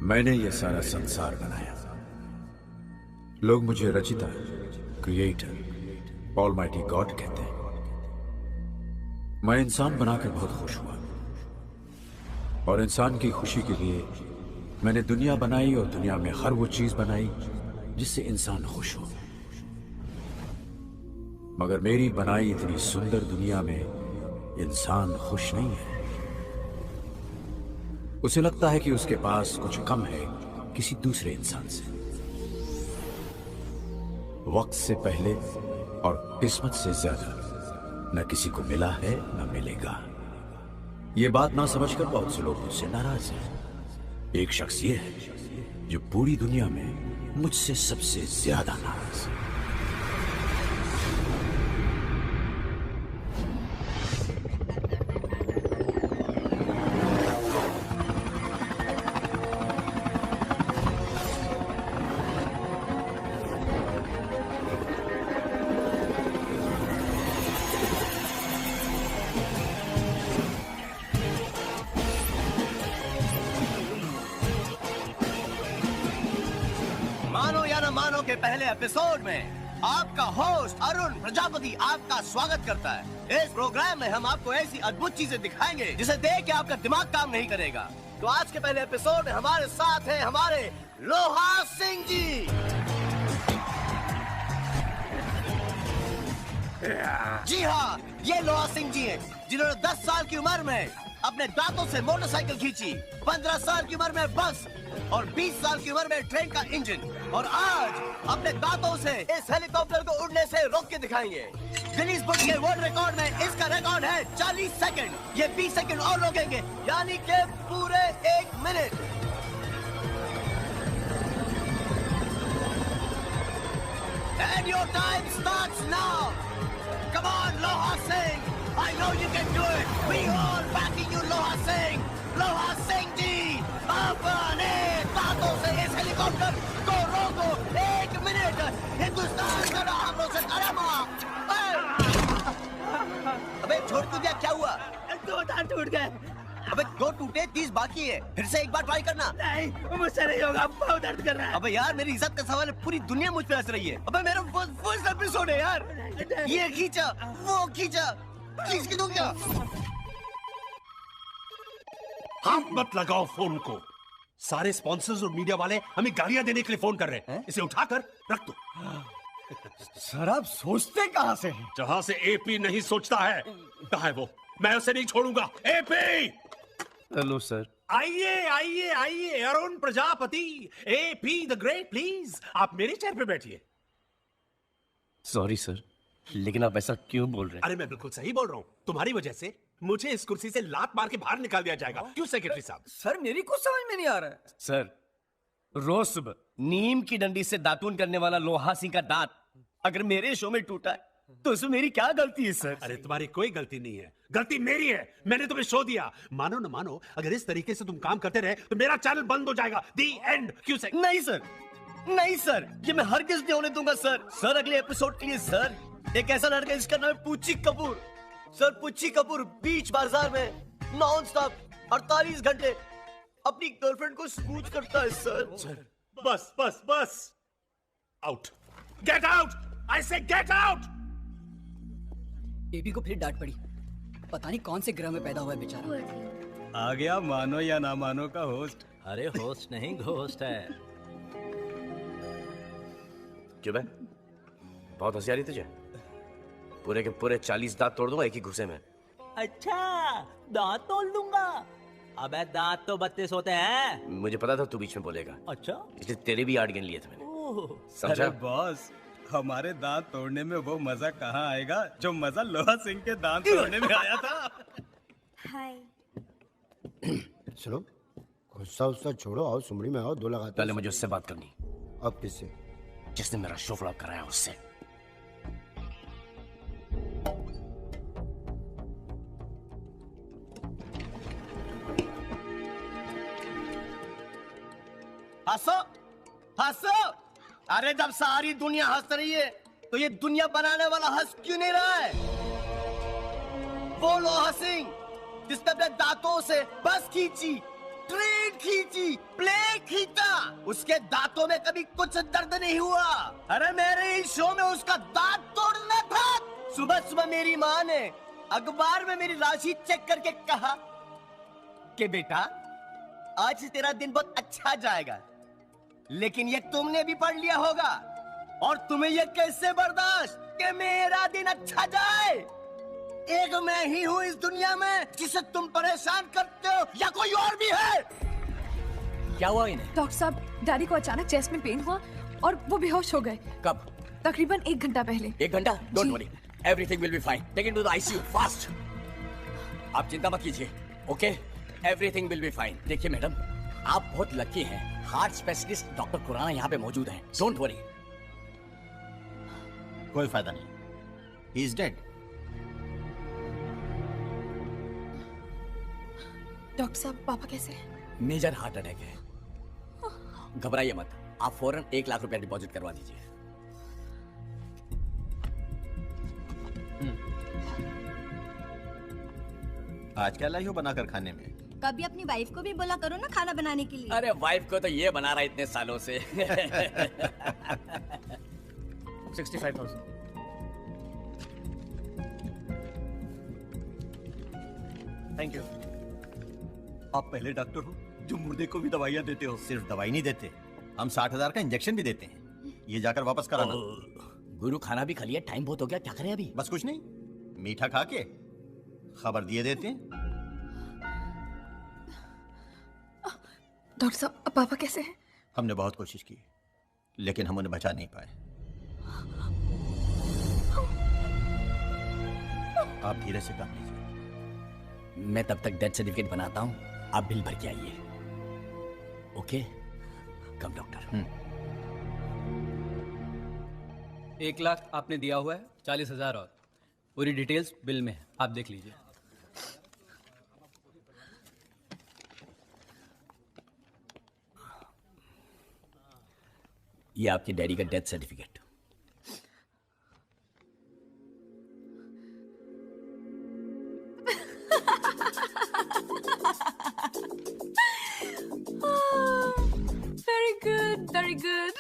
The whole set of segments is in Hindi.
मैंने ये सारा संसार बनाया। लोग मुझे रचिता, क्रिएटर, ऑलमाइटी गॉड कहते हैं। मैं इंसान बनाकर बहुत खुश हुआ और इंसान की खुशी के लिए मैंने दुनिया बनाई और दुनिया में हर वो चीज बनाई जिससे इंसान खुश हो। मगर मेरी बनाई इतनी सुंदर दुनिया में इंसान खुश नहीं है। उसे लगता है कि उसके पास कुछ कम है किसी दूसरे इंसान से। वक्त से पहले और किस्मत से ज्यादा न किसी को मिला है न मिलेगा। ये बात ना समझकर बहुत से लोग मुझसे नाराज हैं। एक शख्स ये है जो पूरी दुनिया में मुझसे सबसे ज्यादा नाराज है। पहले एपिसोड में आपका होस्ट अरुण प्रजापति आपका स्वागत करता है। इस प्रोग्राम में हम आपको ऐसी अद्भुत चीजें दिखाएंगे जिसे देख के आपका दिमाग काम नहीं करेगा। तो आज के पहले एपिसोड में हमारे साथ हैं हमारे लोहा सिंह जी। जी हाँ, ये लोहा सिंह जी हैं जिन्होंने 10 साल की उम्र में अपने दांतों से मोटरसाइकिल खींची, 15 साल की उम्र में बस और 20 साल की उम्र में ट्रेन का इंजन, और आज अपने दांतों से इस हेलीकॉप्टर को उड़ने से रोक के दिखाएंगे। गिनीज बुक के वर्ल्ड रिकॉर्ड में इसका रिकॉर्ड है 40 सेकंड। ये 20 सेकंड और रोकेंगे, यानी कि पूरे 1 minute. And your time starts now. Come on, Loha Singh. I know you can do it. We all backing you, Loha Singh. लोहा सिंह जी, अपने दांतों से इस हेलीकॉप्टर को रोको। 1 मिनट। हिंदुस्तान का नाम रोशन करेगा। अबे छोड़ तू दिया, क्या हुआ? 2 दांत टूट गए। अबे 2 टूटे, 30 बाकी है। फिर से एक बार ट्राई करना। नहीं, मुझसे नहीं होगा, बहुत दर्द कर रहा है। अबे यार, मेरी इज्जत का सवाल है, पूरी दुनिया मुझ पे हंस रही है। अबे मेरा फर्स्ट एपिसोड है यार। ये खींचा, वो खींचा, प्लीज खींचो क्या? हाथ मत लगाओ फोन को। सारे स्पॉन्सर्स और मीडिया वाले हमें गालियां देने के लिए फोन कर रहे हैं। इसे उठाकर रख दो। सर, आप सोचते कहां से हैं? जहां से एपी नहीं सोचता है। कहां है वो? मैं उसे नहीं छोड़ूंगा। एपी! Hello sir. आइए आइए आइए, Arun Prajapati, AP the great, please आप मेरे चेयर पे बैठिए। सॉरी सर, लेकिन आप ऐसा क्यों बोल रहे हैं? अरे मैं बिल्कुल सही बोल रहा हूँ। तुम्हारी वजह से मुझे इस कुर्सी से लात मार के बाहर निकाल दिया जाएगा। क्यों सेक्रेटरी साहब? सर, मेरी कुछ समझ में नहीं आ रहा है। सर, रोज सुबह नीम की डंडी से दातून करने वाला लोहा सिंह का दांत अगर मेरे शो में टूटा है तो उसमें मेरी क्या गलती है सर? अरे तुम्हारी कोई गलती नहीं है, गलती मेरी है। मैंने तुम्हें शो दिया। मानो न मानो, अगर इस तरीके से तुम काम करते रहे तो मेरा चैनल बंद हो जाएगा। दी एंड। क्यों से? नहीं सर, नहीं सर, ये मैं हरगिज नहीं होने दूंगा सर। सर, अगले एपिसोड के लिए सर एक ऐसा लड़का जिसका नाम है पुच्ची कपूर। सर, पुच्ची कपूर बीच बाजार में नॉन स्टॉप 48 घंटे अपनी गर्लफ्रेंड को स्कूच करता है सर। बस बस बस, आउट, गेट आउट, आई से गेट आउट। एपी को फिर डांट पड़ी। पता नहीं कौन से ग्रह में पैदा हुआ है बेचारा। आ गया मानो या ना मानो का होस्ट। अरे होस्ट नहीं, घोस्ट है। क्यों बे? बहुत हंसी आ रही तुझे? पूरे के पूरे 40 दांत तोड़ दूंगा एक ही घुसे में। अच्छा, दांत तोड़ दूंगा? अबे दांत तो 32 होते हैं। मुझे पता था तू बीच में बोलेगा। अच्छा, इसलिए तेरे भी 8 गिन लिए थे मैंने। समझा? अरे बॉस, हमारे दांत तोड़ने में वो मजा कहाँ आएगा जो मजा लोहा सिंह के दांत तोड़ने में आया था। हाय। सुनो, गुस्सा उस्सा छोड़ो, आओ सुमड़ी में आओ, 2 लगाते। पहले मुझे उससे बात करनी। अब किससे? जिसने मेरा शो फ्लॉप कराया उससे। हंसो, हंसो। अरे जब सारी दुनिया हंस रही है तो ये दुनिया बनाने वाला हंस क्यों नहीं रहा है? वो लोहा सिंह जिसने अपने दांतों से बस खींची, ट्रेन प्लेन खींचा, उसके दांतों में कभी कुछ दर्द नहीं हुआ। अरे मेरे इस शो में उसका दांत तोड़ना था। सुबह सुबह मेरी माँ ने अखबार में मेरी राशि चेक करके कहा कि बेटा आज से तेरा दिन बहुत अच्छा जाएगा, लेकिन ये तुमने भी पढ़ लिया होगा, और तुम्हें ये कैसे बर्दाश्त कि मेरा दिन अच्छा जाए। एक मैं ही हूँ इस दुनिया में जिसे तुम परेशान करते हो, या कोई और भी है? क्या हुआ इन्हें? डॉक्टर साहब, डैडी को अचानक चेस्ट में पेन हुआ और वो बेहोश हो गए। कब? तकरीबन 1 घंटा पहले। 1 घंटा? Don't worry, everything will be fine. Take it to the ICU fast. आप चिंता मत कीजिए, okay? Everything will be fine. देखिए मैडम, आप बहुत लकी हैं, हार्ट स्पेशलिस्ट डॉक्टर खुराना यहाँ पे मौजूद हैं। Don't worry. कोई फायदा नहीं, ही इज डेड। डॉक्टर साहब, पापा कैसे हैं? मेजर हार्ट अटैक है। घबराइए मत, आप फौरन 1 लाख रुपया डिपॉजिट करवा दीजिए। आज क्या लाई हो बनाकर खाने में? कभी अपनी वाइफ को भी बोला करो ना खाना बनाने के लिए। अरे वाइफ को तो ये बना रहा है इतने सालों से। 65,000। Thank you. आप पहले डॉक्टर हो जो मुर्दे को भी दवाइयाँ देते हो। सिर्फ दवाई नहीं देते, हम 60,000 का इंजेक्शन भी देते हैं। ये जाकर वापस कराना। गुरु खाना भी खा लिया, टाइम बहुत हो गया, क्या करें अभी? बस कुछ नहीं, मीठा खा के खबर दिए देते हैं। डॉक्टर साहब, पापा कैसे हैं? हमने बहुत कोशिश की, लेकिन हम उन्हें बचा नहीं पाए। आप धीरे से काम लीजिए। मैं तब तक डेथ सर्टिफिकेट बनाता हूँ, आप बिल भर के आइए। ओके? कम डॉक्टर। 1 लाख आपने दिया हुआ है, 40,000 और पूरी डिटेल्स बिल में है, आप देख लीजिए। ये आपके डैडी का death certificate. Very good, very good.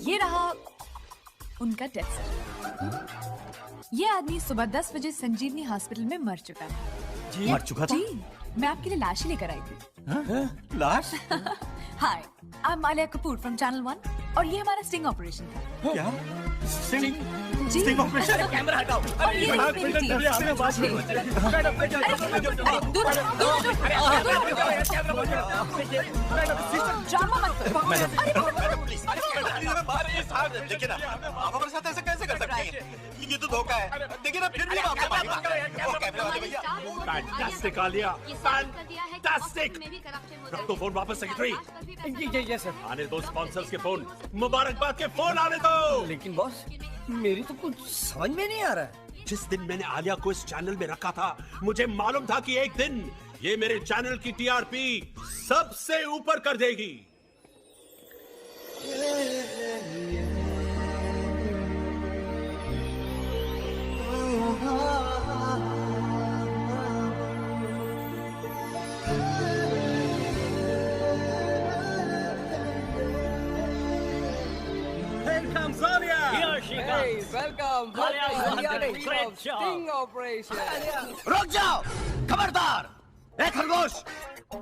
ये रहा उनका डेथ सर्टिफिकेट। ये आदमी सुबह 10 बजे संजीवनी हॉस्पिटल में मर चुका है। मर चुका था? जी, मैं आपके लिए लाश ही लेकर आई थी। लाश? Hi, I am Maliya Kapoor from channel 1 और ये हमारा स्टिंग ऑपरेशन था। क्या? स्टिंग? जी। Sting operation? कैमरा हटाओ। और ये मेरी टीम। जी। अरे, दूर हटो, ड्रामा मत करो। देखिए ना, आप हमारे साथ ऐसा कैसे कर सकते हैं? ये तो धोखा है। देखिए ना, फिर भी आप कैमरे वाले भैया। Fantastic Alia, fantastic. रख दो फोन वापस सेक्रेटरी। जी सर। आने दो स्पॉन्सर्स के फोन, मुबारकबाद के फोन आने दो। लेकिन बॉस, मेरी तो कुछ समझ में नहीं आ रहा है। जिस दिन मैंने आलिया को इस चैनल में रखा था, मुझे मालूम था कि एक दिन ये मेरे चैनल की टीआरपी सबसे ऊपर कर देगी। वेलकम। रुक जाओ, खबरदार। ए खरगोश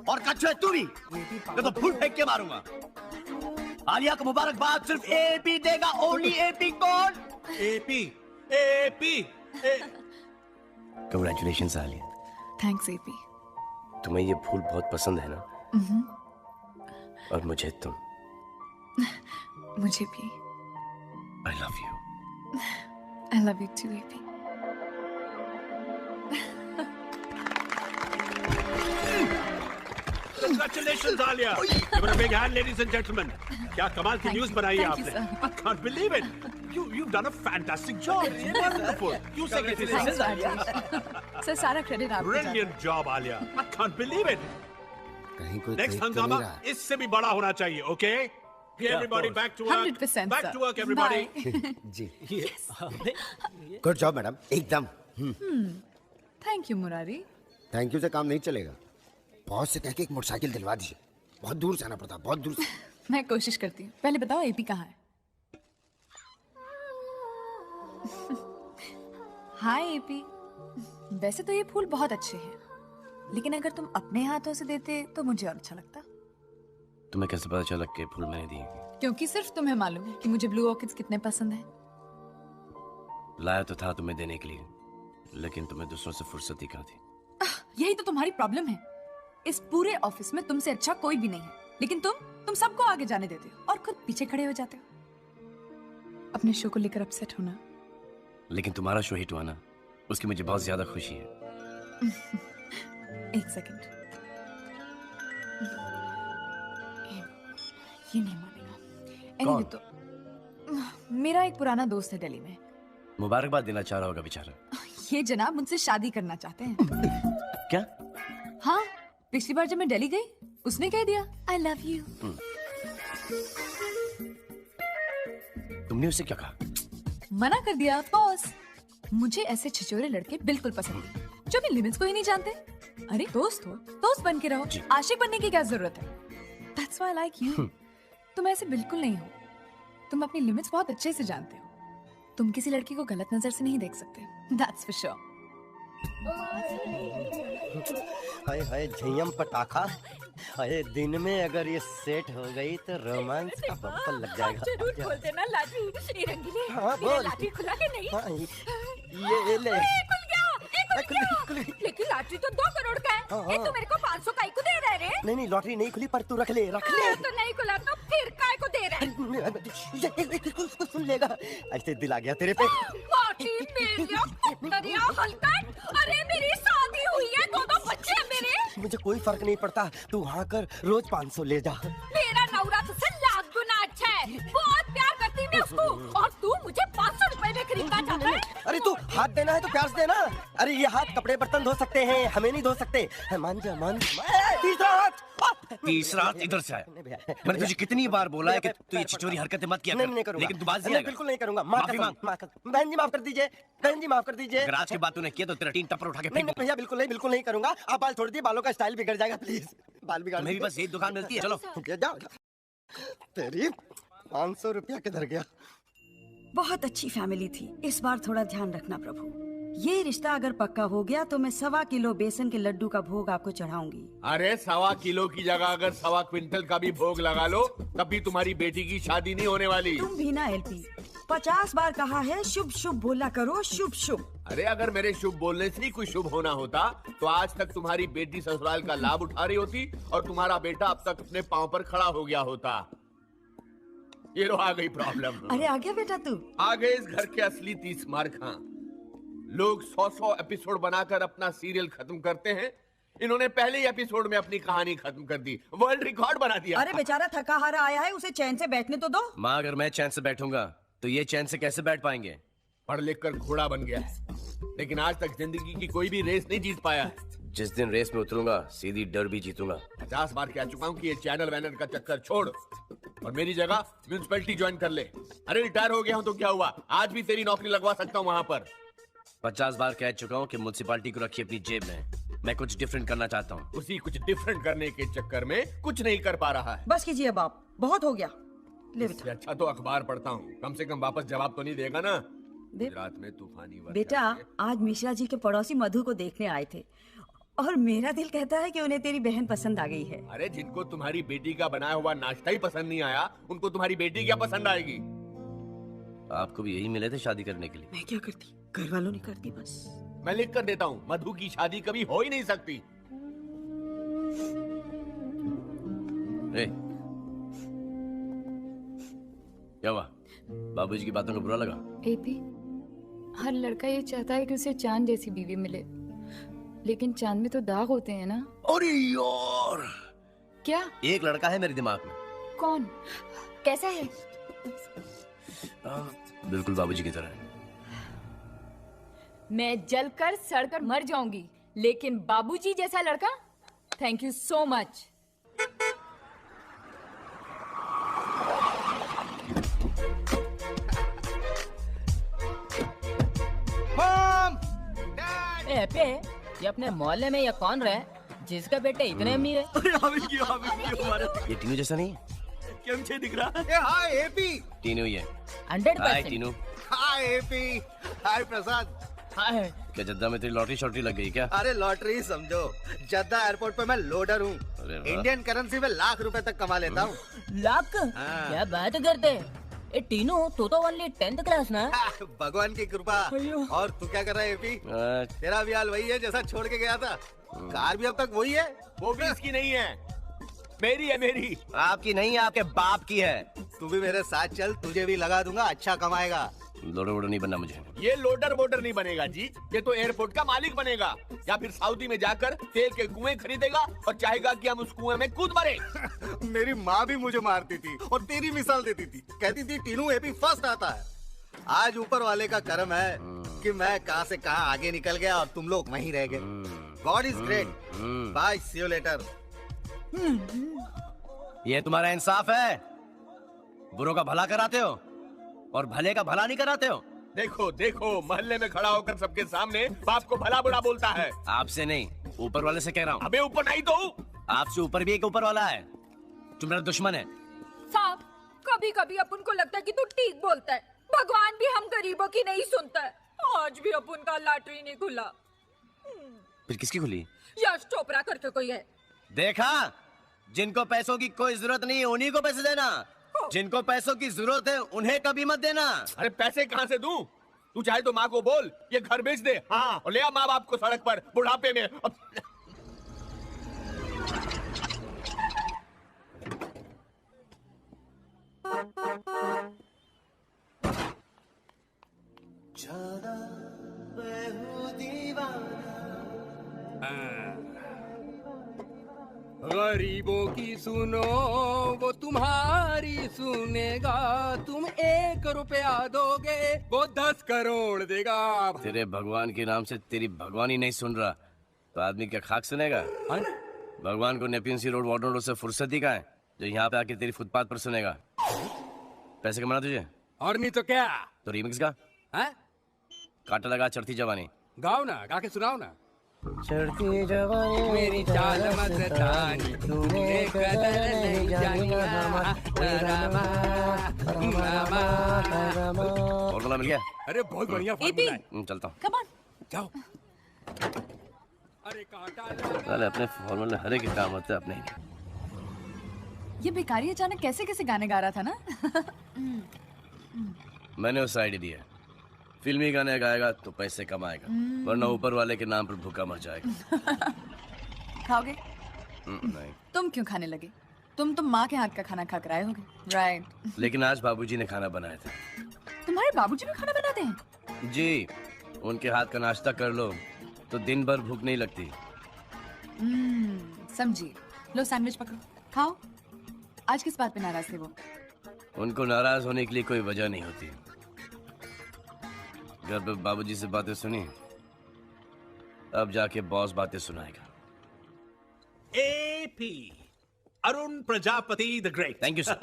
और कछुए, तू भी, मैं तो फूल फेंक के मारूंगा। आलिया को मुबारकबाद सिर्फ एपी देगा, ओनली एपी। कौन? AP, AP. Congratulations Alia. Thanks AP. तुम्हें ये फूल बहुत पसंद है ना? और मुझे तुम। मुझे भी। I love you. I love you too, AP. Congratulations, Alia. Give her a big hand, ladies and gentlemen. क्या कमाल की न्यूज़ बनाई है आपने? I can't believe it. You've done a fantastic job. It's wonderful. You secretary. Thanks, Rajesh. Sir, सारा credit आपको जाता है। Brilliant job, Alia. I can't believe it. कहीं कोई Next देख तो हंगामा नहीं रहा। इससे भी बड़ा होना चाहिए, okay? Everybody back to work. 100%, Back sir. to work, everybody. Bye. जी। गुड जॉब मैडम, एकदम। Thank you Murari. Thank you से काम नहीं चलेगा। बहुत से कह के एक मोटरसाइकिल दिलवा दीजिए। बहुत दूर से आना पड़ता, बहुत दूर से। मैं कोशिश करती हूँ। पहले बताओ एपी कहाँ है? हाय एपी। वैसे तो ये फूल बहुत अच्छे हैं, लेकिन अगर तुम अपने हाथों से देते तो मुझे और अच्छा लगता। तुम्हें कैसे पता चला कि फूल मैंने दिए? क्योंकि सिर्फ तुम्हें मालूम है कि मुझे ब्लू ऑर्किड्स कितने पसंद हैं। लाया तो था तुम्हें देने के लिए, लेकिन तुम्हें दूसरों से फुर्सत ही कहाँ थी। यही तो तुम्हारी प्रॉब्लम है। इस पूरे ऑफिस में तुमसे अच्छा कोई भी नहीं है, लेकिन तुम सबको आगे जाने देते हो और खुद पीछे खड़े हो जाते हो। अपने शो को लेकर अपसेट होना। लेकिन तुम्हारा शो हिट हुआ ना, उसकी मुझे बहुत ज्यादा खुशी है। एक सेकंड। ये नहीं मानेगा। Anyway, तो मेरा एक पुराना दोस्त है दिल्ली में। मुबारकबाद देना चाह रहा होगा बेचारा। ये जनाब मुझसे शादी करना चाहते हैं। क्या? हाँ, पिछली बार जब मैं दिल्ली गई उसने कह दिया I love you। तुमने उससे क्या कहा? मना कर दिया बॉस। मुझे ऐसे छिछोरे लड़के बिल्कुल पसंद नहीं, जो भी लिमिट्स को ही नहीं जानते। अरे दोस्त हो, दोस्त बन के रहो, आशिक बनने की क्या जरूरत है? That's why I like you। तुम ऐसे बिल्कुल नहीं हो। तुम अपनी लिमिट्स बहुत अच्छे से जानते हो। तुम किसी लड़की को गलत नजर से नहीं देख सकते। That's for sure। हाय हाय झयम पटाखा। हाय दिन में अगर ये सेट हो गई तो रोमांस का बम्पर लग जाएगा। जरूर खोल देना लाठी। ये रंगीले। हाँ बोल। लाठी खुला के नहीं? हाँ, ये ले। खुल गया। लेकिन लॉटरी तो 2 करोड़ का है। ये तो मेरे को 500 का ही को दे रहे रे। नहीं लॉटरी नहीं खुली, पर तू रख ले। तो नहीं खुला तो फिर काय को दे रहे? सुन लेगा। ऐसे दिल आ गया तेरे पे। लॉटरी मिल गया। दरिया हलकट। अरे मेरी शादी हुई है, 2 बच्चे हैं मेरे। मुझे कोई फर्क नहीं पड़ता, तू वहाँ कर, रोज 500 ले जा। मेरा नौरा तुझसे लाख गुना अच्छा है। बहुत प्यार करती मैं उसको, और तू मुझे 500 रुपए में खरीदना चाहता है। अरे तू हाथ देना है तो प्यार से देना। अरे ये हाथ कपड़े बर्तन धो सकते हैं, हमें नहीं धो सकते। मान जा मान जा। तीसरा हाथ इधर से आया। मैंने तुझे कितनी बार बोला है कि तू ये छिछोरी हरकतें मत किया कर। नहीं करूंगा। लेकिन तू बात नहीं बिल्कुल नहीं करूंगा। माफी मांग। बहन जी माफ कर दीजिए। बहन जी माफ कर दीजिए। अगर आज की बात तूने किया तो तेरा टीन टप्पर उठा के नहीं भैया बिल्कुल नहीं करूंगा। आप बाल छोड़ दिए, बालों का स्टाइल बिगड़ जाएगा प्लीज। बाल बिगाड़। तुम्हें भी बस एक दुकान मिलती है, चलो जाओ। तेरी 500 रुपया किधर गया? बहुत अच्छी फैमिली थी। इस बार थोड़ा ध्यान रखना प्रभु। ये रिश्ता अगर पक्का हो गया तो मैं 1.25 किलो बेसन के लड्डू का भोग आपको चढ़ाऊंगी। अरे 1.25 किलो की जगह अगर 1.25 क्विंटल का भी भोग लगा लो, तब भी तुम्हारी बेटी की शादी नहीं होने वाली। तुम भी ना एलपी, 50 बार कहा है शुभ शुभ बोला करो, शुभ शुभ। अरे अगर मेरे शुभ बोलने से ही कोई शुभ होना होता तो आज तक तुम्हारी बेटी ससुराल का लाभ उठा रही होती और तुम्हारा बेटा अब तक अपने पाँव पर खड़ा हो गया होता। ये लो आ गई प्रॉब्लम। अरे आ गया बेटा तू। आ गए इस घर के असली 30 मार खां। लोग 100 एपिसोड बनाकर अपना सीरियल खत्म करते हैं, इन्होंने पहले ही एपिसोड में अपनी कहानी खत्म कर दी, वर्ल्ड रिकॉर्ड बना दिया। अरे बेचारा थका हारा आया है, उसे चैन से बैठने तो दो। माँ अगर मैं चैन से बैठूंगा तो ये चैन से कैसे बैठ पाएंगे? पढ़ लिख कर घोड़ा बन गया है, लेकिन आज तक जिंदगी की कोई भी रेस नहीं जीत पाया है। जिस दिन रेस में उतरूंगा सीधी डर्बी जीतूंगा। 50 बार कह चुका हूँ कि ये चैनल वैनल का चक्कर छोड़ और मेरी जगह म्यूनिसिपैलिटी ज्वाइन कर ले। अरे रिटायर हो गया हूँ तो क्या हुआ, आज भी तेरी नौकरी लगवा सकता हूँ वहाँ पर। 50 बार कह चुका हूँ कि म्यूनिसिपैलिटी को रखिए अपनी जेब में, मैं कुछ डिफरेंट करना चाहता हूँ। उसी कुछ डिफरेंट करने के चक्कर में कुछ नहीं कर पा रहा है। बस कीजिए बाप, बहुत हो गया। ले बेटा। अच्छा तो अखबार पढ़ता हूँ, कम से कम वापस जवाब तो नहीं देगा ना। गुजरात में तूफानी वर्षा। बेटा आज मिश्रा जी के पड़ोसी मधु को देखने आए थे और मेरा दिल कहता है कि उन्हें तेरी बहन पसंद आ गई है। अरे जिनको तुम्हारी बेटी का बनाया हुआ नाश्ता ही पसंद नहीं आया, उनको तुम्हारी बेटी क्या पसंद आएगी? आपको भी यही मिले थे शादी करने के लिए? मैं क्या करती, घर वालों ने कर दी बस। मैं लिख कर देता हूँ, मधु की शादी कभी हो ही नहीं सकती। क्या हुआ? बाबूजी की बातों को बुरा लगा? एपी, हर लड़का ये चाहता है कि उसे चांद जैसी बीवी मिले, लेकिन चांद में तो दाग होते हैं ना। अरे यार क्या? एक लड़का है मेरे दिमाग में। कौन? कैसा है? बिल्कुल बाबूजी की तरह। मैं जलकर सड़कर मर जाऊंगी, लेकिन बाबूजी जैसा लड़का, थैंक यू सो मच। पे ये अपने मोहल्ले में ये कौन रहे? जिसका बेटा इतने अमीर है। ये टीनू जैसा नहीं है? કેમ છે દીકરા? ए हाय एपी। टीनू ही है। 100%। हाय टीनू। हाय एपी। हाय प्रसाद। हाय। क्या जद्दा में तेरी लॉटरी शॉटरी लग गई क्या? अरे लॉटरी समझो, जद्दा एयरपोर्ट पे मैं लोडर हूँ। इंडियन करेंसी में लाख रुपए तक कमा लेता हूँ। लाख? क्या बात करते हैं? ए टीनू, तू तो ओनली 10th क्लास ना? भगवान की कृपा। और तू क्या कर रहा है एपी? तेरा भी हाल वही है जैसा छोड़ के गया था। कार भी अब तक वही है। वो भी इसकी नहीं है, मेरी है, मेरी। आपकी नहीं है, आपके बाप की है। तू भी मेरे साथ चल, तुझे भी लगा दूंगा, अच्छा कमाएगा। लोडर वोडर नहीं बनना मुझे। ये लोडर वोडर नहीं बनेगा जी, ये तो एयरपोर्ट का मालिक बनेगा, या फिर सऊदी में जाकर तेल के कुएं खरीदेगा और चाहेगा कि हम उस कुएं में कूद मरे। मेरी माँ भी मुझे मारती थी और तेरी मिसाल देती थी, कहती थी टीनू एपी फर्स्ट आता है। आज ऊपर वाले का करम है कि मैं कहां से कहां आगे निकल गया और तुम लोग वहीं रह गए। God is great. Bye, see you later. ये तुम्हारा इंसाफ है? बुरों का भला कराते हो और भले का भला नहीं कराते हो। देखो देखो, मोहल्ले में खड़ा होकर सबके सामने बाप को भला बुरा बोलता है। आपसे नहीं, ऊपर वाले से कह रहा हूँ। अबे ऊपर नहीं तो आपसे ऊपर भी एक ऊपर वाला है, तुम मेरा दुश्मन है। साहब, कभी कभी अपन को लगता है कि तू ठीक बोलता है। भगवान भी हम गरीबों की नहीं सुनता है। आज भी अपन का लॉटरी नहीं खुला। फिर किसकी खुली? यश चोपड़ा करके कोई है। देखा, जिनको पैसों की कोई जरूरत नहीं है उन्हीं को पैसे देना, जिनको पैसों की जरूरत है उन्हें कभी मत देना। अरे पैसे कहाँ से दूं? तू चाहे तो माँ को बोल ये घर बेच दे, हाँ, और ले आ माँ बाप को सड़क पर बुढ़ापे में। गरीबों की सुनो वो तुम्हारी सुनेगा, तुम 1 रुपया दोगे वो 10 करोड़ देगा। तेरे भगवान के नाम से तेरी भगवान ही नहीं सुन रहा तो आदमी क्या खाक सुनेगा? भगवान को नेपियन सी रोड वाटर रोड से फुर्सत ही कहाँ है जो यहाँ पे आके तेरी फुटपाथ पर सुनेगा? पैसे कमाना तुझे? और नहीं तो क्या? तो रीमिक्स का काटा लगा चढ़ती जवानी गाओ ना, गा के सुनाओ ना। चढ़ती जवानी मेरी चाल मस्तानी, तूने कदर नहीं जानी। फॉर्मूला मिल गया? अरे बहुत बढ़िया फॉर्मूला है। चलता हूँ। कम ऑन, जाओ। अरे अपने फॉर्मूले हर एक काम होता है, अपने ही। ये भिखारी अचानक कैसे कैसे गाने गा रहा था ना। मैंने उस आइडिया दिया, फिल्मी गाने गाएगा तो पैसे कमाएगा, वरना ऊपर वाले के नाम पर भूखा मर जाएगा। खाओगे? नहीं। तुम क्यों खाने लगे? तुम तो माँ के हाथ का खाना खा कर आए होगे, राइट? लेकिन आज बाबूजी ने खाना बनाया था। तुम्हारे बाबूजी भी खाना बनाते हैं? जी, उनके हाथ का नाश्ता कर लो तो दिन भर भूख नहीं लगती। समझी। लो सैंडविच पकड़ो, खाओ। आज किस बात पे नाराज थे वो? उनको नाराज होने के लिए कोई वजह नहीं होती। घर पे बाबूजी से बातें सुनी, अब जाके बॉस बातें सुनाएगा। AP Arun Prajapati the great. Thank you sir.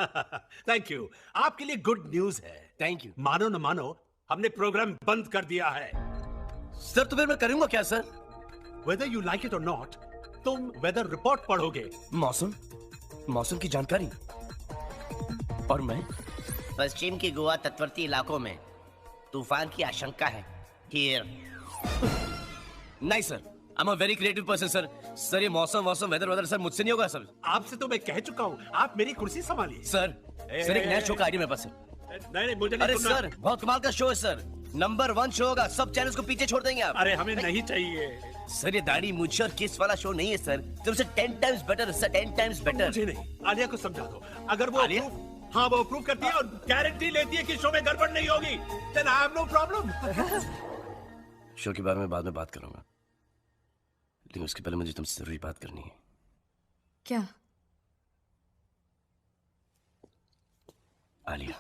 Thank you. आपके लिए गुड न्यूज है। Thank you. मानो न मानो, हमने प्रोग्राम बंद कर दिया है। सर तो फिर मैं करूंगा क्या sir? Whether you like it और नॉट, तुम वेदर रिपोर्ट पढ़ोगे। मौसम की जानकारी। और मैं पश्चिम की गोवा तटवर्ती इलाकों में तूफान की आशंका है। Here. नहीं sir, I am a very creative person sir. Sir ये मौसम वेदर सर मुझसे नहीं होगा सर। आपसे तो मैं कह चुका हूँ, आप मेरी कुर्सी संभालिए। सर एक नया शो का आइडिया मेरे पास है। नहीं मुझे नहीं। अरे सर बहुत कमाल का शो है सर, नंबर 1 शो होगा, सब चैनल्स को पीछे छोड़ देंगे आप। अरे हमें नहीं चाहिए सर, ये दाढ़ी मूंछ और किस वाला शो नहीं है सर, तुमसे 10 times better sir, 10 times better. मुझे नहीं, आलिया को समझा दो। अगर वो हाँ वो अप्रूव करती है और गारंटी लेती है कि शो में गड़बड़ नहीं होगी, then I have no problem। Show के बारे में बाद में बात करूंगा, लेकिन उसके पहले मुझे तुमसे जरूरी बात करनी है। क्या? आलिया,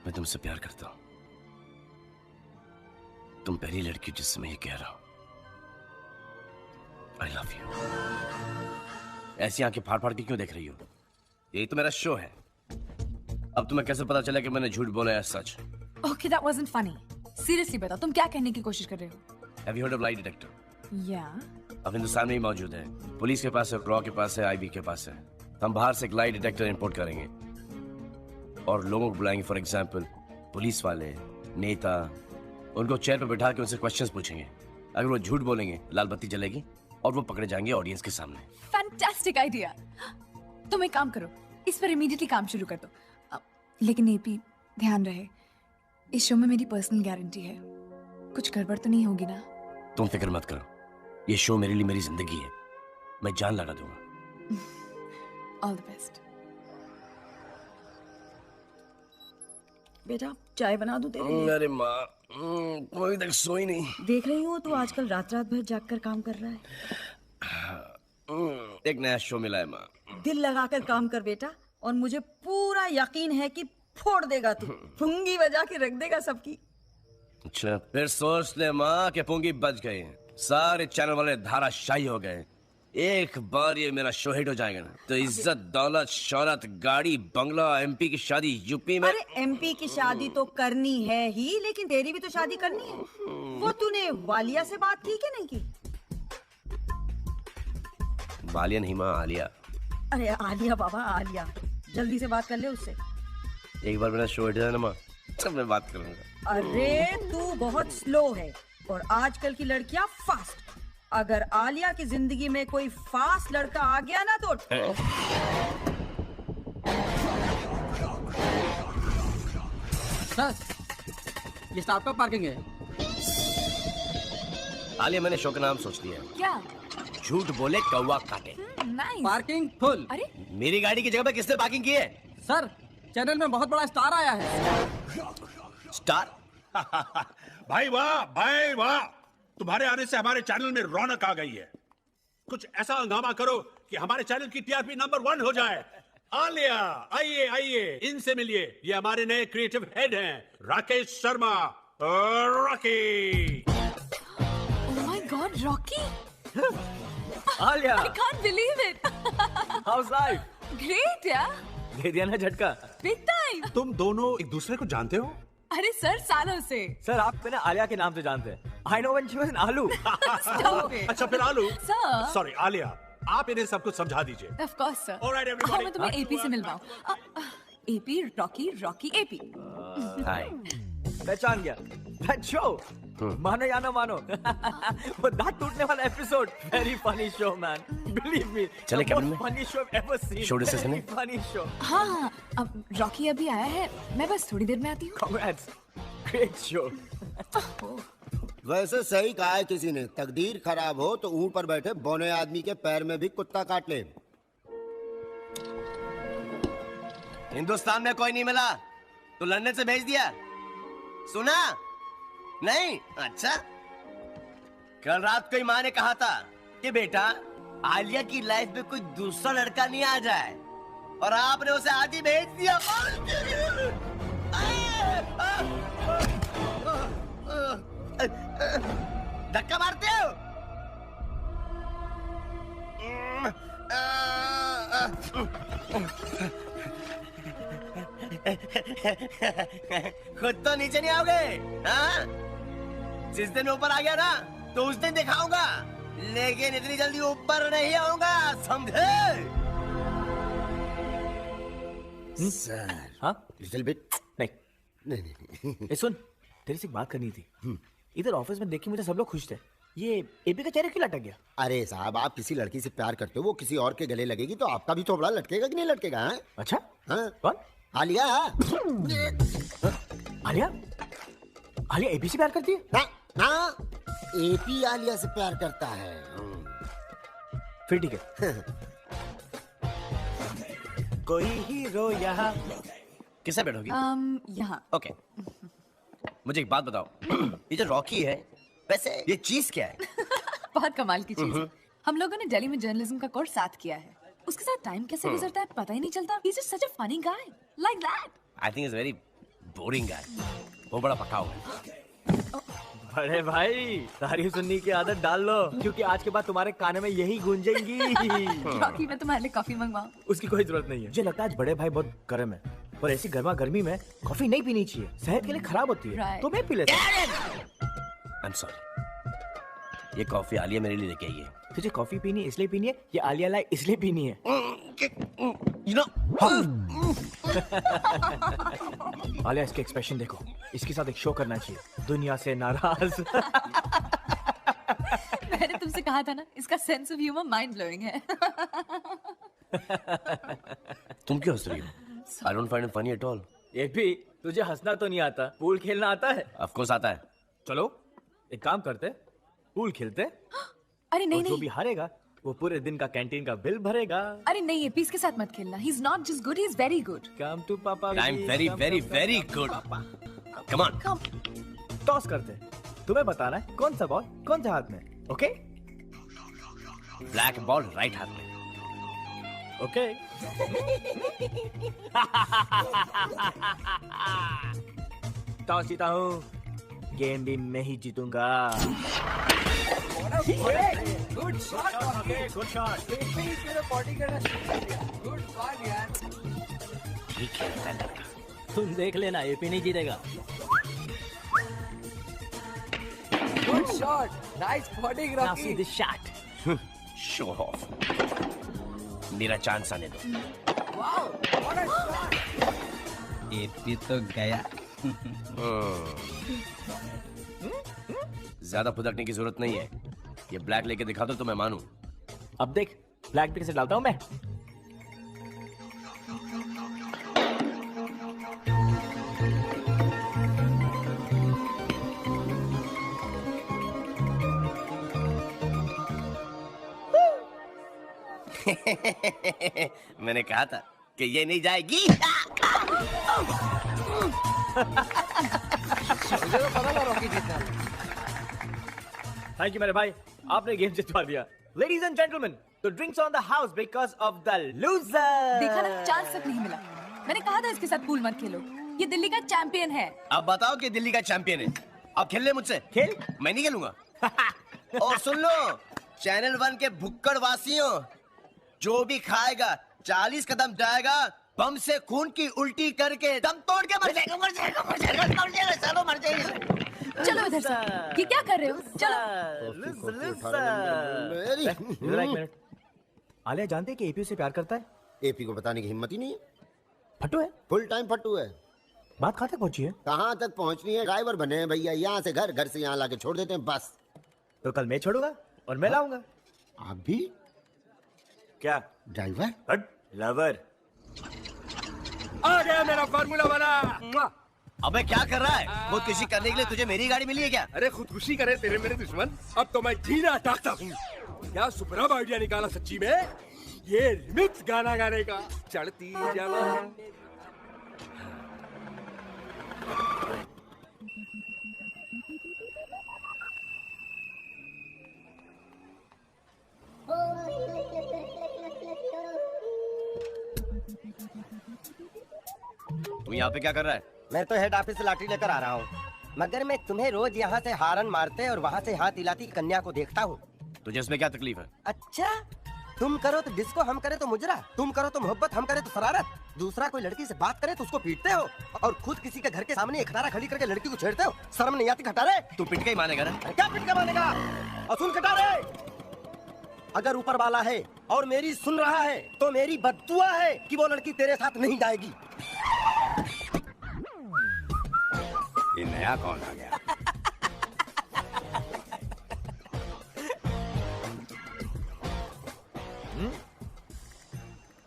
मैं तुमसे प्यार करता हूं। तुम पहली लड़की जिससे मैं ये कह रहा हूं। I love you। ऐसी आंखें फाड़ फाड़ के क्यों देख रही हो? यही तो मेरा शो है। अब तुम्हें कैसे पता चला कि मैंने झूठ बोला या सच? Okay, that wasn't funny. Seriously बता, तुम क्या कहने की कोशिश कर रहे हो? Have you heard of lie detector? या अब हिंदुस्तान में ही मौजूद है। पुलिस के पास है, रॉ के पास है, आईबी के पास है। हम बाहर से एक लाई डिटेक्टर इंपोर्ट करेंगे और लोगों को बुलाएंगे। फॉर एग्जांपल पुलिस वाले, नेता, उनको चेयर पर बैठा के उनसे क्वेश्चंस पूछेंगे। अगर वो झूठ बोलेंगे लाल बत्ती जलेगी और वो पकड़े जाएंगे ऑडियंस के सामने। Fantastic idea. तुम एक काम करो, इस पर इमीडिएटली काम शुरू कर दो। लेकिन एपी, ध्यान रहे, इस शो में मेरी पर्सनल गारंटी है, कुछ गड़बड़ तो नहीं होगी ना? तुम फिक्र मत करो, ये शो मेरे लिए मेरी जिंदगी है, मैं जान लगा दूंगा। All the best. बेटा चाय बना दूं तेरे लिए? अरे माँ, अभी तक सोई नहीं। देख रही हूँ तू आजकल रात रात भर जागकर काम कर रहा है। एक नया शो मिला है माँ। दिल लगाकर काम कर बेटा, और मुझे पूरा यकीन है कि फोड़ देगा तू, पुंगी बजा के रख देगा सबकी। अच्छा, फिर सोच ले माँ कि पुंगी बच गई, सारे चैनल वाले धाराशाही हो गए। एक बार ये मेरा शो हिट हो जाएगा ना तो इज्जत, दौलत, शौहरत, गाड़ी, बंगला, एमपी की शादी यूपी में। अरे एमपी की शादी तो करनी है ही, लेकिन तेरी भी तो शादी करनी है। वो तूने वालिया से बात की कि नहीं की? वालिया नहीं माँ, आलिया। अरे आलिया बाबा, आलिया, जल्दी से बात कर ले उससे। एक बार मेरा शो हिट जाए ना माँ, तब मैं बात करूंगा। अरे तू बहुत स्लो है और आजकल की लड़कियां फास्ट। अगर आलिया की जिंदगी में कोई फास्ट लड़का आ गया ना तो सर, ये स्टार्टअप पार्किंग है। आलिया, मैंने शो का नाम सोच लिया है। क्या? झूठ बोले कौवा काटे। नाइस। Parking full. अरे मेरी गाड़ी की जगह पे किसने पार्किंग की है? सर, चैनल में बहुत बड़ा स्टार आया है। स्टार? भाई वाह, भाई वाह, तुम्हारे आने से हमारे चैनल में रौनक आ गई है। कुछ ऐसा हंगामा करो कि हमारे चैनल की टीआरपी नंबर 1 हो जाए। आलिया, आइए आइए, इनसे मिलिए। ये हमारे नए क्रिएटिव हेड हैं, Rakesh Sharma. Rocky. Oh my God, Rocky. Alia, I can't believe it. House life? Great यार। दे दिया ना झटका। Big time. तुम दोनों एक दूसरे को जानते हो? अरे सर, सालों से। सर, आप मैंने आलिया के नाम से जानते हैं। I know when she was an आलू। Stop it. अच्छा फिर आलू। Sir. सॉरी आलिया, आप इन्हें सब कुछ समझा दीजिए। Of course sir। All right, everybody. हाँ, मैं तुम्हें एपी से मिलवाऊँ। AP, Rocky, Rocky, AP. Hi. पहचान गया। That show, मानो या ना मानो, वो दांत टूटने वाला episode, very funny show man, believe me। चले कैबिन में? funny show I've ever seen। Show discussion Very है? funny show। हाँ, अब रॉकी अभी आया है, मैं बस थोड़ी देर में आती हूँ। Congrats, great show। वैसे सही कहा है किसी ने, तकदीर खराब हो तो ऊंट पर बैठे बौने आदमी के पैर में भी कुत्ता काट ले। हिंदुस्तान में कोई नहीं मिला तो लंदन से भेज दिया। सुना नहीं? अच्छा, कल रात को ही माँ ने कहा था कि बेटा आलिया की लाइफ में कोई दूसरा लड़का नहीं आ जाए, और आपने उसे आज ही भेज दिया। धक्का मारते हो? खुद तो नीचे नहीं आओगे, हाँ? जिस दिन ऊपर आ गया ना तो उस दिन दिखाऊंगा, लेकिन इतनी जल्दी ऊपर नहीं आऊंगा, समझे? सर, हाँ? Little bit. नहीं नहीं। ए सुन, तेरे से एक बात करनी थी। इधर ऑफिस में देख के मुझे सब लोग खुश थे, ये एपी का चेहरा क्यों लटक गया? अरे साहब, आप किसी लड़की से प्यार करते हो, वो किसी और के गले लगेगी तो आपका भी थोबड़ा लटकेगा कि नहीं लटकेगा? हाँ? अच्छा, हाँ? कौन? आलिया। आलिया? आलिया एपी से प्यार करती है? हाँ, एपी आलिया से प्यार करता है। फिर ठीक है। कोई हीरो यहाँ। किससे बैठोगी? यहाँ। ओके, मुझे एक बात बताओ, ये जो रॉकी है, वैसे ये चीज क्या है? बहुत कमाल की चीज है। हम लोगों ने दिल्ली में जर्नलिज्म का कोर्स साथ किया है। उसके साथ टाइम कैसे गुजरता है पता ही नहीं चलता। He's just such a funny guy, like that. I think he's a very boring guy. वो बड़ा पकाऊ है। बड़े भाई, तारीफ सुनने की आदत डाल लो, क्योंकि आज के बाद तुम्हारे कान में यही गूंजेंगी। रॉकी, मैं तुम्हारे लिए कॉफी मंगवाऊं? उसकी कोई जरूरत नहीं है। मुझे लगता है आज बड़े भाई बहुत गर्म है, पर ऐसी गर्मा गर्मी में कॉफी नहीं पीनी चाहिए, सेहत के लिए खराब होती है। Right. तो मैं पी लेता हूँ। आई एम सॉरी, ये कॉफी आलिया मेरे लिए लेके आई है। तुझे कॉफी पीनी इसलिए पीनी है, ये आलिया लाई इसलिए पीनी है? You know, आलिया इसके एक्सप्रेशन देखो, इसके साथ एक शो करना चाहिए, दुनिया से नाराज। मैंने तुमसे कहा था ना, इसका sense of humour mind blowing है। तुम क्यों हंस रही हो? I don't find it funny at all. ये भी तुझे हंसना तो नहीं आता, पूल खेलना आता है? Of course आता है। चलो एक काम करते, पूल खेलते। अरे नहीं जो नहीं, भी हारेगा वो पूरे दिन का कैंटीन का बिल भरेगा। अरे नहीं, एपी इसके साथ मत खेलना। He's not just good, he's very good. Come to पापा। I'm very very very good. Come on. Toss करते, तुम्हें बताना है कौन सा बॉल कौन सा हाथ में, ओके? ब्लैक बॉल राइट हाथ में। ओके। टॉस जीता हूँ, गेम भी मैं ही जीतूंगा। Good shot, good shot. Good shot यार। ठीक है, तुम देख लेना, एपी नहीं जीतेगा। Good shot, nice body Now Rocky. see this shot. Show off. मेरा चांस आने दो। Wow, what a shot. AP तो गया। ज्यादा फुदकने की जरूरत नहीं है, ये ब्लैक लेके दिखा दो तो मैं मानूं। अब देख ब्लैक पे कैसे डालता हूँ मैं। मैंने कहा था कि ये नहीं जाएगी। मुझे तो पता था रॉकी जीतना। थैंक यू मेरे भाई, आपने गेम जितवा दिया। Ladies and gentlemen, the drinks on the house because of the loser. देखा ना, चांस तक नहीं मिला। मैंने कहा था इसके साथ पूल मत खेलो, ये दिल्ली का चैंपियन है। अब बताओ कि दिल्ली का चैंपियन है, अब खेल ले मुझसे। खेल? मैं नहीं खेलूंगा। और सुन लो, चैनल 1 के भुक्कड़ वासियों, जो भी खाएगा 40 कदम जाएगा, बम से खून की उल्टी करके दम तोड़ के मर जाएगा, मर जाएगा, मर जाएगा, मर जाएगा, चलो मर जाएगा। चलो इधर से, ये क्या कर रहे हो? चलो। एक मिनट, आलिया जानते कि एपी से प्यार करता है? एपी को बताने की हिम्मत ही नहीं है। फट्टू है, फुल टाइम फट्टू है। बात कहाँ तक पहुंची है? कहाँ तक पहुंचनी है, ड्राइवर बने हैं भैया, यहाँ से घर, घर से यहाँ लाके छोड़ देते हैं बस। तो कल मैं छोड़ूंगा और मैं लाऊंगा। आप भी क्या ड्राइवर? लवर। आ गया मेरा फार्मूला वाला। अबे क्या कर रहा है? खुदकुशी करने के लिए तुझे मेरी गाड़ी मिली है क्या? अरे खुदकुशी करे तेरे मेरे दुश्मन, अब तो मैं जीना चाहता हूँ। क्या सुपरब आइडिया निकाला सच्ची में, ये रिमिक्स गाना गाने का। चढ़ती जवानी। तू यहाँ पे क्या कर रहा है? मैं तो हेड ऑफिस से लाठी लेकर आ रहा हूँ, मगर मैं तुम्हें रोज यहाँ से हारन मारते और वहाँ से हाथ हिलाती कन्या को देखता हूँ। तुझे इसमें क्या तकलीफ है? अच्छा, तुम करो तो डिस्को, हम करे तो मुजरा, तुम करो तो मोहब्बत, हम करे तो शरारत। दूसरा कोई लड़की से बात करे तो उसको पीटते हो, और खुद किसी के घर के सामने एक खटारा खड़ी करके लड़की को छेड़ते हो। शर्म नहीं आती खटारे? तू पिट के ही मानेगा ना? क्या पिट के मानेगा? और सुन खटारे, अगर ऊपर वाला है और मेरी सुन रहा है तो मेरी बद्दुआ है कि वो लड़की तेरे साथ नहीं जाएगी। ये नया कौन आ गया?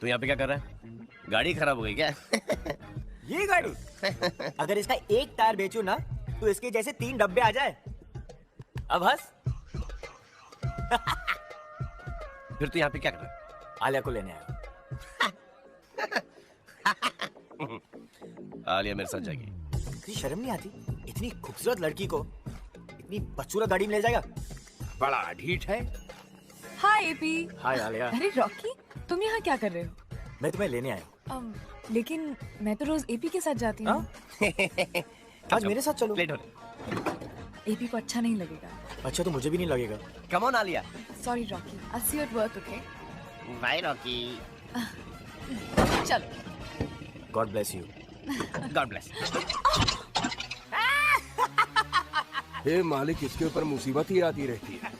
तू यहाँ पे क्या कर रहा है? गाड़ी खराब हो गई क्या? ये गाड़ी अगर इसका एक टायर बेचूं ना तो इसके जैसे 3 डब्बे आ जाए। अब हंस। फिर तू यहाँ पे क्या कर रहा है? आलिया को लेने आया। आलिया मेरे साथ जाएगी। तुझे शर्म नहीं आती? इतनी खूबसूरत लड़की को इतनी बदसूरत गाड़ी में ले जाएगा? बड़ा ढीठ है। हाय एपी। हाय आलिया। अरे रॉकी, तुम यहाँ क्या कर रहे हो? मैं तुम्हें लेने आया हूँ। लेकिन मैं तो रोज एपी के साथ जाती हूँ। आज मेरे साथ चलो। लेट हो रही। एपी को अच्छा नहीं लगेगा। अच्छा तो मुझे भी नहीं लगेगा। Come on Alia. Sorry Rocky, I see you at work, okay? Bye Rocky. चलो। God bless you. God bless. हे मालिक, इसके ऊपर मुसीबत ही आती रहती है।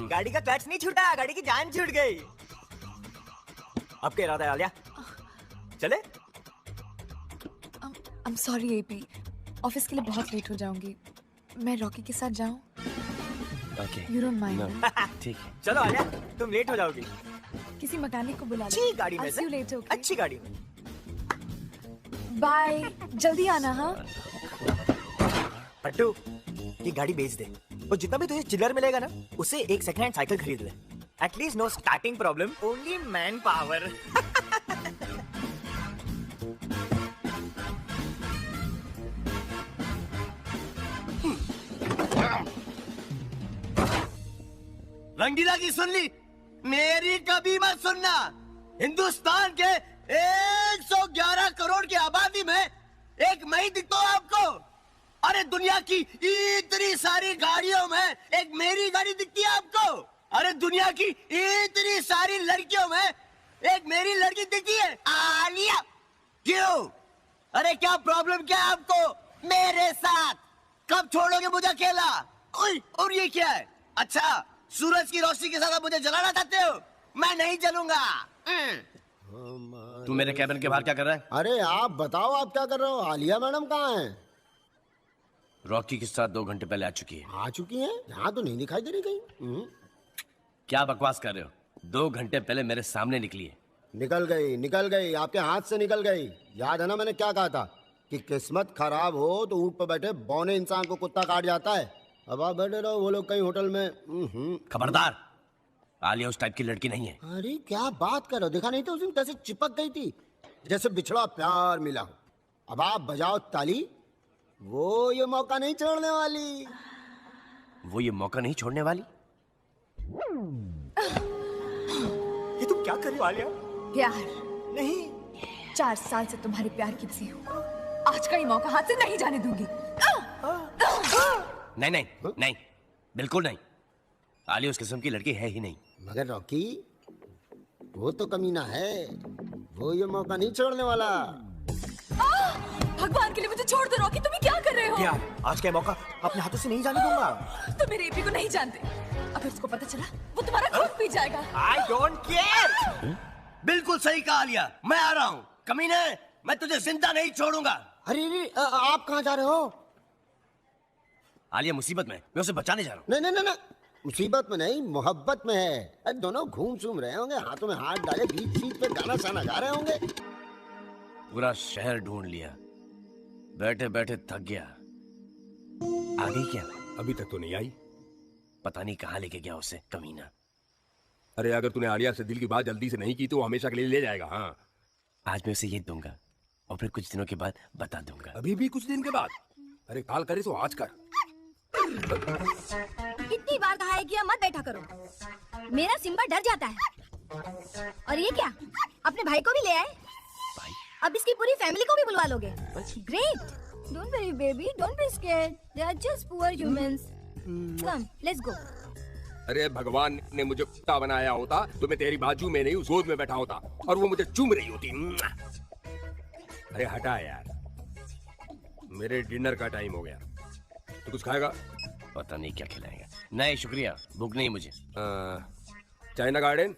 गाड़ी का क्लच नहीं छूटा, गाड़ी की जान छूट गई। अब क्या इरादा है आलिया? चले? I'm sorry एपी, ऑफिस के लिए बहुत लेट हो जाऊंगी। मैं रॉकी के साथ जाऊं? ओके। You don't mind? ठीक है। चलो आलिया, तुम लेट हो जाओगी। किसी मैकेनिक को बुला अच्छी गाड़ी में I'll see you later, okay? अच्छी गाड़ी में। बाय, जल्दी आना। हाँ पट्टू, ये गाड़ी बेच दे और जितना भी तुझे चिल्लर मिलेगा ना, उससे एक सेकंड हैंड साइकिल खरीद ले। At least no starting problem, only man power. Rangeela की सुन ली, मेरी कभी मत सुनना। हिंदुस्तान के 111 करोड़ की आबादी में एक मैं ही दिखता हूं आपको। अरे दुनिया की इतनी सारी गाड़ियों में एक मेरी गाड़ी दिखती है आपको। अरे दुनिया की इतनी सारी लड़कियों में एक मेरी लड़की दिखती है, आलिया। क्यों? अरे क्या प्रॉब्लम क्या है आपको मेरे साथ? कब छोड़ोगे मुझे अकेला? और ये क्या है? अच्छा, सूरज की रोशनी के साथ आप मुझे जलाना चाहते हो? मैं नहीं जलूंगा। तू मेरे कैबिन के बाहर क्या कर रहा है? अरे आप बताओ, आप क्या कर रहे हो? आलिया मैडम कहाँ हैं? रॉकी के साथ 2 घंटे पहले आ चुकी है। आ चुकी हैं? यहाँ तो नहीं दिखाई दे रही कहीं। क्या बकवास कर रहे हो? 2 घंटे पहले मेरे सामने निकली है। निकल गई, आपके हाथ से निकल गई। याद है ना मैंने क्या कहा था कि किस्मत खराब हो तो ऊँट पर बैठे बौने इंसान को कुत्ता काट जाता है। अब आप बैठे रहो, वो लोग कहीं होटल में। खबरदार, आलिया उस टाइप की लड़की नहीं है। अरे क्या बात कर रहे हो? देखा नहीं था उस दिन कैसे चिपक गई थी, जैसे बिछड़ा प्यार मिला हो। अब आप बजाओ ताली, वो ये मौका नहीं छोड़ने वाली। वो ये मौका नहीं छोड़ने वाली? ये तुम क्या कर रही हो आलिया? प्यार नहीं, 4 साल से तुम्हारे प्यार की बसी हूँ। आज का ये मौका हाथ से नहीं जाने दूंगी। नहीं, बिल्कुल नहीं। आलिया उस किस्म की लड़की है ही नहीं। मगर रॉकी, वो तो कमीना है, वो ये मौका नहीं छोड़ने वाला। भगवान के लिए मुझे छोड़ दो रॉकी, तुम क्या कर रहे हो? यार, आज का मौका अपने हाथों से नहीं जाने दूंगा। तुम मेरे एपी को नहीं जानते, अगर उसको पता चला वो तुम्हारा खून पी जाएगा। I don't care। बिल्कुल सही कहा आलिया, मैं आ रहा हूँ। कमीने, मैं तुझे जिंदा नहीं छोड़ूंगा। अरे आप कहाँ जा रहे हो? आलिया मुसीबत में, मैं उसे बचाने जा रहा हूँ। नहीं, मुसीबत में नहीं, मोहब्बत में है। अरे दोनों घूम सूम रहे होंगे, हाथों में हाथ डाले, बीच सीट पे गाना साना गा रहे होंगे। पूरा शहर ढूंढ लिया, बैठे बैठे थक गया। आ गई क्या? अभी तक तो नहीं आई। पता नहीं कहाँ लेके गया उसे, कमीना। अरे अगर तूने आलिया से दिल की बात जल्दी से नहीं की तो वो हमेशा के लिए ले जाएगा। हाँ, आज मैं उसे ये दूंगा और फिर कुछ दिनों के बाद बता दूंगा। अभी भी कुछ दिन के बाद? अरे काल करे तो आज कर। इतनी बार कहा है कि यहाँ मत बैठा करो, मेरा सिम्बा डर जाता है। और ये क्या, अपने भाई को भी ले आए? अब इसकी पूरी फैमिली को भी बुलवा लोगे? Great. Don't worry baby, don't be scared, they are just poor humans. Come, let's go. अरे भगवान ने मुझे कुत्ता बनाया होता तो मैं तेरी बाजू में नहीं, उस गोद में बैठा होता और वो मुझे चूम रही होती। अरे हटा यार, मेरे डिनर का टाइम हो गया। तो कुछ खाएगा? पता नहीं क्या खिलाएगा। नहीं शुक्रिया, भूख नहीं मुझे। China garden,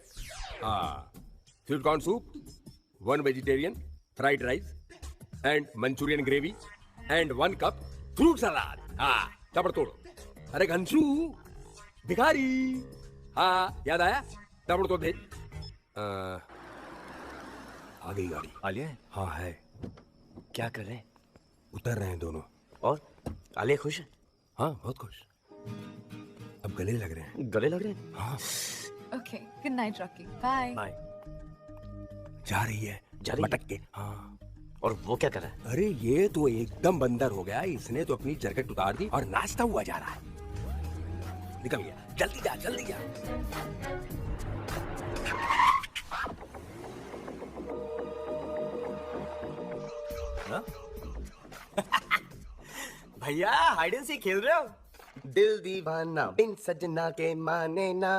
sweet corn soup, 1 vegetarian, fried rice and manchurian gravy and 1 cup fruit salad. चपड़ तोड़ो। अरे घंसू भिखारी, याद आया? चपड़ तोड़ दे। आ गई गाड़ी। आलिया? हाँ है। क्या कर रहे हैं? उतर रहे हैं दोनों। और आलिया खुश है? हाँ बहुत खुश। अब गले लग रहे हैं। गले लग रहे हैं? हाँ। Okay, good night Rocky, bye. Bye. जा रही है मटक के। हाँ। और वो क्या कर रहा है? अरे ये तो एकदम बंदर हो गया, इसने तो अपनी जैकेट उतार दी और नाचता हुआ जा रहा है। निकल गया, जल्दी जा जल्दी जा। भैया हाइड एंड सीक खेल रहे हो? दिल दीवाना बिन सजना के माने ना।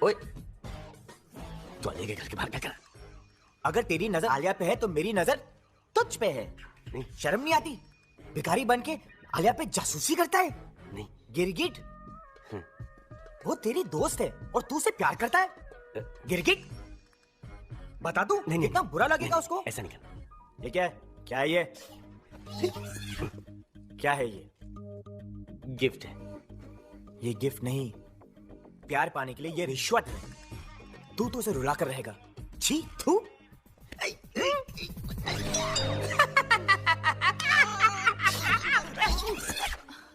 ओए, तो आलिया के घर के बाहर क्या कर रहा है? अगर तेरी नजर आलिया पे है तो मेरी नजर तुझ पे है। नहीं, शर्म नहीं आती? भिखारी बन के आलिया पे जासूसी करता है? नहीं, गिरगिट, वो तेरी दोस्त है और तू उसे प्यार करता है? गिरगिट, बता तू, कितना बुरा लगेगा उसको? ऐसा नहीं करना। ये क्या है? क्या है ये? क्या है ये? गिफ्ट है। ये गिफ्ट नहीं, प्यार पाने के लिए ये रिश्वत है। तू तो उसे रुला कर रहेगा। छी, तू।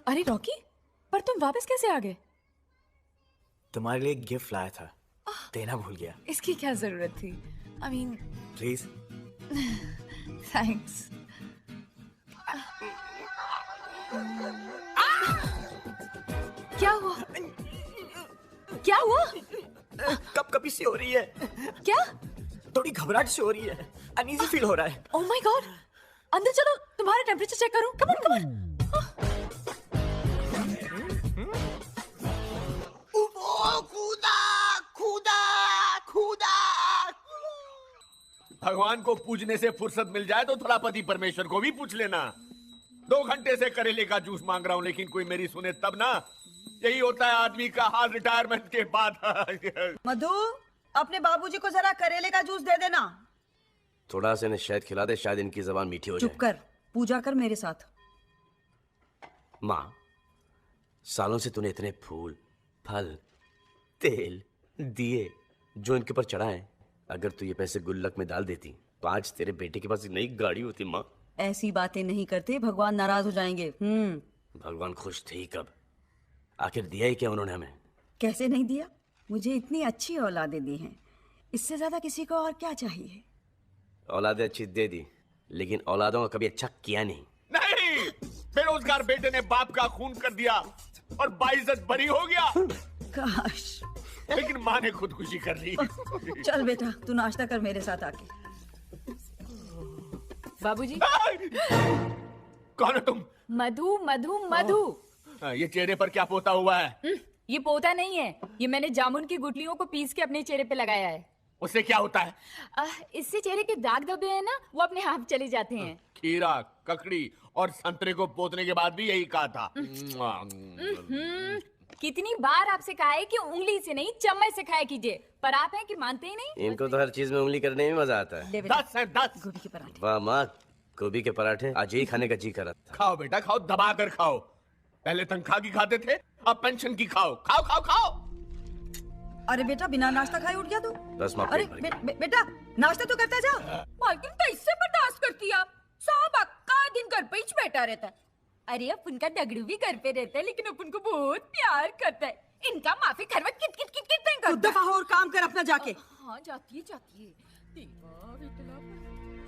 अरे रॉकी, पर तुम वापस कैसे आ गए? तुम्हारे लिए गिफ्ट लाया था, देना भूल गया। इसकी क्या जरूरत थी? I mean please. थैंक्स। क्या हुआ? क्या हुआ? कभी सी हो रही है। क्या? थोड़ी घबराहट सी हो रही है, अनईजी फील हो रहा है। ओह माय गॉड, अंदर चलो, तुम्हारा टेम्परेचर चेक करूं। Come on, come on. भगवान को पूजने से फुर्सत मिल जाए तो थोड़ा पति परमेश्वर को भी पूछ लेना। 2 घंटे से करेले का जूस मांग रहा हूं, लेकिन कोई मेरी सुने तब ना। यही होता है आदमी का हाल रिटायरमेंट के बाद। मधु, अपने बाबूजी को जरा करेले का जूस दे देना। थोड़ा से इन्हें शहद खिला दे, शायद इनकी जबान मीठी हो जाए। चुप कर, पूजा कर मेरे साथ। माँ, सालों से तूने इतने फूल, फल, तेल, दिए जो इनके ऊपर चढ़ाए, अगर तू ये पैसे गुल्लक में डाल देती तो आज तेरे बेटे के पास एक नई गाड़ी होती। माँ, ऐसी बातें नहीं करते, भगवान नाराज हो जाएंगे। भगवान खुश थे ही कब? आखिर दिया ही क्या उन्होंने हमें? कैसे नहीं दिया? मुझे इतनी अच्छी औलादें दी हैं, इससे ज्यादा किसी को और क्या चाहिए? औलादें अच्छी दे दी, लेकिन औलादों का कभी अच्छा किया नहीं। नहीं, बेरोजगार बेटे ने बाप का खून कर दिया और बाइज्जत बरी हो गया। काश। लेकिन माँ ने खुदकुशी कर ली। चल बेटा, तू नाश्ता कर मेरे साथ आके। बाबूजी। कौन हो तुम? मधु, मधु, मधु। ये चेहरे पर क्या पोता हुआ है? ये पोता नहीं है, ये मैंने जामुन की गुठलियों को पीस के अपने चेहरे पे लगाया है। उससे क्या होता है? इससे चेहरे के दाग धब्बे हैं ना, वो अपने आप चले जाते हैं। खीरा, ककड़ी और संतरे को पोतने के बाद भी यही कहा था। कितनी बार आपसे कहा है कि उंगली से नहीं चम्मच से खाया कीजिए, पर आप हैं कि मानते ही नहीं। इनको तो हर चीज में उंगली करने में मजा आता है। 10 है 10। गोभी के पराठे। वाह माँ, गोभी के पराठे आज यही खाने का जी कर रहा था। खाओ बेटा, खाओ, दबा कर खाओ। पहले तनख्वाह की खाते थे, अब पेंशन की खाओ। खाओ खाओ खाओ। अरे बेटा, बिना नाश्ता खाए उठ गया तू? बस माँ, अरे बेटा, नाश्ता तो करता जा। मालकिन कैसे बर्दाश्त करती आप? साहब अक्का दिन घर पे ही बैठा रहता है। अरे अपन का डगड़ू भी घर पे रहता है, लेकिन अपन को बहुत प्यार करता है। इनका माफी घर में किट किट किट किट नहीं करता। दफा और काम कर अपना जाके। हाँ जाती है।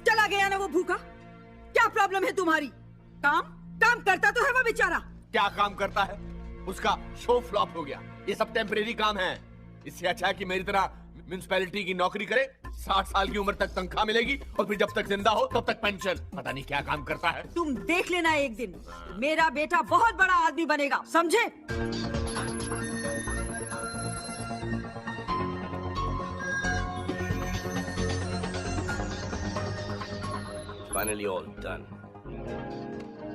चला गया ना वो भूखा। क्या प्रॉब्लम है तुम्हारी? काम करता तो है वो बेचारा। क्या काम करता है? उसका शो फ्लॉप हो गया। ये सब टेम्परेरी काम है। इससे अच्छा है कि मेरी तरह म्युनिसिपैलिटी की नौकरी करे, 60 साल की उम्र तक तनख्वाह मिलेगी और फिर जब तक जिंदा हो तब तक पेंशन। पता नहीं क्या काम करता है। तुम देख लेना, एक दिन मेरा बेटा बहुत बड़ा आदमी बनेगा, समझे? Finally all done.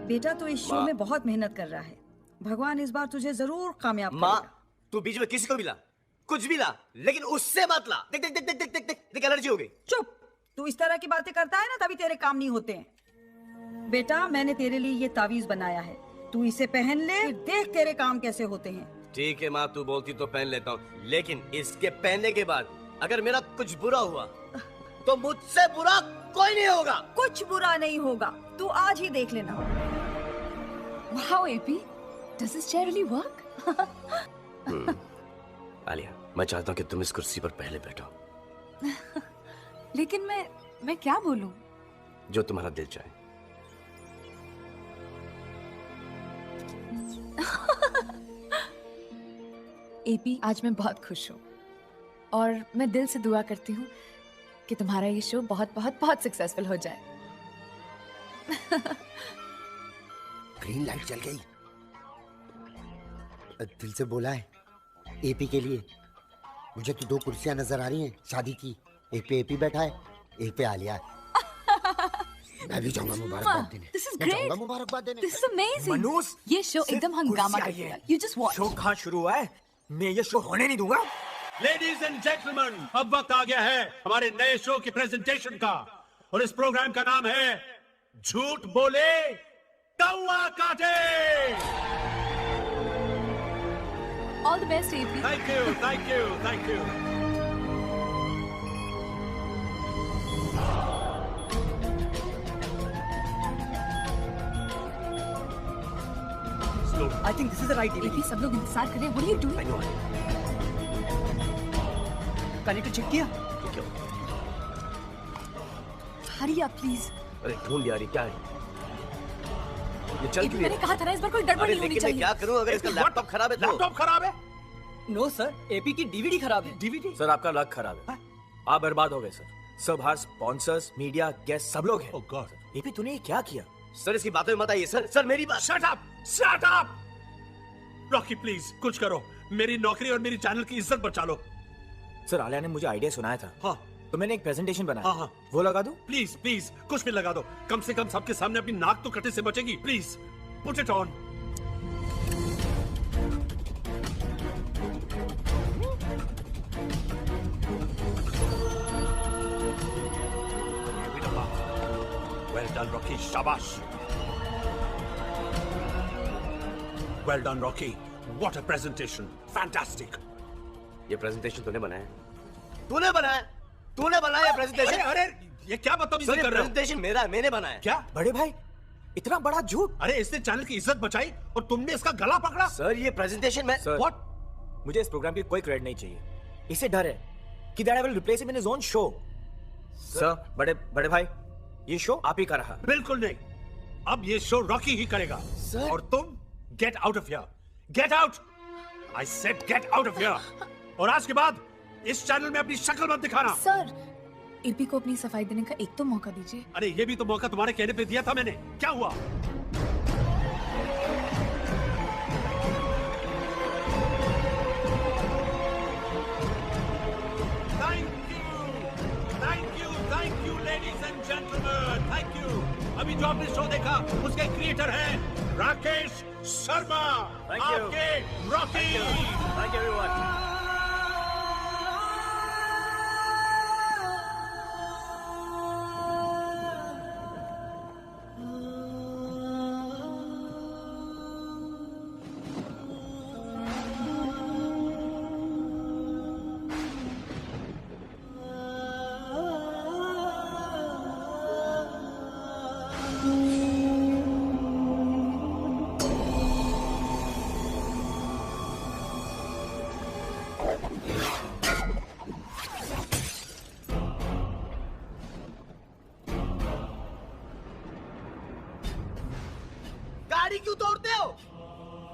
बेटा तो इस शो में बहुत मेहनत कर रहा है, भगवान इस बार तुझे जरूर कामयाब करेगा। माँ, तू बीच में किसी को भी ला, कुछ भी ला, लेकिन उससे मत ला। देख देख देख देख देख देख देख, एलर्जी हो गई। चुप, तू इस तरह की बातें करता है ना, तभी तेरे काम नहीं होते हैं। बेटा, मैंने तेरे लिए ये तावीज बनाया है, तू इसे पहन ले, फिर देख तेरे काम कैसे होते हैं। ठीक है माँ, तू बोलती तो पहन लेता हूँ, लेकिन इसके पहनने के बाद अगर मेरा कुछ बुरा हुआ तो मुझसे बुरा कोई नहीं होगा। कुछ बुरा नहीं होगा, तू आज ही देख लेना। Wow, AP, does this chair really work? Alia, मैं चाहता हूँ कि तुम इस कुर्सी पर पहले बैठो। लेकिन मैं क्या बोलूं? जो तुम्हारा दिल चाहे। AP, आज मैं बहुत खुश हूँ और मैं दिल से दुआ करती हूँ कि तुम्हारा ये शो बहुत बहुत बहुत सक्सेसफुल हो जाए। ग्रीन लाइट जल गई। दिल से बोला है एपी के लिए। मुझे तो 2 कुर्सियां नजर आ रही हैं शादी की। एक पे एपी बैठा है, एक पे आलिया है। मैं भी जाऊंगा मुबारकबाद देने। This is मैं great. जाऊंगा मुबारकबाद देने। This is amazing. मनोज, ये शो सिर्फ एकदम हंगामा कुर्सी कर आई है। देगा। You just watch. शो कहाँ शुरू हुआ है? मैं ये शो होने नहीं दूंगा। लेडीज एंड जेंटलमैन, अब वक्त आ गया है हमारे नए शो की प्रेजेंटेशन का, और इस प्रोग्राम का नाम है झूठ बोले कौवा काटे। All the best, AP. Thank you, thank you, thank you. I think this is the right DVD. AP, सब लोग इंतजार कर रहे हैं। What are you doing? I know. Connector check किया? Hurry up, please. अरे ढूंढ यार, ये क्या है? ये चल AP, क्यों मैंने कहा था ना इस बार कोई गड़बड़ नहीं होनी चाहिए। क्या करूं अगर इसका लैपटॉप खराब है तो? लैपटॉप खराब है? नो सर, एपी की डीवीडी खराब है। डीवीडी? सर आपका लक खराब है। आप बर्बाद हो गए सर। सब बाहर स्पॉन्सर्स, मीडिया, गेस्ट सब लोग हैं। Oh God. एपी तूने ये क्या किया? सर इसकी बातों में मत आइए सर। सर मेरी बात। Shut up! Shut up! Rocky please कुछ करो, मेरी नौकरी और मेरी चैनल की इज्जत बचा लो। सर आलिया ने मुझे आइडिया सुनाया था। हाँ। तो मैंने एक प्रेजेंटेशन बनाया। हाँ हाँ। वो लगा दूं? प्लीज प्लीज कुछ भी लगा दो, कम से कम सबके सामने अपनी नाक तो कटे से बचेगी। Please put it on. Well done, Rocky. शाबाश। Well done, Rocky. What a presentation. Fantastic. ये प्रेजेंटेशन तूने बनाया? तूने बनाया? तूने बनाया प्रेजेंटेशन? अरे ये क्या बदतमीजी कर रहे हो? प्रेजेंटेशन मेरा है, मैंने बनाया। क्या? बड़े भाई इतना बड़ा झूठ? अरे इसने चैनल की इज्जत बचाई और तुमने इसका गला पकड़ा। सर ये प्रेजेंटेशन में सर, What? मुझे इस प्रोग्राम की कोई क्रेडिट नहीं चाहिए। इसे डर है कि that I will replace him in his own show. Sir बड़े भाई ये शो आप ही का रहा। बिल्कुल नहीं, अब ये शो रॉकी ही करेगा। सर। और तुम get out of here. Get out. I said get out of here. और आज के बाद इस चैनल में अपनी शक्ल मत दिखाना। सर, एपी को अपनी सफाई देने का एक तो मौका दीजिए। अरे ये भी तो मौका तुम्हारे कहने पे दिया था मैंने। क्या हुआ? Thank you ladies and gentleman, thank you. अभी जो आपने शो देखा उसके क्रिएटर हैं राकेश शर्मा। आपके रॉकी। Thank you everyone. गाड़ी क्यों तोड़ते हो?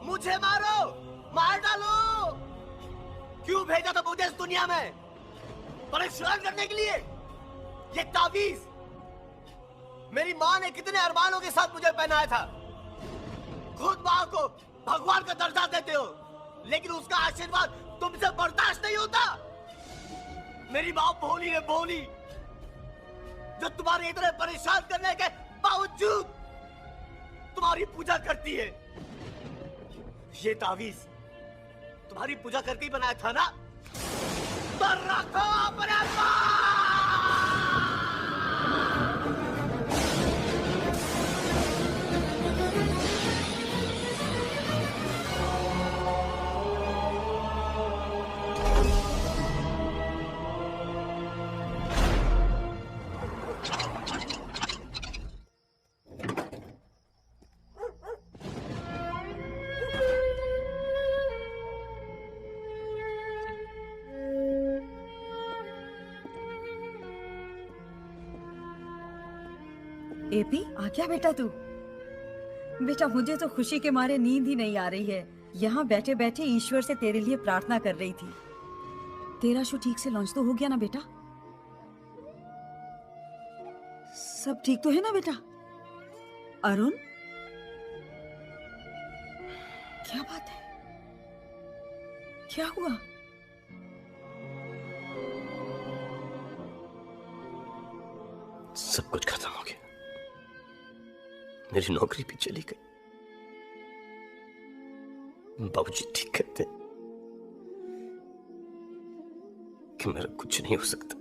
मुझे मारो, मार डालो। क्यों भेजा था मुझे इस दुनिया में? परेशान करने के लिए? ये ताबीज मेरी माँ ने कितने अरमानों के साथ मुझे पहनाया था। खुद माँ को भगवान का दर्जा देते हो, लेकिन उसका आशीर्वाद तुमसे बर्दाश्त नहीं होता। मेरी माँ भोली है, भोली, जो तुम्हारे इतने परेशान करने के बावजूद तुम्हारी पूजा करती है। ये तावीज तुम्हारी पूजा करके ही बनाया था ना? तो रखो अपने एपी आ क्या बेटा तू? बेटा मुझे तो खुशी के मारे नींद ही नहीं आ रही है। यहाँ बैठे बैठे ईश्वर से तेरे लिए प्रार्थना कर रही थी। तेरा शो ठीक से लॉन्च तो हो गया ना बेटा? सब ठीक तो है ना बेटा? अरुण, क्या बात है? क्या हुआ? सब कुछ खत्म हो गया। मेरी नौकरी भी चली गई। बाबूजी ठीक कहते हैं कि मेरा कुछ नहीं हो सकता।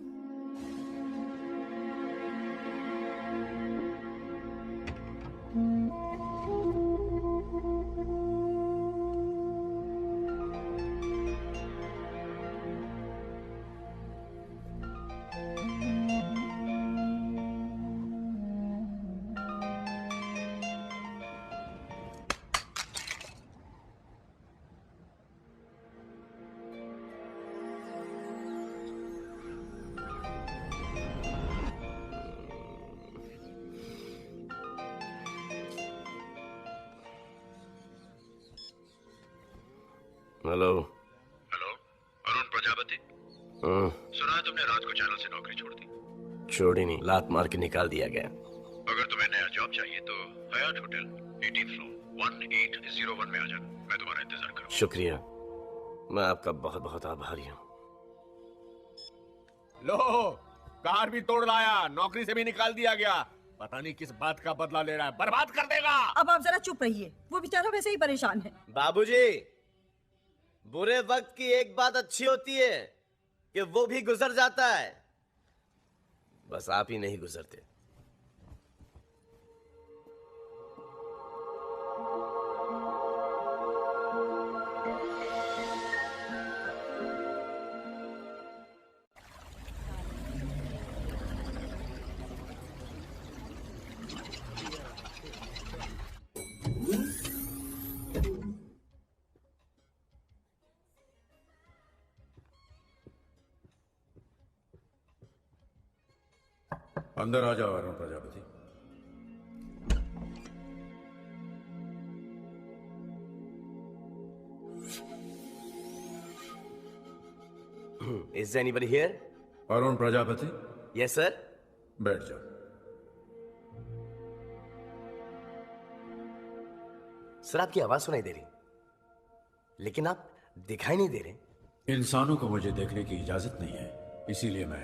Hello hello, Arun Prajapati. सुना है तुमने रात को चैनल से नौकरी छोड़ दी। छोड़ी नहीं, लात मार के निकाल दिया गया। अगर तुम्हें नया जॉब चाहिए तो हयात होटल 18th फ्लोर 1801 में आ जाना। मैं तुम्हारा इंतजार करूंगा। शुक्रिया, मैं आपका बहुत बहुत आभारी हूँ। लो, कार भी तोड़ लाया, नौकरी से भी निकाल दिया गया। पता नहीं किस बात का बदला ले रहा है, बर्बाद कर देगा। अब आप जरा चुप रहिए, वो बेचारा वैसे ही परेशान है। बाबूजी, बुरे वक्त की एक बात अच्छी होती है कि वो भी गुजर जाता है। बस आप ही नहीं गुजरते। अंदर आ जाओ Arun Prajapati. Is anybody here? Arun Prajapati. Yes sir. बैठ जाओ। सर, आपकी आवाज सुनाई दे रही, लेकिन आप दिखाई नहीं दे रहे। इंसानों को मुझे देखने की इजाजत नहीं है, इसीलिए मैं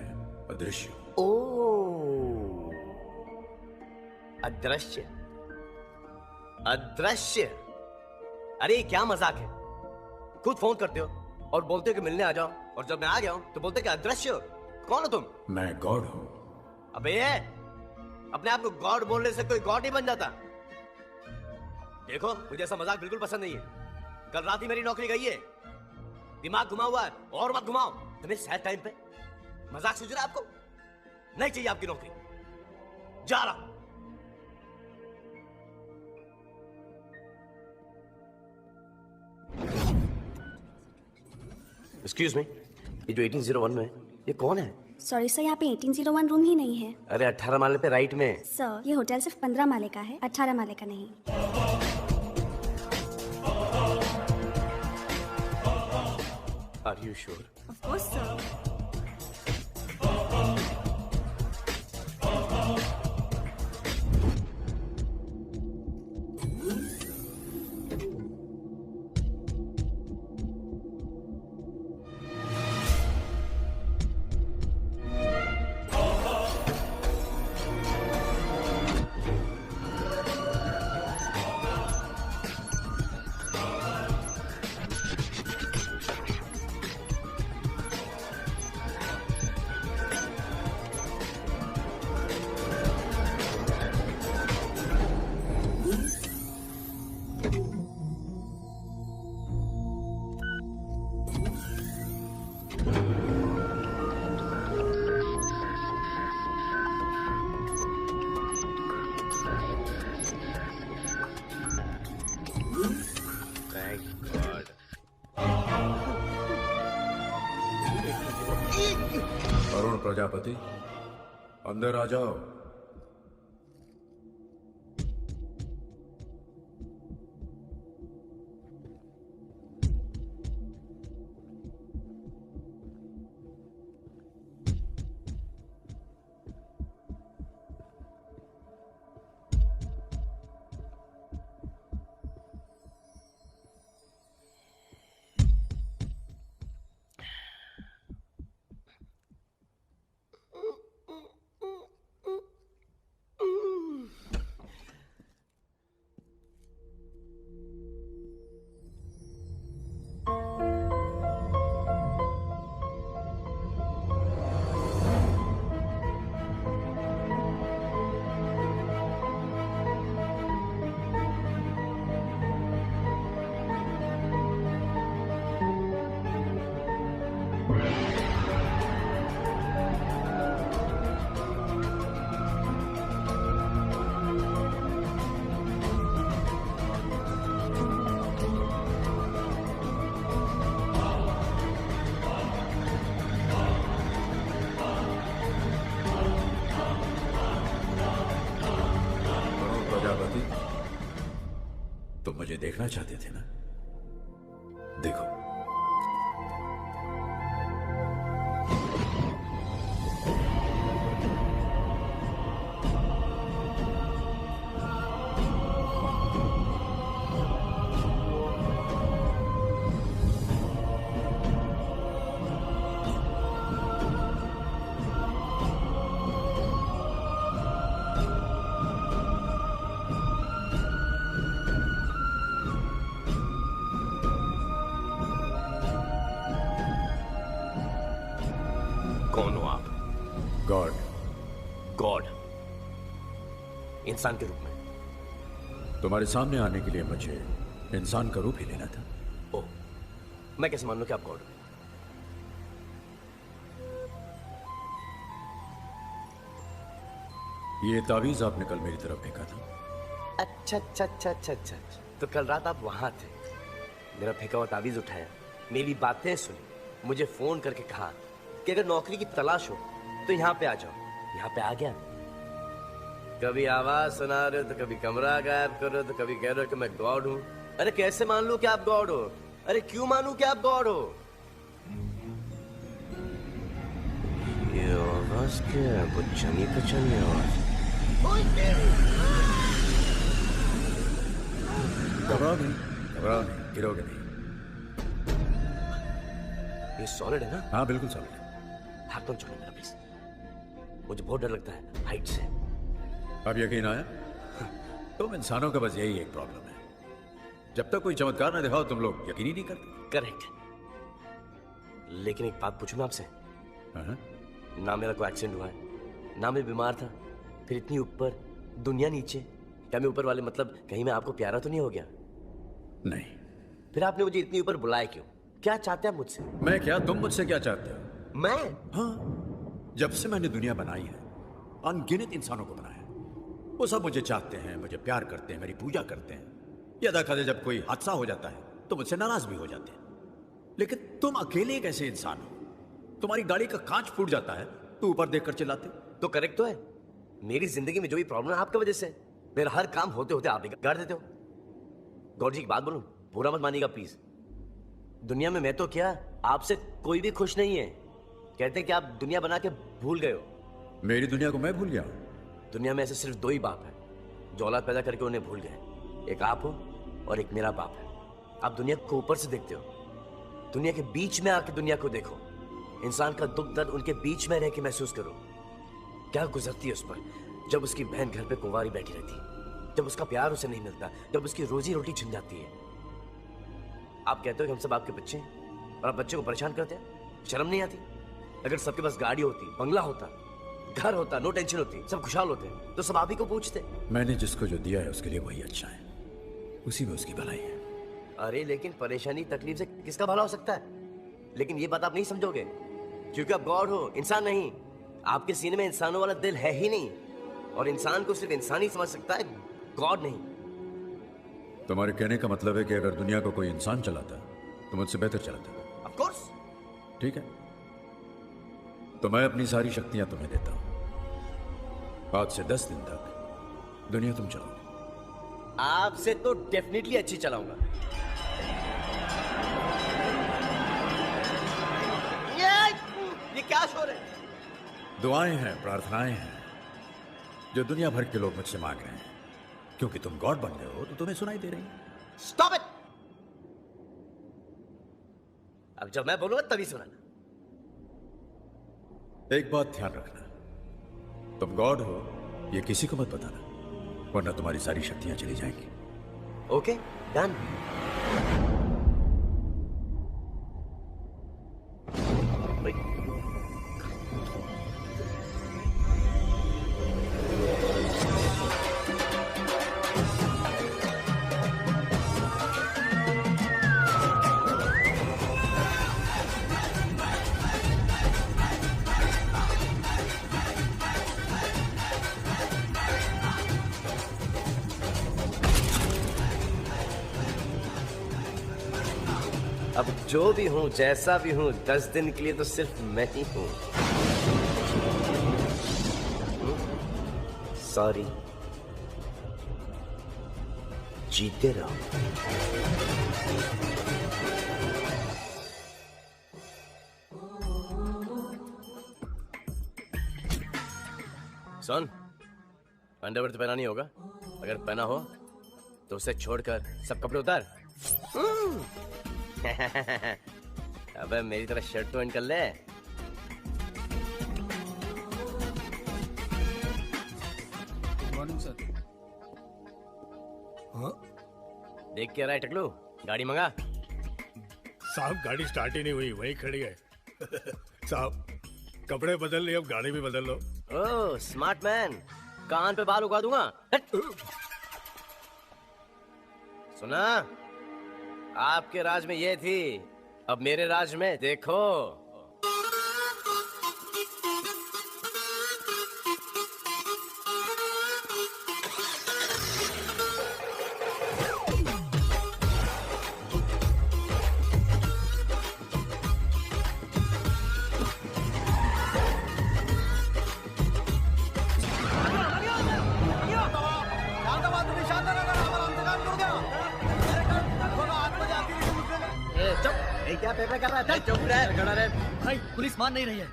अदृश्य हूं। ओह, अदृश्य। अदृश्य? अरे क्या मजाक है। खुद फोन करते हो और बोलते हो कि मिलने आ जाओ, और जब मैं आ गया हूं तो बोलते हो कि अदृश्य हो। कौन हो तुम? मैं गॉड हूं। अबे ये अपने आप को गॉड बोलने से कोई गॉड ही बन जाता। देखो, मुझे ऐसा मजाक बिल्कुल पसंद नहीं है। कल रात ही मेरी नौकरी गई है। दिमाग घुमा हुआ है, और मत घुमाओ। तुम्हें सैड टाइम पे मजाक सूझ रहा है आपको? नहीं चाहिए आपकी नौकरी, जा रहा। एक्सक्यूज मी, ये जो 1801 में है, ये कौन है? सॉरी सर, यहाँ पे 1801 रूम ही नहीं है। अरे 18 माले पे राइट में। सर, ये होटल सिर्फ 15 माले का है, 18 माले का नहीं। Are you sure? Of course sir. Arun Prajapati, अंदर आ जाओ। प्रजापति, तुम मुझे देखना चाहते थे ना? देखो। कौन हो आप? गॉड। गॉड? इंसान के रूप में? तुम्हारे सामने आने के लिए मुझे इंसान का रूप ही लेना था। ओह, मैं कैसे मान लूं कि आप गॉड हो? ये तावीज आपने कल मेरी तरफ फेंका था। अच्छा अच्छा अच्छा अच्छा अच्छा, तो कल रात आप वहां थे, मेरा फेंका हुआ तावीज उठाया, मेरी बातें सुनी, मुझे फोन करके कहा कि अगर नौकरी की तलाश हो तो यहाँ पे आ जाओ। यहाँ पे आ गया। कभी आवाज सुना रहे हो तो कभी कमरा गायब कर रहे हो तो कभी कह रहे हो कि मैं गॉड हूँ। अरे कैसे मान लूं कि आप गॉड हो? अरे क्यों मानूं कि आप गॉड हो? ये आवाज क्या है? वो जानी पहचानी आवाज। घबराओ नहीं, घबराओ नहीं, गिरोगे नहीं। ये सॉलिड है ना? हाँ बिल्कुल सॉलिड है। हाथ मत छोड़ो मेरा प्लीज, मुझे बहुत डर लगता है हाइट से। अब यकीन आया? तुम इंसानों का बस यही एक प्रॉब्लम है, जब तक कोई चमत्कार ना दिखाओ तुम लोग यकीन ही नहीं करते। करेक्ट। लेकिन एक बात पूछूं मैं आपसे? ना मेरा कोई एक्सीडेंट हुआ है, ना मैं बीमार था, फिर इतनी ऊपर दुनिया नीचे। क्या मैं ऊपर वाले मतलब कहीं मैं आपको प्यारा तो नहीं हो गया? नहीं। फिर आपने मुझे इतनी ऊपर बुलाया क्यों? क्या चाहते हैं मुझसे? मैं क्या, तुम मुझसे क्या चाहते हो? मैं? हाँ, जब से मैंने दुनिया बनाई है अनगिनत इंसानों को बनाया, वो सब मुझे चाहते हैं, मुझे प्यार करते हैं, मेरी पूजा करते हैं। या देखा जब कोई हादसा हो जाता है तो मुझसे नाराज भी हो जाते हैं। लेकिन तुम अकेले एक ऐसे इंसान हो, तुम्हारी गाड़ी का कांच फूट जाता है तो ऊपर देखकर चिल्लाते। तो करेक्ट तो है, मेरी जिंदगी में जो भी प्रॉब्लम है आपकी वजह से। मेरा हर काम होते होते आप बिगाड़ देते हो। गॉड जी की बात बोलूं, बुरा मत मानिएगा प्लीज। दुनिया में मैं तो क्या, आपसे कोई भी खुश नहीं है। कहते हैं कि आप दुनिया बना के भूल गए हो। मेरी दुनिया को मैं भूल गया? दुनिया में ऐसे सिर्फ दो ही बाप हैं जो औलाद पैदा करके उन्हें भूल गए। एक आप हो और एक मेरा बाप है। आप दुनिया को ऊपर से देखते हो, दुनिया के बीच में आके दुनिया को देखो। इंसान का दुख दर्द उनके बीच में रह के महसूस करो। क्या गुजरती है उस पर जब उसकी बहन घर पे कुंवारी बैठी रहती, जब उसका प्यार उसे नहीं मिलता, जब उसकी रोजी रोटी छिन जाती है। आप कहते हो कि हम सब आपके बच्चे हैं और आप बच्चे को परेशान करते हैं, शर्म नहीं आती? अगर सबके पास गाड़ी होती, बंगला होता, घर होता, नो टेंशन होती, सब खुशहाल होते, तो सब आप ही को पूछते। मैंने जिसको जो दिया है उसके लिए वही अच्छा है, उसी में उसकी भलाई है। अरे लेकिन परेशानी तकलीफ से किसका भला हो सकता है? लेकिन ये बात आप नहीं समझोगे क्योंकि आप गॉड हो, इंसान नहीं। आपके सीने में इंसानों वाला दिल है ही नहीं, और इंसान को सिर्फ इंसान ही समझ सकता है, गॉड नहीं। तुम्हारे कहने का मतलब है कि अगर दुनिया को कोई इंसान चलाता तो मुझसे बेहतर चलाता? Of course. ठीक है, तो मैं अपनी सारी शक्तियां तुम्हें देता हूं। आज से 10 दिन तक दुनिया तुम चलाओ। आपसे तो डेफिनेटली अच्छी चलाऊंगा। ये क्या शोर है? दुआएं हैं, प्रार्थनाएं हैं जो दुनिया भर के लोग मुझसे मांग रहे हैं। क्योंकि तुम गॉड बन गए हो तो तुम्हें सुनाई दे रही है। Stop it. अब जब मैं बोलूंगा तभी सुनाना। एक बात ध्यान रखना, तुम गॉड हो ये किसी को मत बताना, वरना तुम्हारी सारी शक्तियां चली जाएंगी। Okay, done. अब जो भी हूं, जैसा भी हूं, 10 दिन के लिए तो सिर्फ मैं ही हूं। सॉरी। जीते रहो। सुन, अंडरवेयर तो पहना नहीं होगा। अगर पहना हो तो उसे छोड़कर सब कपड़े उतार। अबे मेरी तरह शर्ट तो इन कर ले। Morning sir. देख के रहा है टकलू, गाड़ी मंगा। साहब गाड़ी स्टार्ट ही नहीं हुई, वहीं खड़ी है। साहब कपड़े बदल लिए, अब गाड़ी भी बदल लो। ओह स्मार्ट मैन, कान पे बाल उगा दूंगा। सुना, आपके राज में ये थी, अब मेरे राज में देखो। क्या पेपर कर रहा है? चुप रह, खड़ा रह। भाई पुलिस मान नहीं रही है।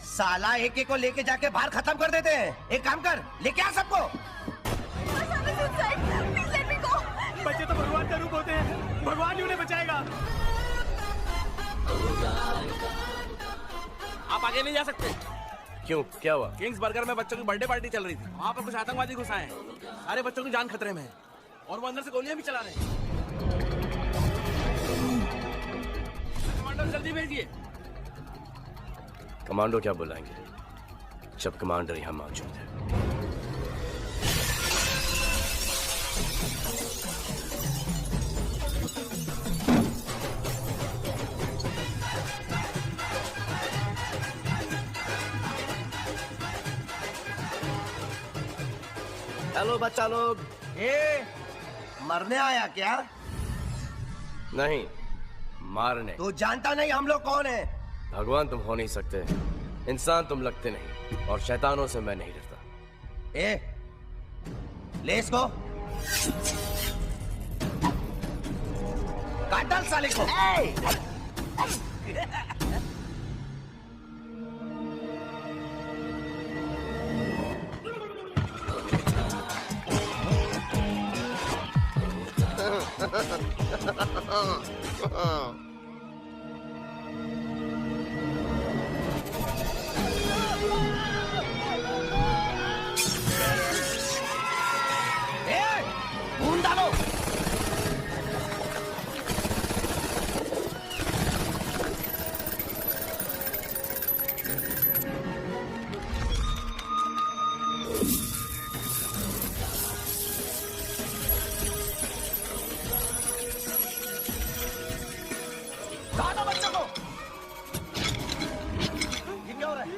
साला एक एक को लेके जाके बाहर खत्म कर देते हैं। एक काम कर, लेके आ सबको। बच्चे तो भगवान का रूप होते हैं, भगवान ही उन्हें बचाएगा। आप आगे नहीं जा सकते। क्यों, क्या हुआ? किंग्स बर्गर में बच्चों की बर्थडे पार्टी चल रही थी, वहाँ पर कुछ आतंकवादी घुस आए हैं। सारे बच्चों की जान खतरे में है और वो अंदर से गोलियां भी चला रहे हैं। कमांडो जल्दी भेजिए। कमांडो क्या बुलाएंगे जब कमांडर यहाँ मौजूद है। हेलो बच्चा लोग, मरने आया क्या? नहीं, मारने। तू जानता नहीं हम लोग कौन है? भगवान तुम हो नहीं सकते, इंसान तुम लगते नहीं, और शैतानों से मैं नहीं डरता। ले इसको, काट डाल साले को। खून डालो। काटो बच्चों को। ये क्या हो रहा है?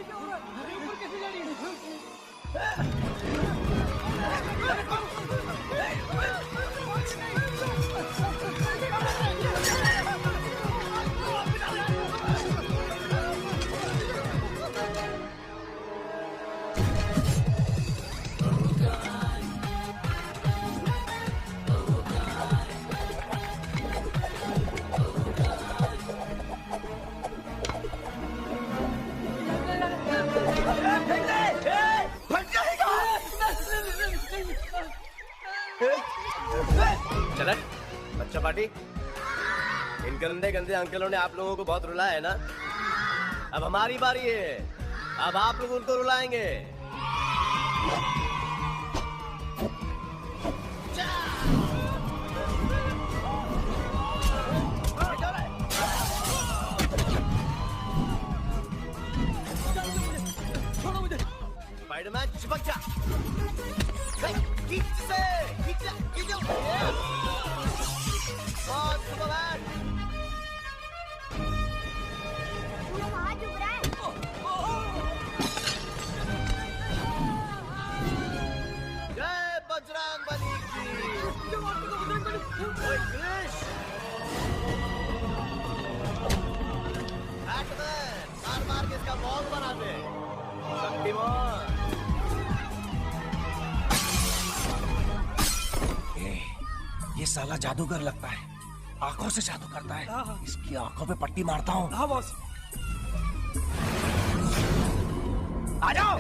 चलत बच्चा पार्टी, इन गंदे गंदे अंकलों ने आप लोगों को बहुत रुलाया है ना। अब हमारी बारी है, अब आप लोग उनको रुलाएंगे। स्पाइडरमैन चिपक जा। खींच से, खींच जा, खींच जा। और सुपरमैन। कहाँ झुक रहा है? जय बजरंगबली की। ओए कृष्ण, बैटमैन, मार मार के इसका बॉल बना दे। शक्तिमान। ये साला जादूगर लगता है, आंखों से जादू करता है। इसकी आंखों पे पट्टी मारता हूँ। हाँ बॉस। आ जाओ।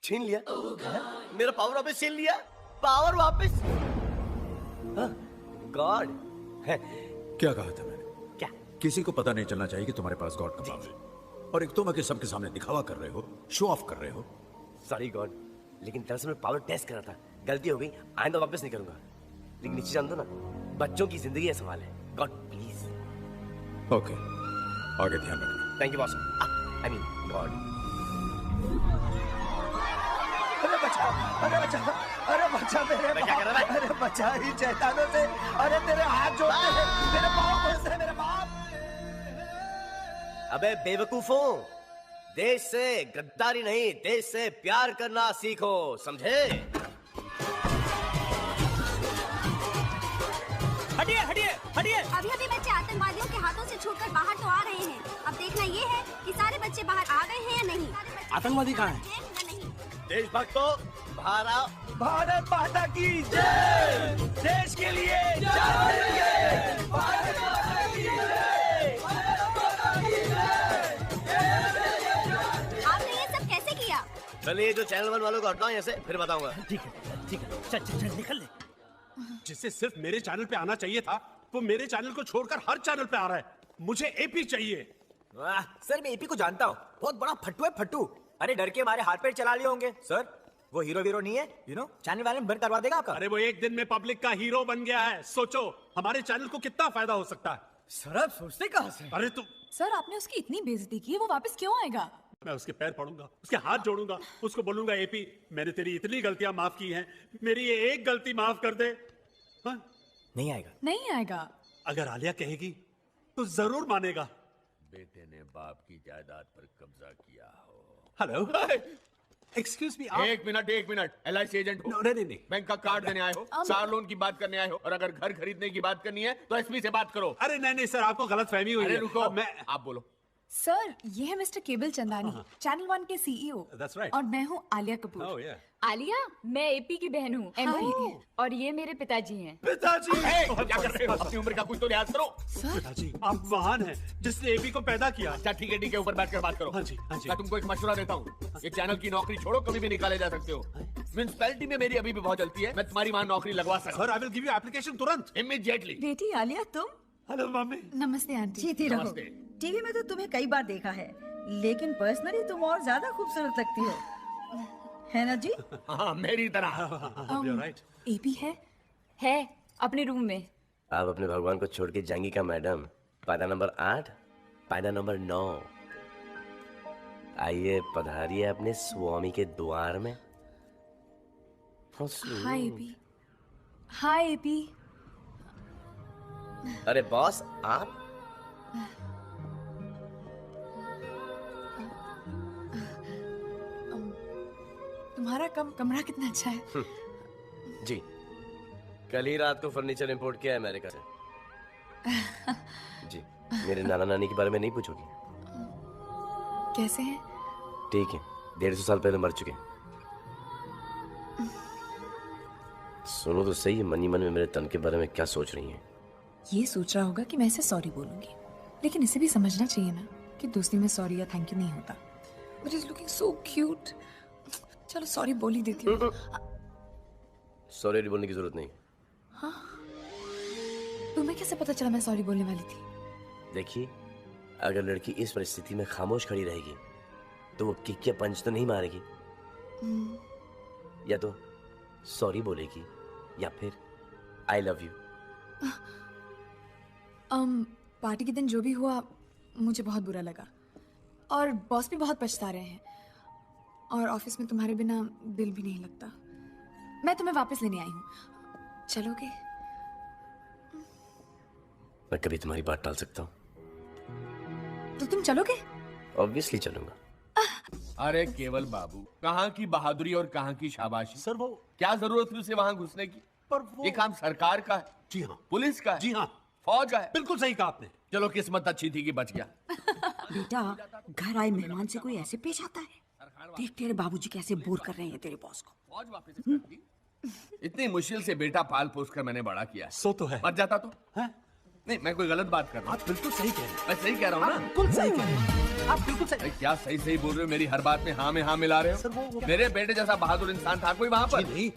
छीन लिया मेरा पावर वापस छीन लिया। पावर वापस। गॉड। क्या कहा था मैंने? क्या? किसी को पता नहीं चलना चाहिए कि तुम्हारे पास गॉड का पावर है, और एक तुम आके सबके सामने दिखावा कर रहे हो, शो ऑफ कर रहे हो। सॉरी गॉड, लेकिन दरअसल मैं पावर टेस्ट कर रहा था, गलती हो गई, आइंदा वापस नहीं करूंगा। लेकिन नीचे जान दो ना, बच्चों की जिंदगी का सवाल है। God please. ओके, आगे ध्यान रखना। Thank you boss. I mean God. अरे बचा, अरे बचा, अरे बचा मेरे मैं क्या कर रहा है? अरे बचा ही शैतानों से। अरे तेरे हाथ जोड़ते हैं, मेरे पाँव पड़ते हैं, मेरे बाप। अबे बेवकूफों, देश से गद्दारी नहीं, देश से प्यार करना सीखो, समझे? हटिए हटिए हटिए। अभी अभी बच्चे आतंकवादियों के हाथों से छूटकर बाहर तो आ रहे हैं। अब देखना ये है कि सारे बच्चे बाहर आ गए हैं या नहीं। आतंकवादी कहाँ है? देशभक्तों, भारत माता की जय। देश के लिए जय। भारत माता की जय। आपने ये सब कैसे किया? चलिए जो चैनल 1 वालों को हटाओ यहाँ से, फिर बताऊंगा। ठीक है ठीक है, चल चल चल निकल ले। जिसे सिर्फ मेरे चैनल पे आना चाहिए था, वो मेरे चैनल को छोड़कर हर चैनल पे आ रहा है। मुझे एपी चाहिए। वाह सर, मैं एपी को जानता हूँ, बहुत बड़ा फट्टू है फट्टू। अरे डर के मारे हाथ पैर चला लिए होंगे। सर वो हीरो वीरो नहीं है, यू नो, चैनल वाले बंद करवा देगा आपका। अरे वो एक दिन में पब्लिक का हीरो बन गया है। सोचो हमारे चैनल को कितना फायदा हो सकता है। सर आप सोचते कहाँ से? अरे तुम। सर आपने उसकी इतनी बेइज्जती की है, वो वापस क्यों आएगा? मैं उसके पैर पड़ूंगा, उसके हाथ जोड़ूंगा, उसको बोलूंगा एपी मैंने तेरी इतनी गलतियां माफ की हैं, मेरी ये एक गलती माफ कर दे। हाँ? नहीं आएगा। नहीं आएगा। अगर आलिया कहेगी तो जरूर मानेगा। बेटे ने बाप की जायदाद पर कब्जा किया हो। Hello, excuse me. एक मिनट, एलआईसी एजेंट हो? नहीं, बैंक का कार्ड देने आए हो, कार लोन की बात करने आए हो, और अगर घर खरीदने की बात करनी है तो एसपी से बात करो। अरे नहीं सर, आपको गलत फहमी हुई है। रुको, मैं आप बोलो। सर ये है मिस्टर केबल चंदानी, चैनल 1 के सीईओ। That's right. और मैं हूँ आलिया कपूर। Oh, yeah. आलिया, मैं एपी की बहन हूँ एमपी, और ये मेरे पिताजी हैं। पिताजी क्या कर रहे हो? अपनी उम्र का कुछ तो लिहाज करो। पिताजी आप महान हैं जिसने एपी को पैदा किया। अच्छा ठीक है, ऊपर बैठकर बात करो। हाँ जी, हाँ जी। मैं तुमको एक मशवरा देता हूँ, ये चैनल की नौकरी छोड़ो, कभी भी निकाले जा सकते हो। म्युनिसिपैलिटी में मेरी अभी भी बहुत जलती है, मैं तुम्हारी वहाँ नौकरी लगवा सकता हूँ। Sir I will give you application तुरंत, इमीडिएटली। बेटी आलिया तुम? Hello mummy. नमस्ते आंटी। जीती रहो। टीवी में तो तुम्हें कई बार देखा है, लेकिन पर्सनली तुम और ज्यादा खूबसूरत लगती हो, है ना जी? हाँ मेरी तरह। राइट। एपी है अपने रूम में। आप अपने भगवान को छोड़ के जाएंगी का मैडम? पायदा नंबर 8, पायदा नंबर 9। आइए पधारिए अपने स्वामी के द्वार में। Hi AP. Hi AP. अरे बॉस आप? तुम्हारा कमरा कितना अच्छा है। जी, कल ही रात को फर्नीचर इंपोर्ट किया है अमेरिका से। जी, मेरे नाना नानी के बारे में नहीं पूछोगी? कैसे हैं? ठीक है, 150 साल पहले मर चुके। सुनो तो सही, मन ही मन में मेरे तन के बारे में क्या सोच रही हैं? ये सोच रहा होगा कि मैं इसे सॉरी बोलूंगी, लेकिन इसे भी समझना चाहिए ना कि दोस्ती में सॉरी या थैंक यू नहीं होता। But is looking so cute. चलो सॉरी बोल ही देती हूँ। सॉरी बोलने की जरूरत नहीं। हाँ, तुम्हें कैसे पता चला मैं सॉरी बोलने वाली थी? देखिए, अगर लड़की इस परिस्थिति में खामोश खड़ी रहेगी तो वो किक या पंच तो नहीं मारेगी, या तो सॉरी बोलेगी या फिर आई लव यू। पार्टी के दिन जो भी हुआ मुझे बहुत बुरा लगा, और बॉस भी बहुत पछता रहे हैं, और ऑफिस में तुम्हारे बिना दिल भी नहीं लगता। मैं तुम्हें वापस लेने आई हूँ, चलोगे? मैं कभी तुम्हारी बात टाल सकता हूँ? तो तुम चलोगे? ऑब्वियसली चलूंगा। अरे केवल बाबू, कहाँ की बहादुरी और कहाँ की शाबाशी। सर वो क्या जरूरत थी उसे वहाँ घुसने की? पर वो ये काम सरकार का है। जी हाँ। पुलिस का है। जी हाँ। फौज का है। बिल्कुल सही कहा आपने। चलो किस्मत अच्छी थी कि बच गया। बेटा घर आए मेहमान से कोई ऐसे पेश आता है? देख तेरे बाबूजी कैसे बोर कर रहे हैं तेरे बॉस को। इतनी मुश्किल से बेटा पाल पोस कर मैंने बड़ा किया। सो तो है। मर जाता तो नहीं, मैं कोई गलत बात कर रहा हूँ। आप बिल्कुल सही कह रहे हैं। मैं सही कह रहा हूँ ना? बिल्कुल सही कह रहे हैं। आप बिल्कुल सही। क्या सही सही बोल रहे हो? मेरी हर बात में हाँ मिला रहे हो? मेरे बेटे जैसा बहादुर इंसान था कोई वहाँ पर? नहीं,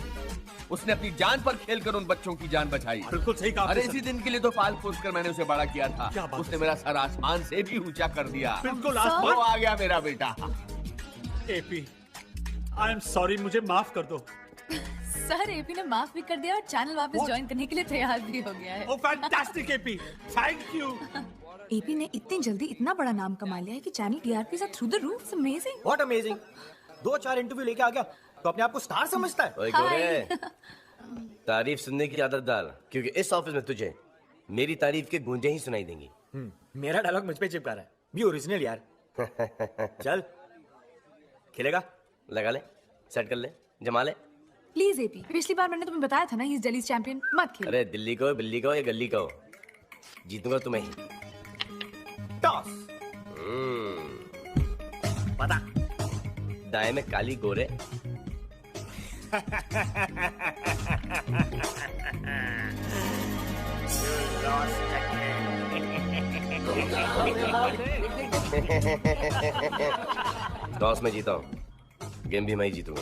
उसने अपनी जान पर खेलकर उन बच्चों की जान बचाई। बिल्कुल सही कहा। अरे इसी दिन के लिए तो पाल पोस कर मैंने उसे बड़ा किया था। उसने मेरा सर आसमान से भी ऊंचा कर दिया। बिल्कुल आसमान। वो आ गया मेरा बेटा। एपी, आई एम सॉरी, मुझे माफ कर दो। सर एपी ने माफ भी कर दिया और चैनल वापस ज्वाइन करने के लिए तैयार भी हो गया है। Oh fantastic AP, thank you. AP ने इतनी जल्दी इतना बड़ा नाम कमा लिया है कि channel TRP is through the roof. Amazing. What amazing. 2-4 interview लेके आ गया तो अपने आप को स्टार समझता है। ओए गोरे, तारीफ सुनने की आदत डाल, क्योंकि इस ऑफिस में तुझे मेरी तारीफ के गूंजे ही सुनाई देंगी। मेरा डायलॉग मुझ पे चिपका रहा है। भी ओरिजिनल यार। चल खेलेगा? लगा ले, सेट कर ले, जमा ले। प्लीज एपी, पिछली बार मैंने तुम्हें बताया था ना, ही इज दिल्ली चैंपियन, मत खेलो। अरे दिल्ली को, बिल्ली को या गली को, जीतूंगा तुम्हें ही। टॉस। पता। दाएं में काली गोरे। टॉस में जीता हूँ, गेम भी मैं ही जीतूंगा।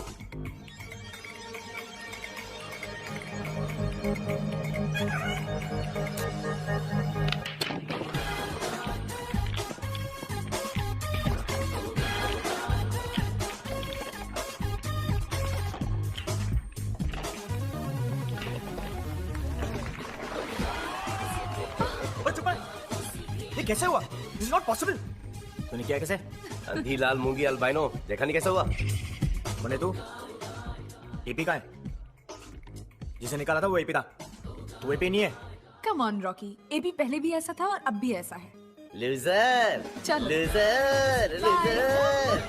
ये कैसे हुआ? This is not possible. तूने किया कैसे? अंधी लाल मूंगी अल्बाइनो, देखा नहीं कैसे हुआ? बने तू? एपी का है? जिसे निकाला था वो एपी था। तू एपी नहीं है। कम ऑन रॉकी, एपी पहले भी ऐसा था और अब भी ऐसा है। लूजर, चलो। Loser, loser.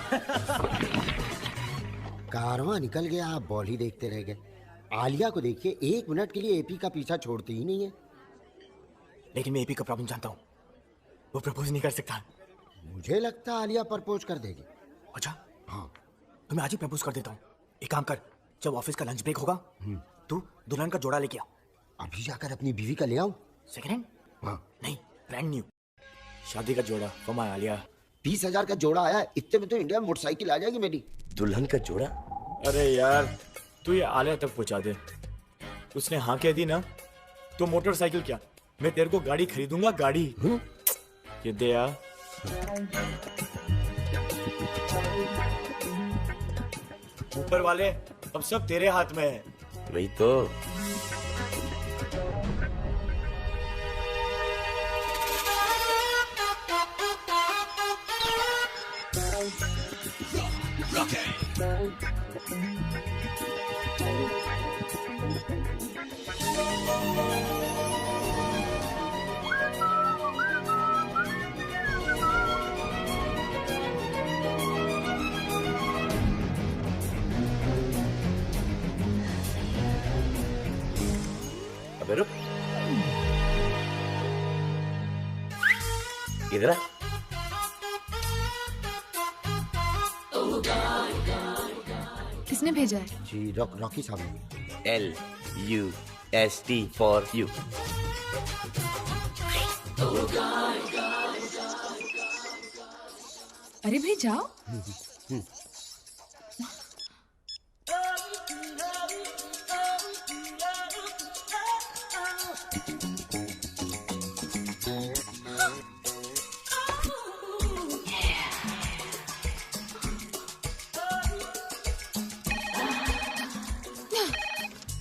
कारवां निकल गया, आप बॉल ही देखते रह गए। आलिया को देखिए, 1 मिनट के लिए एपी का पीछा छोड़ती ही नहीं है। लेकिन मैं एपी का प्रॉब्लम जानता हूँ, वो प्रपोज नहीं कर सकता। मुझे लगता आलिया प्रपोज कर देगी। अच्छा हाँ, तो मैं आज ही प्रपोज कर देता हूँ। एक काम कर, जब ऑफिस का लंच ब्रेक होगा तू दुल्हन का जोड़ा लेके आ। अभी जाकर अपनी बीवी का ले आऊं? Second hand? हाँ। नहीं, ब्रांड न्यू शादी का जोड़ा फॉर माय आलिया। 20,000 का जोड़ा आया है, इतने में तो इंडिया में मोटरसाइकिल आ जाएगी मेरी। दुल्हन का जोड़ा? अरे यार तू ये आलिया तक पहुंचा दे। उसने हाँ कह दी ना तो मोटरसाइकिल क्या, मैं तेरे को गाड़ी खरीदूंगा, गाड़ी। ये दे यार। ऊपर वाले अब सब तेरे हाथ में है। वही तो। अबे रुक, इधर आ। किसने भेजा है? जी रॉकी साहब ने। LUST for you. अरे भाई जाओ।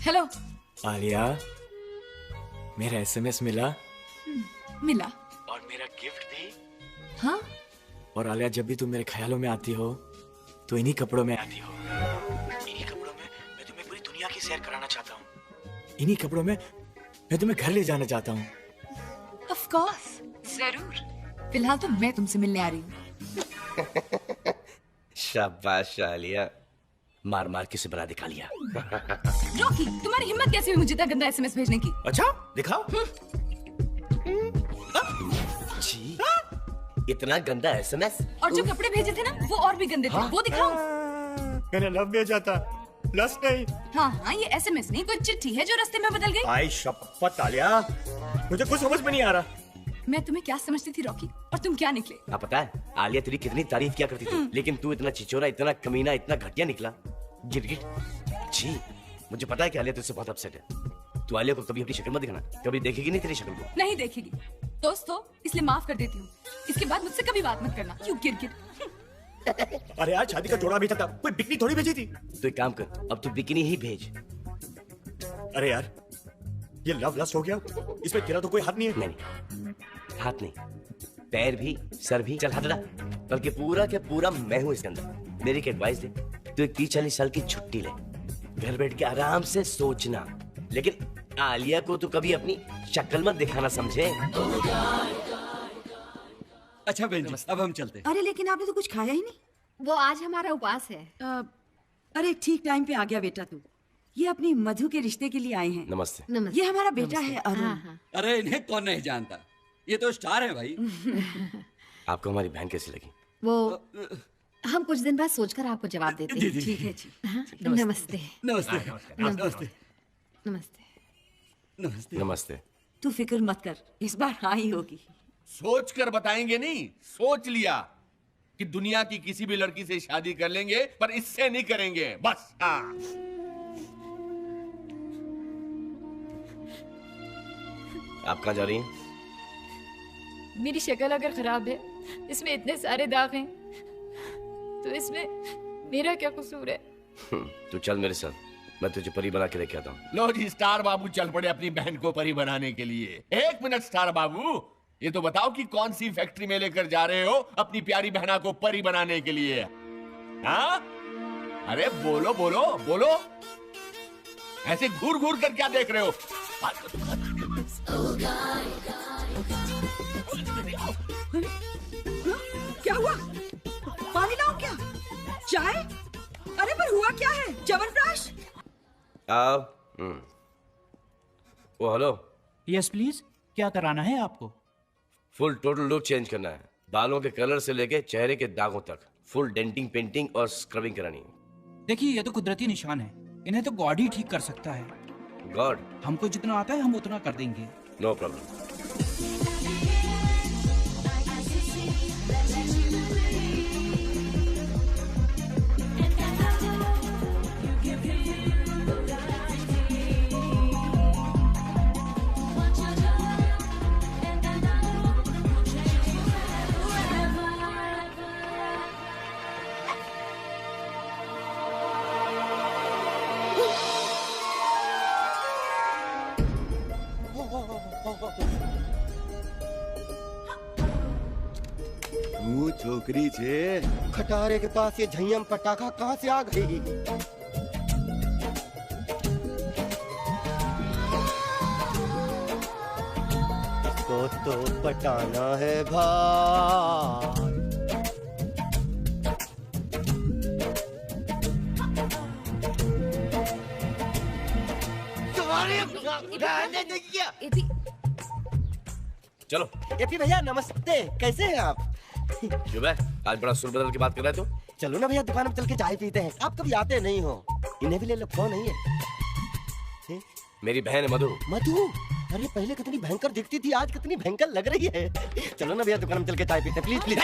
हेलो आलिया, मेरा SMS मिला। मिला। और मेरा गिफ्ट भी। हाँ? और आलिया, जब भी तुम मेरे ख्यालों में आती हो तो इन्हीं कपड़ों में आती हो। इन्हीं कपड़ों में मैं तुम्हें पूरी दुनिया की सैर कराना चाहता हूँ। इन्हीं कपड़ों में मैं तुम्हें घर ले जाना चाहता हूँ। ऑफ कोर्स, जरूर। फिलहाल तो मैं तुमसे मिलने आ रही हूँ। शाबाश आलिया, मार मार के सिबरा दिखा लिया। रॉकी, तुम्हारी हिम्मत कैसे हुई मुझे इतना गंदा SMS भेजने की? अच्छा दिखाओ। जी, इतना गंदा एसएमएस। और जो कपड़े भेजे थे ना वो और भी गंदे थे। हाँ? वो दिखाऊं? मैंने लव भेजा था, लस्ट नहीं। हाँ हाँ, ये एसएमएस नहीं, कोई चिट्ठी है जो रास्ते में बदल गई। आई शपथ आलिया, मुझे कुछ समझ में नहीं आ रहा। मैं तुम्हें क्या समझती थी रॉकी, और तुम क्या निकले? हाँ पता है, आलिया तेरी कितनी तारीफ किया करती थी, लेकिन तू इतना चिचोरा, इतना कमीना, इतना घटिया निकला। गिरगिट। जी, मुझे पता है कि आलिया तुझसे बहुत अपसेट है। तू आलिया को कभी अपनी शक्ल मत दिखाना, कभी देखेगी नहीं तेरी शक्ल को। नहीं देखेगी। दोस्तों, इसलिए माफ कर देती हूँ। इसके बाद मुझसे कभी बात मत करना। यू गिरगिट। अरे यार, शादी का जोड़ा भेजा था, कोई बिकनी थोड़ी भेजी थी। तो एक काम कर, अब तू बिकनी ही भेज। अरे यार, ये लव लस्ट हो गया, इसमें तेरा तो कोई हाथ नहीं है। नहीं, हाथ नहीं, पैर भी, सर भी, चल हाथ हटा। बल्कि पूरा के पूरा मैं हूँ इसके अंदर। मेरी एक एडवाइस दे, तू एक 30-40 साल की छुट्टी ले, घर बैठ के आराम से सोचना, लेकिन आलिया को तू कभी अपनी शक्ल मत दिखाना, समझे? अच्छा बहन जी, अब हम चलते हैं। अरे लेकिन आपने तो कुछ खाया ही नहीं। वो आज हमारा उपवास है। अरे ठीक टाइम पे आ गया बेटा तू। ये अपनी मधु के रिश्ते के लिए आए हैं। नमस्ते। ये हमारा बेटा है अरुण। अरे इन्हें कौन नहीं जानता, ये तो स्टार है भाई। आपको हमारी बहन कैसी लगी? वो हम कुछ दिन बाद सोचकर आपको जवाब देते हैं। ठीक है जी। हाँ, नमस्ते। नमस्ते। नमस्ते। नमस्ते। नमस्ते। नमस्ते। तू फिक्र मत कर, इस बार हाँ ही होगी। सोच कर बताएंगे नहीं, सोच लिया कि दुनिया की किसी भी लड़की से शादी कर लेंगे, पर इससे नहीं करेंगे, बस। हाँ। आप कहाँ जा रही हैं? मेरी शक्ल अगर खराब है, इसमें इतने सारे दाग हैं, तो इसमें मेरा क्या कसूर है? तू चल मेरे साथ, मैं तुझे परी बना के लेके आता हूँ। लो जी, स्टार बाबू चल पड़े अपनी बहन को परी बनाने के लिए। एक मिनट स्टार बाबू, ये तो बताओ कि कौन सी फैक्ट्री में लेकर जा रहे हो अपनी प्यारी बहना को परी बनाने के लिए? हाँ? अरे बोलो बोलो बोलो, ऐसे घूर घूर कर क्या देख रहे हो? क्या हुआ? पानी लाओ क्या? चाय? अरे पर हुआ क्या है? च्यवनप्राश? आओ। ओ हेलो। यस प्लीज, क्या कराना है आपको? फुल टोटल लुक चेंज करना है, बालों के कलर से लेके चेहरे के दागों तक, फुल डेंटिंग, पेंटिंग और स्क्रबिंग करानी है। देखिए, ये तो कुदरती निशान है, इन्हें तो गॉड ही ठीक कर सकता है। गॉड? हमको जितना आता है हम उतना कर देंगे। No problem. तू छोकरी छे, खटारे के पास ये झय्यम पटाखा कहाँ से आ गई? इसको तो पटाना है भाई। चलो। एपी भैया नमस्ते, कैसे हैं आप? क्यों बे, आज बड़ा सुर बदल के बात कर रहे हो? चलो ना भैया, दुकान में चल के चाय पीते हैं। आप कभी आते नहीं हो। इन्हें भी ले लो, फोन नहीं है। मेरी बहन है मधु। मधु? अरे पहले कितनी भयंकर दिखती थी, आज कितनी भयंकर लग रही है। चलो ना भैया, दुकान में चल के चाय पीते हैं, प्लीज प्लीज।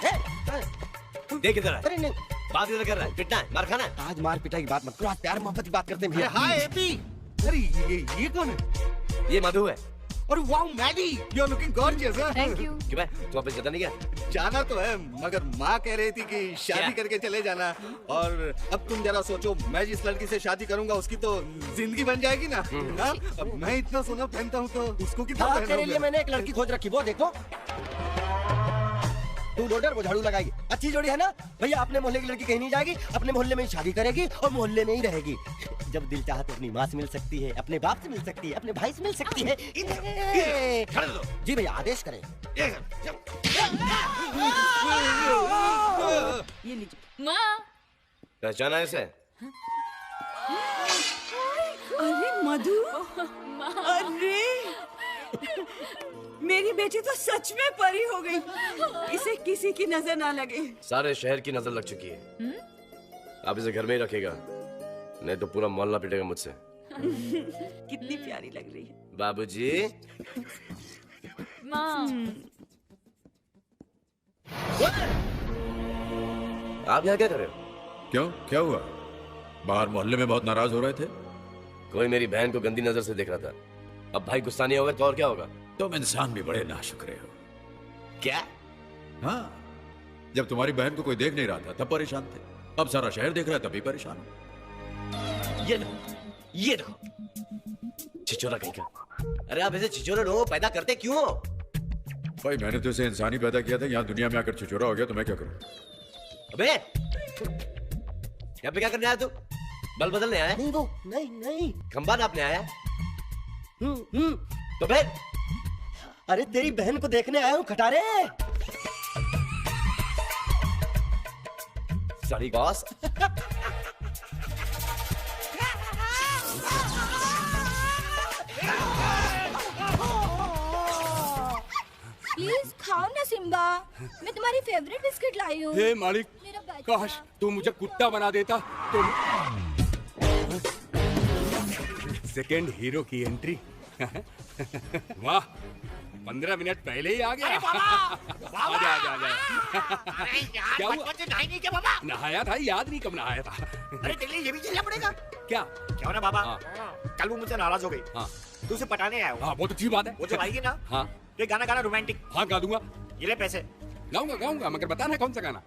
देख इधर। अरे नहीं, बात इधर कर रहा है, पिटना है, मार खाना है। आज मार पिटाई की बात मत करो, आज प्यार मोहब्बत की बात करते हैं भैया। Hi AP. अरे ये कौन है? ये मधु है। और wow Maddy, you are looking gorgeous. Thank you. क्यों बे, तू वापस जाता नहीं क्या? जाना तो है, मगर माँ कह रही थी कि शादी क्या? करके चले जाना। और अब तुम जरा सोचो, मैं जिस लड़की से शादी करूंगा उसकी तो जिंदगी बन जाएगी ना। हाँ? अब मैं इतना सोना पहनता हूँ तो उसको कितना हाँ, तेरे लिए पहनाऊंगा? मैंने एक लड़की खोज रखी, वो देखो। तू लोडर, वो झाड़ू लगाएगी। अच्छी जोड़ी है ना भैया? अपने मोहल्ले की लड़की कहीं नहीं जाएगी, अपने मोहल्ले में ही शादी करेगी और मोहल्ले में ही रहेगी। जब दिल चाहे तो अपनी माँ से मिल सकती है, अपने बाप से मिल सकती है, अपने भाई से मिल सकती है। जी भैया, आदेश करें। ये लीजिए। माँ। पहचाना इसे? अरे मधु, अरे मेरी बेटी तो सच में परी हो गई। इसे किसी की नजर ना लगे। सारे शहर की नजर लग चुकी है। आप इसे घर में ही रखेगा, नहीं तो पूरा मोहल्ला पिटेगा मुझसे। कितनी प्यारी लग रही है। बाबूजी। माँ। आप यहाँ क्या कर रहे हो? क्यों, क्या हुआ? बाहर मोहल्ले में बहुत नाराज हो रहे थे? कोई मेरी बहन को गंदी नजर से देख रहा था। अब भाई गुस्सा नहीं होगा तो और क्या होगा? तुम इंसान भी बड़े नाशुक्रे हो। क्या? हाँ, जब तुम्हारी बहन को कोई देख नहीं रहा था तब परेशान थे, अब सारा शहर देख रहा है तब भी परेशान हो। ये देखो छिचोरा कहीं का। अरे आप ऐसे छिचोरे लोगों को पैदा करते क्यों हो? भाई मैंने तो इसे इंसान ही पैदा किया था, यहाँ दुनिया में आकर छिचोरा हो गया तो मैं क्या करूं? अबे यहाँ पे क्या करने आया तू? बल बदलने आया? नहीं वो नहीं खंबा नापने आया? तो फिर? अरे तेरी बहन को देखने आया हूँ खटारे। Sorry boss. प्लीज खाओ ना सिम्बा, मैं तुम्हारी फेवरेट बिस्किट लाई हूँ। हे मालिक, काश तू मुझे कुत्ता बना देता तो। सेकंड हीरो की एंट्री। वाह, 15 मिनट पहले ही आ गया। आजा। क्या हुआ? क्या बाबा? नहाया था, याद नहीं कब नहाया था। अरे तेरे लिए ये भी झेलना पड़ेगा क्या? क्या ना बाबा, कल वो मुझसे नाराज हो गई। हाँ। तू उसे पटाने आया हो। हाँ, बहुत अच्छी बात है। वो जब आएगी ना, हाँ, तो गाना गाना रोमांटिक। हाँ गा दूंगा। ये ले पैसे। गाऊंगा मगर बताना कौन सा गाना?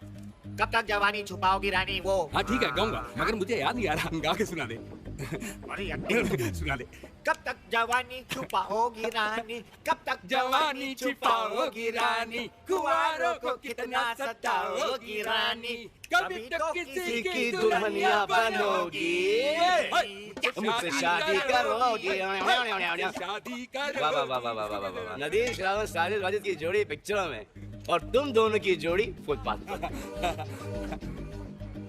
कब तक जवानी छुपाओगी रानी वो। हाँ ठीक है, गाऊंगा मगर मुझे याद नहीं आ रहा। गा के सुना दे। अरे सुना दे। कब तक जवानी छुपाओगी रानी, कब तक जवानी छुपाओगी रानी, कुंवारों को कितना सताओगी रानी, कभी तो किसी की दुल्हनिया बनोगी, मुझसे शादी करोगी। शादी करोगी। वाह वाह वाह वाह वाह वाह वाह। नदीम श्रावण साजिद वाजिद की जोड़ी पिक्चरों में और तुम दोनों की जोड़ी फुटपाथ पर।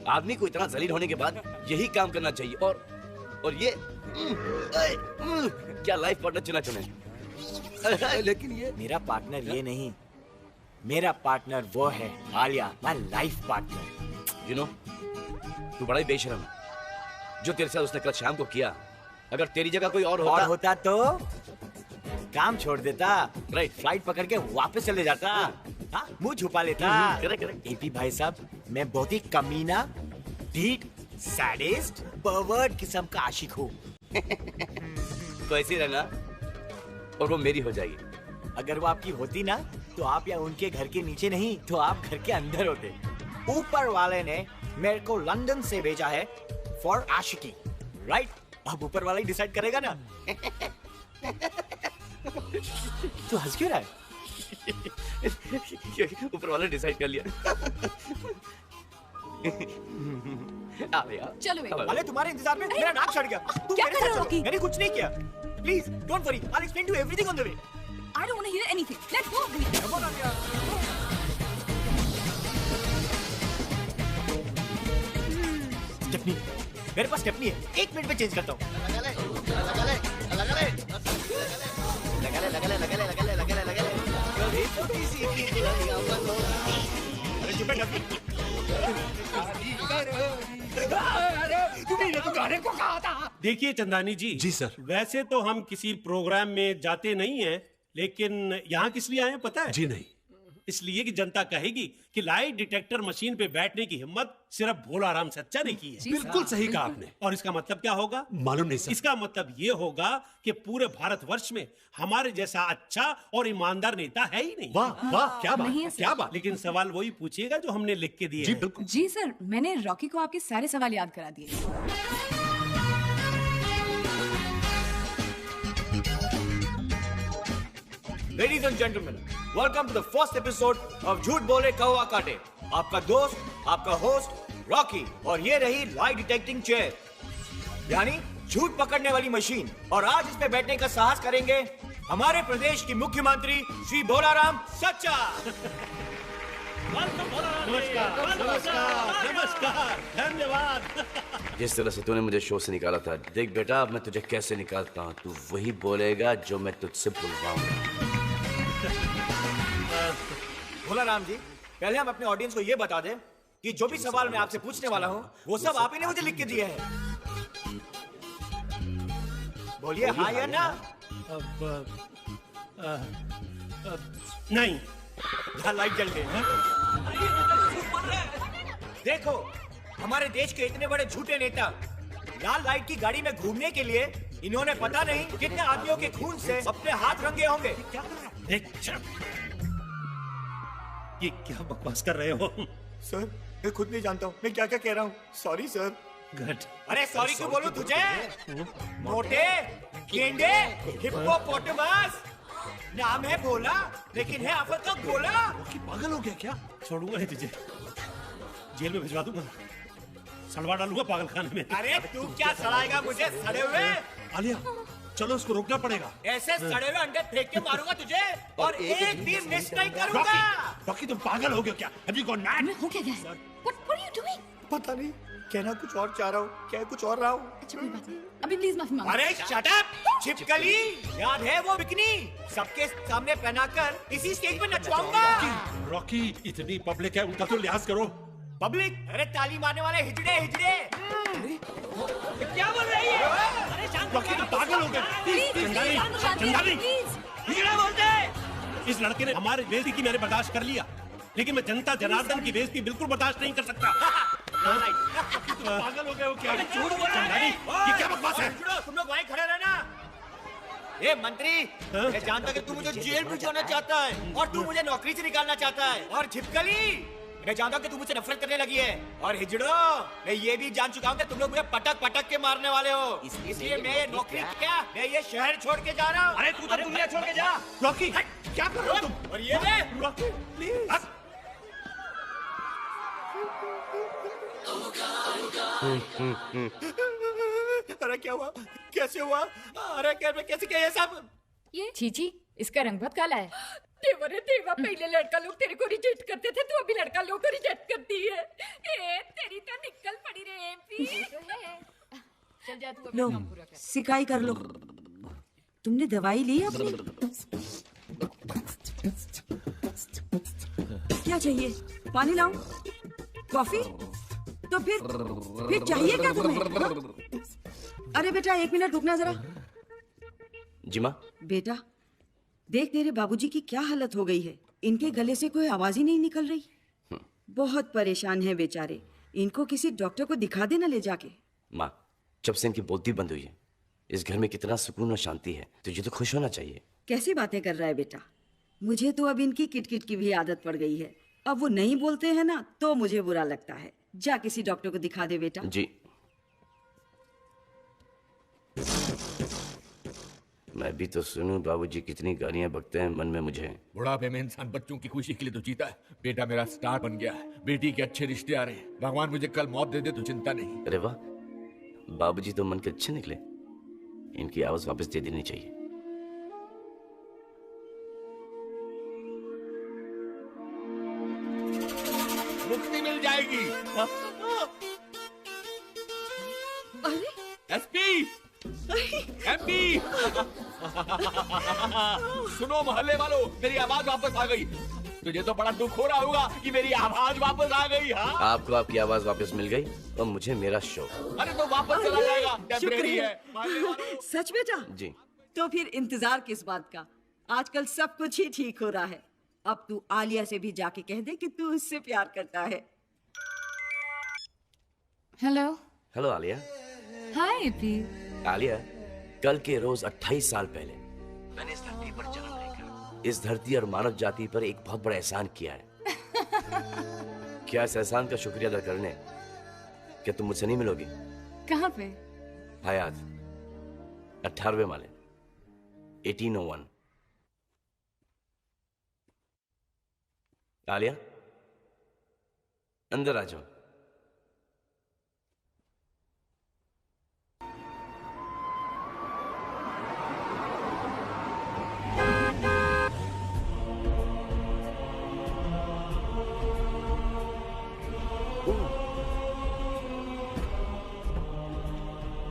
आदमी को इतना जलील होने के बाद यही काम करना चाहिए। और ये क्या लाइफ पार्टनर चुने। लेकिन ये मेरा पार्टनर ये नहीं, मेरा पार्टनर वो है Alia, my life partner. You know, तू बड़ा ही बेशर्म है। जो तेरे साथ उसने कल शाम को किया, अगर तेरी जगह कोई और होता तो काम छोड़ देता, राइट, फ्लाइट पकड़ के वापस चले जाता, मुंह छुपा लेता। एपी भाई साहब, मैं बहुत ही कमीना, ढीठ, सैडिस्ट, परवर्ट किस्म का आशिक हूँ। तो ऐसे ही रहना और वो मेरी हो जाएगी। अगर वो आपकी होती ना तो आप या उनके घर के नीचे नहीं तो आप घर के अंदर होते। ऊपर वाले ने मेरे को लंदन से भेजा है फॉर आशिकी, राइट? अब ऊपर वाला ही डिसाइड करेगा ना। तो हंस क्यों रहा है? ऊपर वाला डिसाइड कर लिया। चलो अरे तुम्हारे इंतजार में मेरा नाक सड़ गया। क्या कर रहे हो रॉकी? मैंने कुछ नहीं किया। Please don't worry, I will explain to everything on the way. I don't want to hear anything. Let's go. Come on, Alia. Stepney, मेरे पास स्टेपनी है, 1 मिनट में चेंज करता हूँ। अरे चुप है देखिए चंदानी जी सर, वैसे तो हम किसी प्रोग्राम में जाते नहीं हैं, लेकिन यहाँ किस लिए आए हैं पता है? जी नहीं। इसलिए कि जनता कहेगी कि लाई डिटेक्टर मशीन पे बैठने की हिम्मत सिर्फ भोलाराम सच्चा ने की है। बिल्कुल सही कहा आपने। और इसका मतलब क्या होगा? मालूम नहीं सर। इसका मतलब ये होगा कि पूरे भारतवर्ष में हमारे जैसा अच्छा और ईमानदार नेता है ही नहीं। वाह वाह, क्या बात, क्या बात। लेकिन सवाल वही पूछिएगा जो हमने लिख के दिए। जी बिल्कुल। जी सर, मैंने रॉकी को आपके सारे सवाल याद करा दिए। Ladies and gentlemen, welcome to the first episode of झूठ बोले कौवा काटे। आपका दोस्त, आपका होस्ट रॉकी, और ये रही लाई डिटेक्टिंग चेयर, यानी झूठ पकड़ने वाली मशीन। और आज इस पे बैठने का साहस करेंगे हमारे प्रदेश की मुख्यमंत्री श्री भोलाराम सच्चा। नमस्कार नमस्कार नमस्कार, धन्यवाद। जिस तरह से तूने मुझे शो से निकाला था, देख बेटा अब मैं तुझे कैसे निकालता हूँ। तू वही बोलेगा जो मैं तुझसे बुलवाऊंगा। भोला राम जी, पहले हम अपने ऑडियंस को ये बता दें कि जो भी सवाल मैं आपसे पूछने वाला हूँ वो सब आप ही ने मुझे लिख के दिए हैं। बोलिए हाँ या ना। नहीं। यहाँ लाइट जल गई है। देखो, हमारे देश के इतने बड़े झूठे नेता लाल लाइट की गाड़ी में घूमने के लिए इन्होंने पता नहीं कितने आदमियों के खून से अपने हाथ रंगे होंगे। ये क्या बकवास कर रहे हो? सर, मैं खुद नहीं जानता हूँ मैं क्या क्या कह रहा हूँ। Sorry sir. गुड। अरे सॉरी क्यों बोलूं तुझे? मोटे, गेंडे, हिप्पोपोटामस, नाम है भोला, लेकिन है आफत का गोला। पागल हो गया क्या? छोड़ूंगा नहीं तुझे, जेल में भिजवा दूंगा, सड़वा डालूंगा पागल खाने में। अरे तू क्या सड़ाएगा मुझे सड़े हुए? आलिया, चलो उसको रोकना पड़ेगा। ऐसे सड़े हुए अंडे फेंक के मारूंगा तुझे और एक भी मिस नहीं करूंगा। रॉकी तुम पागल हो गए क्या? Have you gone mad? हो क्या गया? What are you doing? पता नहीं, कहना कुछ और चाह रहा हूँ, क्या कुछ और रहा हूँ। अच्छा कोई बात नहीं, अभी प्लीज माफी मांगो। अरे शट अप, छिपकली, याद है वो बिकनी? सबके सामने पहनाकर इसी स्टेज पे नचवाऊंगा। रॉकी, इतनी पब्लिक है, उनका तो लिहाज करो। पब्लिक? अरे ताली मारने वाले हिजड़े हिजड़े। क्या बोल रही है? अरे शांत रॉकी तुम पागल हो गए। चंदानी, हिजड़ा बोलते। इस लड़के ने हमारे बेइज्जती की मैंने बर्दाश्त कर लिया, लेकिन मैं जनता जनार्दन की बेइज्जती बिल्कुल बर्दाश्त नहीं कर सकता। पागल हो गए हो क्या? चंदानी, ये क्या बकवास है? तुम लोग वहीं खड़े रहना। ए मंत्री, मैं जानता कि तू मुझे जेल भिजवाना चाहता है और तू मुझे नौकरी से निकालना चाहता है। और छिपकली, मैं जानता हूँ कि तू मुझसे नफरत करने लगी है। और हिजड़ो, मैं ये भी जान चुका हूँ कि तुम लोग मुझे पटक पटक के मारने वाले हो। इसलिए मैं ये नौकरी क्या, मैं ये शहर छोड़ के जा रहा हूँ। अरे तू तो दुनिया छोड़ के जा। रॉकी, क्या कर रहे हो तुम? और ये ले। Rocky, please. अरे क्या हुआ? कैसे हुआ? अरे कैसे क्या ये सब? ये चीची, इसका रंग बहुत काला है। देवा रे देवा, पहले लड़का लोग तेरे को रिजेक्ट करते थे, तो अभी लड़का लोग को रिजेक्ट करती है। तेरी तो निकल पड़ी रे एमपी। चल जा तू अपना लो, काम पूरा कर। सिकाई कर लो। तुमने दवाई ली अपनी? क्या चाहिए? पानी लाऊं? कॉफी? तो फिर चाहिए क्या तुम्हें? अरे बेटा 1 मिनट रुकना जरा। जी माँ। बेटा देख, तेरे बाबूजी की क्या हालत हो गई है। इनके गले से कोई आवाज ही नहीं निकल रही। बहुत परेशान है बेचारे। इनको किसी डॉक्टर को दिखा देना ले जाके। माँ, जब से इनकी बोलती बंद हुई है, इस घर में कितना सुकून और शांति है। तुझे तो खुश होना चाहिए। कैसी बातें कर रहा है बेटा? मुझे तो अब इनकी किटकिट की भी आदत पड़ गई है। अब वो नहीं बोलते हैं ना तो मुझे बुरा लगता है। जा किसी डॉक्टर को दिखा दे बेटा। जी। मैं भी तो सुनूं बाबूजी कितनी गालियां बकते हैं मन में मुझे। बुढ़ापे में इंसान बच्चों की खुशी के लिए तो जीता है। बेटा मेरा स्टार बन गया है, बेटी के अच्छे रिश्ते आ रहे हैं। भगवान मुझे कल मौत दे दे तो चिंता नहीं। अरे वाह, बाबूजी तो मन के अच्छे निकले। इनकी आवाज वापस दे देनी चाहिए। मुक्ति मिल जाएगी। अरे एसपी, एमपी, सुनो मोहल्ले वालों, मेरी आवाज वापस आ गई। तुझे तो बड़ा दुख हो रहा होगा कि मेरी आवाज वापस आ गई। हाँ, आपको आपकी आवाज वापस मिल गई और मुझे मेरा शो। अरे तो वापस चला जाएगा, टेम्परेरी है। सच बेटा? जी। तो फिर इंतजार किस बात का? आजकल सब कुछ ही ठीक हो रहा है। अब तू आलिया से भी जाके कह दे कि तू उससे प्यार करता है। हेलो। हेलो आलिया। हाय एपी। आलिया, कल के रोज 28 साल पहले मैंने इस धरती पर जन्म लेकर इस धरती और मानव जाति पर एक बहुत बड़ा एहसान किया है। क्या इस एहसान का शुक्रिया अदा करने क्या तुम मुझसे नहीं मिलोगी? कहाँ पे? हयात 18वें माले 1801। आलिया, अंदर आ जाओ।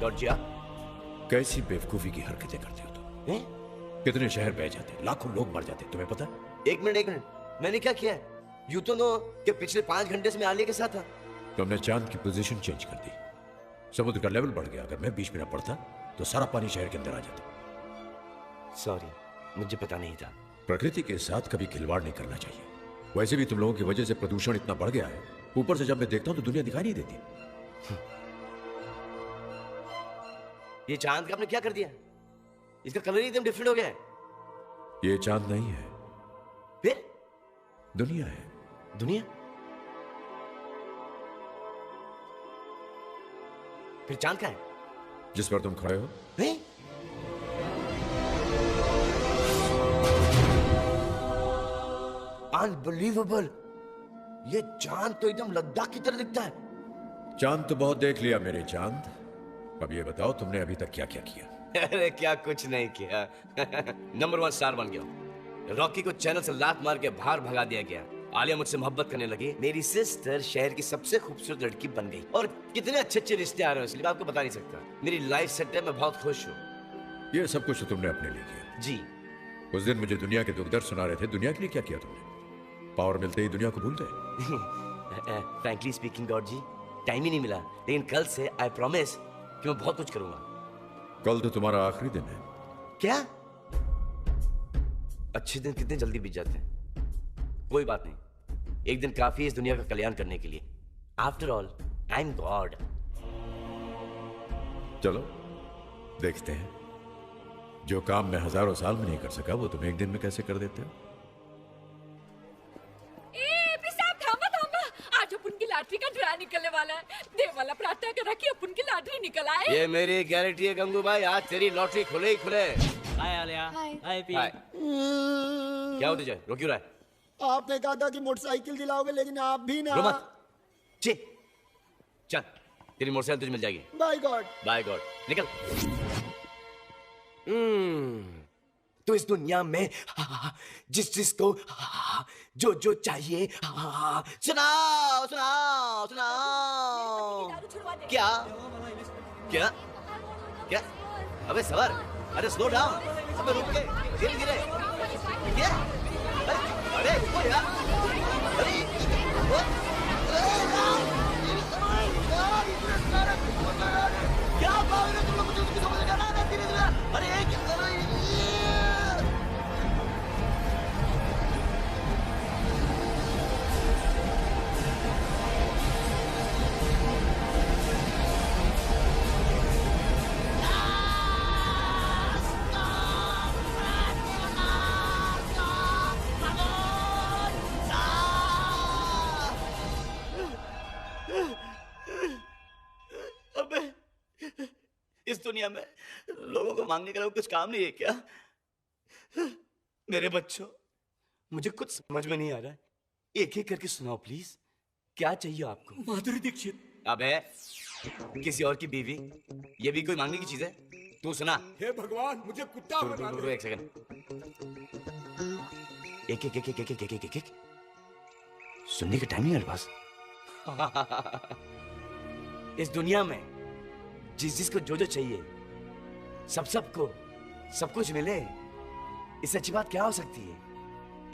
गॉर्जिया। कैसी बेवकूफी की हरकतें करते हो तुम? कितने शहर बह जाते, लाखों लोग मर जाते, तुम्हें पता? एक मिनट, मैंने क्या किया है? यू तो नो कि पिछले 5 घंटे से मैं आलिया के साथ था। तुमने चांद की पोजीशन चेंज कर दी, समुद्र का लेवल बढ़ गया। अगर मैं बीच में न पड़ता तो सारा पानी शहर के अंदर आ जाता। सॉरी, मुझे पता नहीं था। प्रकृति के साथ कभी खिलवाड़ नहीं करना चाहिए। वैसे भी तुम लोगों की वजह से प्रदूषण इतना बढ़ गया है, ऊपर से जब मैं देखता हूं तो दुनिया दिखाई नहीं देती। ये चांद का आपने क्या कर दिया? इसका कलर ही एकदम डिफरेंट हो गया है। ये चांद नहीं है, फिर दुनिया है। दुनिया? फिर चांद का है जिस पर तुम खड़े हो? नहीं। अनबिलीवेबल, ये चांद तो एकदम लद्दाख की तरह दिखता है। चांद तो बहुत देख लिया मेरे चांद। अब ये बताओ तुमने अभी तक क्या क्या किया? अरे क्या कुछ नहीं किया। नंबर 1 स्टार बन गया। रॉकी को चैनल से लात मार के बाहर भगा दिया गया। आलिया मुझसे मोहब्बत करने लगी। मेरी सिस्टर शहर की सबसे खूबसूरत लड़की बन गई। और कितने अच्छे अच्छे रिश्ते आ रहे हैं, इसलिए मैं आपको बता नहीं सकता। मेरी लाइफ सेट है, मैं बहुत खुश हूँ। ये सब कुछ तो तुमने अपने लिए किया। जी। उस दिन मुझे दुनिया के दुख दर्द सुना रहे थे, दुनिया के लिए क्या किया तुमने? पावर मिलते ही दुनिया को भूल गए। फ्रैंकली स्पीकिंग गॉड जी, टाइम ही नहीं मिला। लेकिन कल से आई प्रॉमिस कि मैं बहुत कुछ करूंगा। कल तो तुम्हारा आखिरी दिन है। क्या? अच्छे दिन कितने जल्दी बीत जाते हैं। कोई बात नहीं, एक दिन काफी है इस दुनिया का कल्याण करने के लिए। After all I am God. चलो देखते हैं, जो काम मैं हजारों साल में नहीं कर सका वो तुम एक दिन में कैसे कर देते हो। आज अपन की लॉटरी का ड्रा निकलने वाला है। देव वाला प्रार्थना करा कि अपन की लॉटरी निकल आए। ये मेरी गारंटी है गंगू भाई, आज तेरी लॉटरी खुले ही खुले। हाय आलिया। हाय पी। क्या हो तुझे, रो क्यों रहा है? आपने कहा था कि मोटरसाइकिल दिलाओगे, लेकिन आप भी ना। रो मत। चल तेरी मोटरसाइकिल तुझे मिल जाएगी। Bye God. बाय गॉड, निकल। तो इस दुनिया में जिस जिसको जो जो चाहिए सुनाओ सुनाओ सुनाओ। क्या क्या क्या? अबे सवर, अरे स्लो डाउन, अबे रुक के, धीरे धीरे। क्या? अरे रुको यार, क्या भाग रहे तुम लोग? मुझे कुछ समझ नहीं आ रहा। धीरे धीरे। अरे क्या कर रहे हैं? इस दुनिया में लोगों को मांगने का कुछ काम नहीं है क्या? मेरे बच्चों, मुझे कुछ समझ में नहीं आ रहा है। एक एक करके सुनाओ प्लीज, क्या चाहिए आपको? माधुरी दीक्षित। अबे किसी और की बीवी, ये भी कोई मांगने की चीज है? तू सुना। हे भगवान, मुझे कुत्ता बना दे। एक सेकंड। एक एक एक एक एक एक एक एक सुनने का टाइम नहीं है मेरे पास। इस दुनिया में जिस जिसको जो जो चाहिए, सबको सब कुछ मिले, इससे अच्छी बात क्या हो सकती है?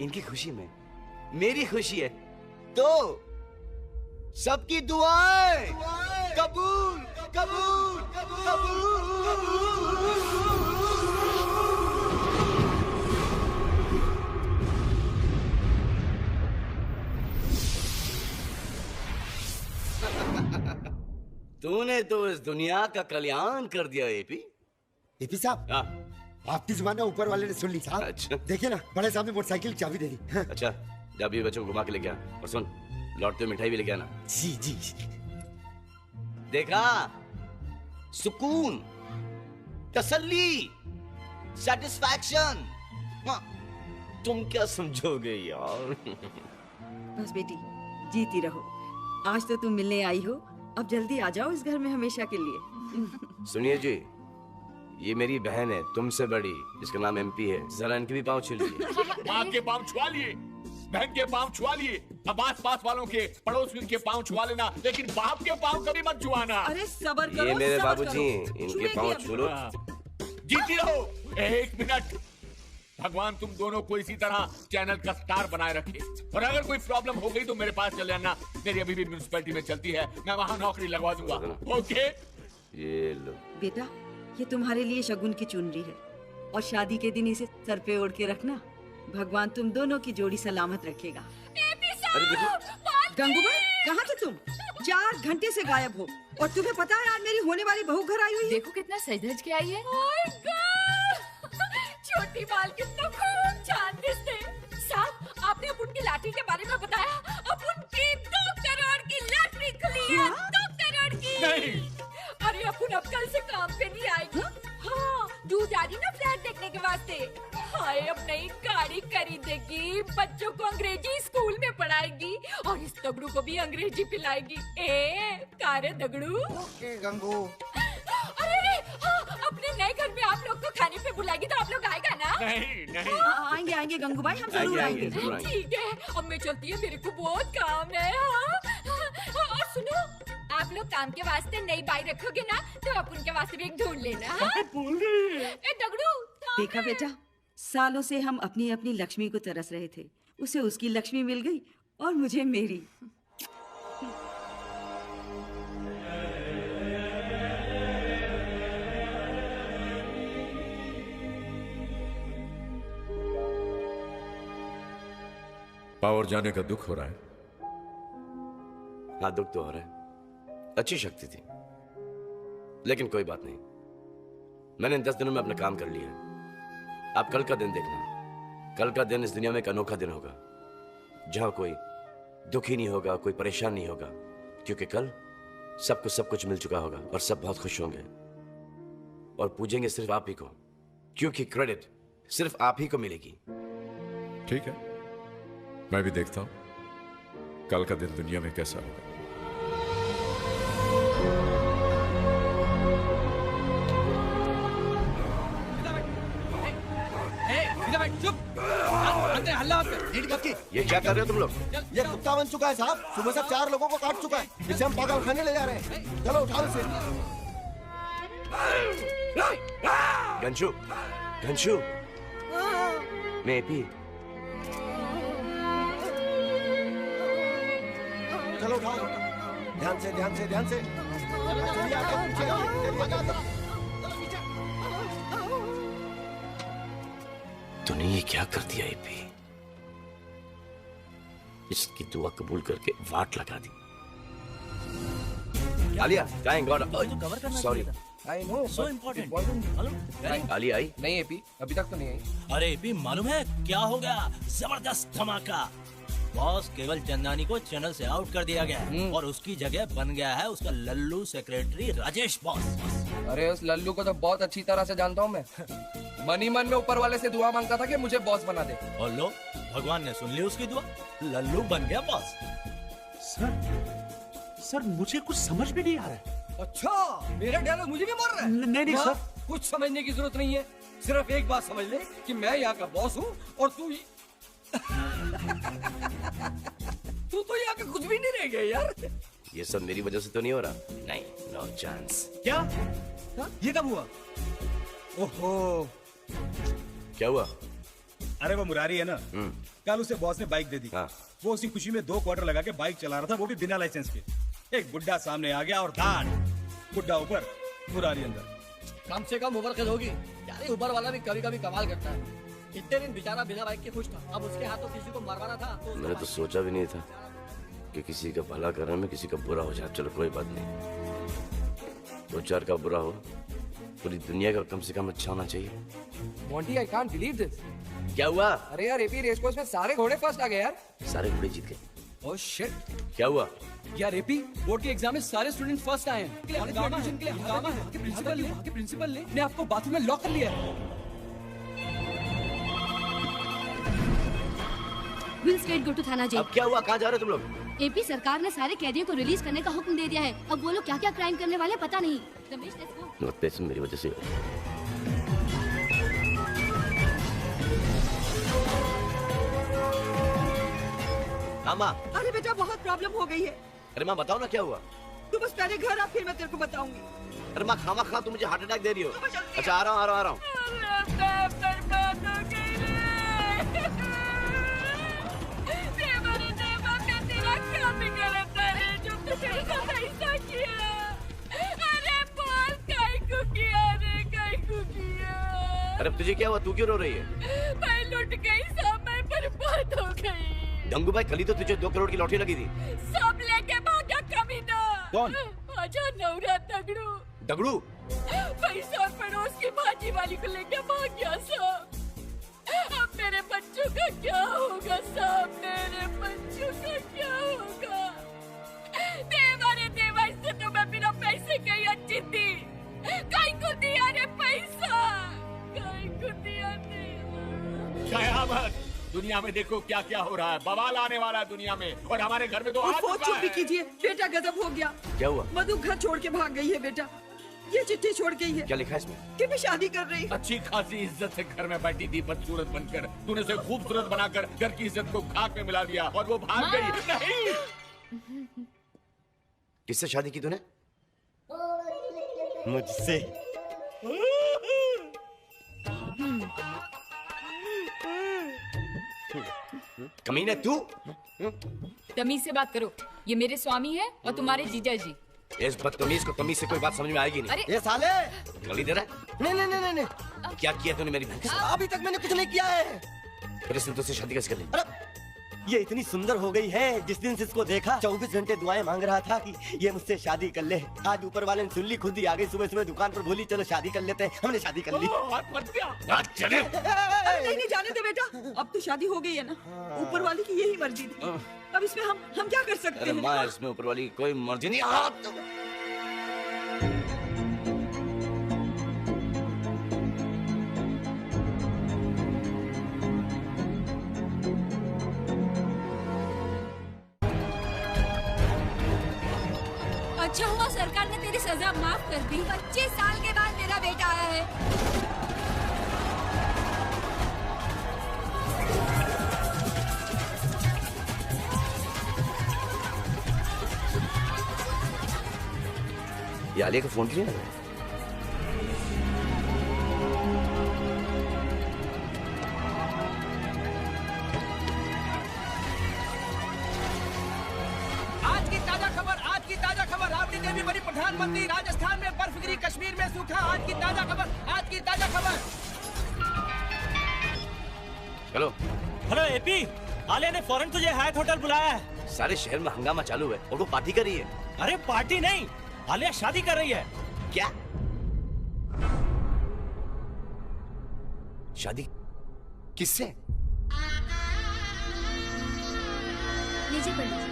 इनकी खुशी में मेरी खुशी है, तो सबकी दुआएं कबूल कबूल कबूल। तूने तो इस दुनिया का कल्याण कर दिया एपी। एपी साहब, आपकी जुबान ना ऊपर वाले ने सुन ली साहब। अच्छा। देखिए ना, बड़े साहब ने मोटरसाइकिल की चाबी दे दी। अच्छा, जब ये बच्चों को घुमा के लेके आ, और सुन, लौटते मिठाई भी लेके आना। जी जी। देखा, सुकून, तसल्ली, सेटिस्फैक्शन। तुम क्या समझोगे यार? बस बेटी, जीती रहो। आज तो तुम मिलने आई हो, अब जल्दी आ जाओ इस घर में हमेशा के लिए। सुनिए जी, ये मेरी बहन है, तुमसे बड़ी, जिसका नाम एमपी है। जरा इनके भी पाँव छू लीजिए। माँ के पाँव छुआ लिए। बहन के पांव छुआ लिए, अब आस पास वालों के, पड़ोसियों के पांव छुआ लेना, लेकिन बाप के पांव कभी मत छुआना। अरे सबर करो, ये मेरे सबर बाबूजी, करो। इनके पांव छू लो। जीती रहो। 1 मिनट। भगवान तुम दोनों को इसी तरह चैनल का स्टार बनाए रखे, और अगर कोई प्रॉब्लम हो गई तो मेरे पास चले आना। मेरी अभी भी म्युनिसिपैलिटी में चलती है, मैं वहाँ नौकरी लगवा दूंगा। ओके? ये लो बेटा, ये तुम्हारे लिए शगुन की चुनरी है, और शादी के दिन इसे सर पे ओढ़ के रखना। भगवान तुम दोनों की जोड़ी सलामत रखेगा। गंगूबाई, कहाँ थे तुम? 4 घंटे से गायब हो, और तुम्हें पता है आज मेरी होने वाली बहू घर आई हुई है। देखो कितना सज-धज के आई है। छोटी बाल कितना खूब चांद दिखते। साहब, आपने अपुन की लाठी के बारे में बताया। अपुन की 2 करोड़ की लॉटरी खुली है। 2 करोड़ की। नहीं। अरे अपुन अब कल से काम पे नहीं आएगी। हाँ, दूध आ रही ना फ्लैट देखने के वास्ते। हाय, अब नई गाड़ी खरीदेगी, बच्चों को अंग्रेजी स्कूल में पढ़ाएगी, और इस दगड़ू को भी अंग्रेजी पिलाएगी। कारे दगड़ू। ओके गंगू। अरे हाँ, अपने नए घर में आप लोग को खाने पे बुलाएगी तो आप लोग आएगा ना? नहीं नहीं। आएंगे आएंगे गंगूबाई, हम जरूर आएंगे। ठीक है, अब मैं चलती हूँ, मेरे को बहुत काम है। हाँ? और सुनो, आप लोग काम के वास्ते नई बाई रखोगे ना, तो अपन के वास्ते भी एक ढूंढ लेना। दगड़ू। देखा बेटा, सालों से हम अपनी अपनी लक्ष्मी को तरस रहे थे, उसे उसकी लक्ष्मी मिल गई और मुझे मेरी। पावर जाने का दुख हो रहा है। हाँ, दुख तो हो रहा है। अच्छी शक्ति थी, लेकिन कोई बात नहीं, मैंने इन 10 दिनों में अपना काम कर लिया है। आप कल का दिन देखना। कल का दिन इस दुनिया में एक अनोखा दिन होगा, जहां कोई दुखी नहीं होगा, कोई परेशान नहीं होगा, क्योंकि कल सबको सब कुछ मिल चुका होगा और सब बहुत खुश होंगे और पूजेंगे सिर्फ आप ही को, क्योंकि क्रेडिट सिर्फ आप ही को मिलेगी। ठीक है, मैं भी देखता हूं कल का दिन दुनिया में कैसा होगा। ये क्या कर रहे हो तुम लोग? ये कुत्ता बन चुका है साहब, सुबह से 4 लोगों को काट चुका है। इसे हम पागल खाने ले जा रहे हैं। चलो उठाओ इसे। घंशु, घंशु, मैं भी। चलो उठाओ, ध्यान से ध्यान से ध्यान से। चलिए आगे पीछे, चलिए आगे। तूने ये क्या कर दिया एपी? इसकी दुआ कबूल करके वाट लगा दी। Alia, thank God. Sorry. I know, So important. Alia आई? नहीं एपी, अभी तक तो नहीं आई। अरे एपी, मालूम है क्या हो गया? जबरदस्त धमाका। बॉस केवल चंदानी को चैनल से आउट कर दिया गया और उसकी जगह बन गया है उसका लल्लू सेक्रेटरी राजेश बॉस। अरे उस लल्लू को तो बहुत अच्छी तरह से जानता हूँ मैं। मन ही मन में ऊपर वाले से दुआ मांगता था कि मुझे बॉस बना दे। और लो, भगवान ने सुन ली उसकी दुआ, लल्लू बन गया बॉस। सर मुझे कुछ समझ में नहीं आ रहा है। अच्छा, मेरा डायलॉग मुझे भी मार रहा है? नहीं सर, कुछ समझने की जरूरत नहीं है, सिर्फ एक बात समझ ले कि मैं यहाँ का बॉस हूँ और तू तू तो यहाँ का कुछ भी नहीं रह गया यार। ये सब मेरी वजह से तो नहीं हो रहा। नहीं, नो चांस। क्या? ये कब हुआ? ओहो, क्या हुआ? अरे वो मुरारी है ना, कल उसे बॉस ने बाइक दे दी। हाँ। वो उसी खुशी में 2 क्वार्टर लगा के बाइक चला रहा था, वो भी बिना लाइसेंस के। एक बुड्ढा सामने आ गया और दाड़, बुड्ढा ऊपर, मुरारी अंदर। कम से कम उबर के होगी यार। उबर वाला भी कभी कभी कमाल करता है। इतने दिन बेचारा बिना बाइक के खुश था, अब उसके हाथों किसी को मरवाना था तो मैंने तो सोचा भी नहीं था कि किसी का भला करने में किसी का बुरा हो जाए। चलो कोई बात नहीं, 2-4 का बुरा हो, पूरी दुनिया का कम से कम अच्छा होना चाहिए। Monty, I can't believe this. क्या हुआ? अरे यार, एपी रेस कोर्स में सारे घोड़े फर्स्ट आ गए यार। सारे घोड़े जीत गए। Oh shit. क्या हुआ? यार एपी, बोर्ड के एग्जाम में सारे स्टूडेंट फर्स्ट आए हैं। एडमिशन के लिए हंगामा है। प्रिंसिपल ने आपको बाथरूम में लॉक कर लिया है। विल स्ट्रेट गो टू थाना जेल। अब क्या हुआ? कहाँ जा रहे हो तुम लोग? एपी सरकार ने सारे कैदियों को रिलीज करने का हुक्म दे दिया है। अब वो लोग क्या क्या क्राइम करने वाले पता नहीं। Ramesh, let's go. लगता है मेरी वजह से। हाँ माँ। अरे बेटा बहुत प्रॉब्लम हो गई है। अरे माँ बताओ ना क्या हुआ। तू बस पहले घर आ, फिर मैं तेरे को बताऊंगी। अरे माँ खामा खा तुम मुझे हार्ट अटैक दे रही हो। अच्छा आ रहा हूँ। अरे तुझे क्या हुआ, तू क्यों रो रही है? मैं लुट गई सब, मैं बर्बाद हो गई। गंगू भाई कल ही तो तुझे 2 करोड़ की लॉटरी लगी थी। सब लेके भागा कमीना। कौन? आजा नवरा दगड़ू। दगड़ू? पैसा और पड़ोस की भाजी वाली को लेके भाग गया सब। अब मेरे बच्चों का क्या होगा साहब, मेरे बच्चों का क्या होगा? देवा रे देवा, इससे तो मैं बिना पैसे के ही अच्छी थी। कहीं को दिया रे पैसा, कहीं को दिया कयामत। दुनिया में देखो क्या क्या हो रहा है, बवाल आने वाला है दुनिया में, और हमारे घर में तो आ चुका है। कीजिए बेटा, गजब हो गया। क्या हुआ? मधु घर छोड़ के भाग गई है बेटा। ये चिट्ठी छोड़ गई है। क्या लिखा है इसमें? कि मैं शादी कर रही। अच्छी खासी इज्जत से घर में बैठी थी, बदसूरत बनकर तूने उसे खूबसूरत बनाकर घर की इज्जत को खाक में मिला दिया और वो भाग गई। नहीं, किससे शादी की तूने? मुझसे। कमीने तू? तमीज से बात करो, ये मेरे स्वामी है और तुम्हारे जीजा जी। इस बदतमीज को तमीज से कोई बात समझ में आएगी नहीं। अरे ये साले गाली दे रहा है? नहीं। क्या किया तूने मेरी बहन के साथ? अभी तक मैंने कुछ नहीं किया है। फिर इसने तुझसे शादी कैसे कर ली? ये इतनी सुंदर हो गई है, जिस दिन से इसको देखा 24 घंटे दुआएं मांग रहा था कि ये मुझसे शादी कर ले। आज ऊपर वाले ने सुन ली, खुद ही आ गई सुबह सुबह दुकान पर, बोली चलो शादी कर लेते हैं। हमने शादी कर ली। चले। नहीं जाने दे बेटा, अब तो शादी हो गई है ना, ऊपर वाले की यही मर्जी थी। अब इसमें हम क्या कर सकते हैं? माँ, इसमें ऊपर वाली कोई मर्जी नहीं। अच्छा हुआ सरकार ने तेरी सजा माफ कर दी। 25 साल के बाद मेरा बेटा आया है। ये आलिया का फोन क्यों नहीं? राबड़ी देवी बनी प्रधानमंत्री, राजस्थान में बर्फ गिरी, कश्मीर में सूखा। आज की ताजा खबर, आज की ताजा खबर। हेलो एपी, आलिया ने फौरन तुझे हायत होटल बुलाया है। सारे शहर में हंगामा चालू है और वो पार्टी कर रही है। अरे पार्टी नहीं, आलिया शादी कर रही है। क्या? शादी किससे? लीजिए पढ़िए।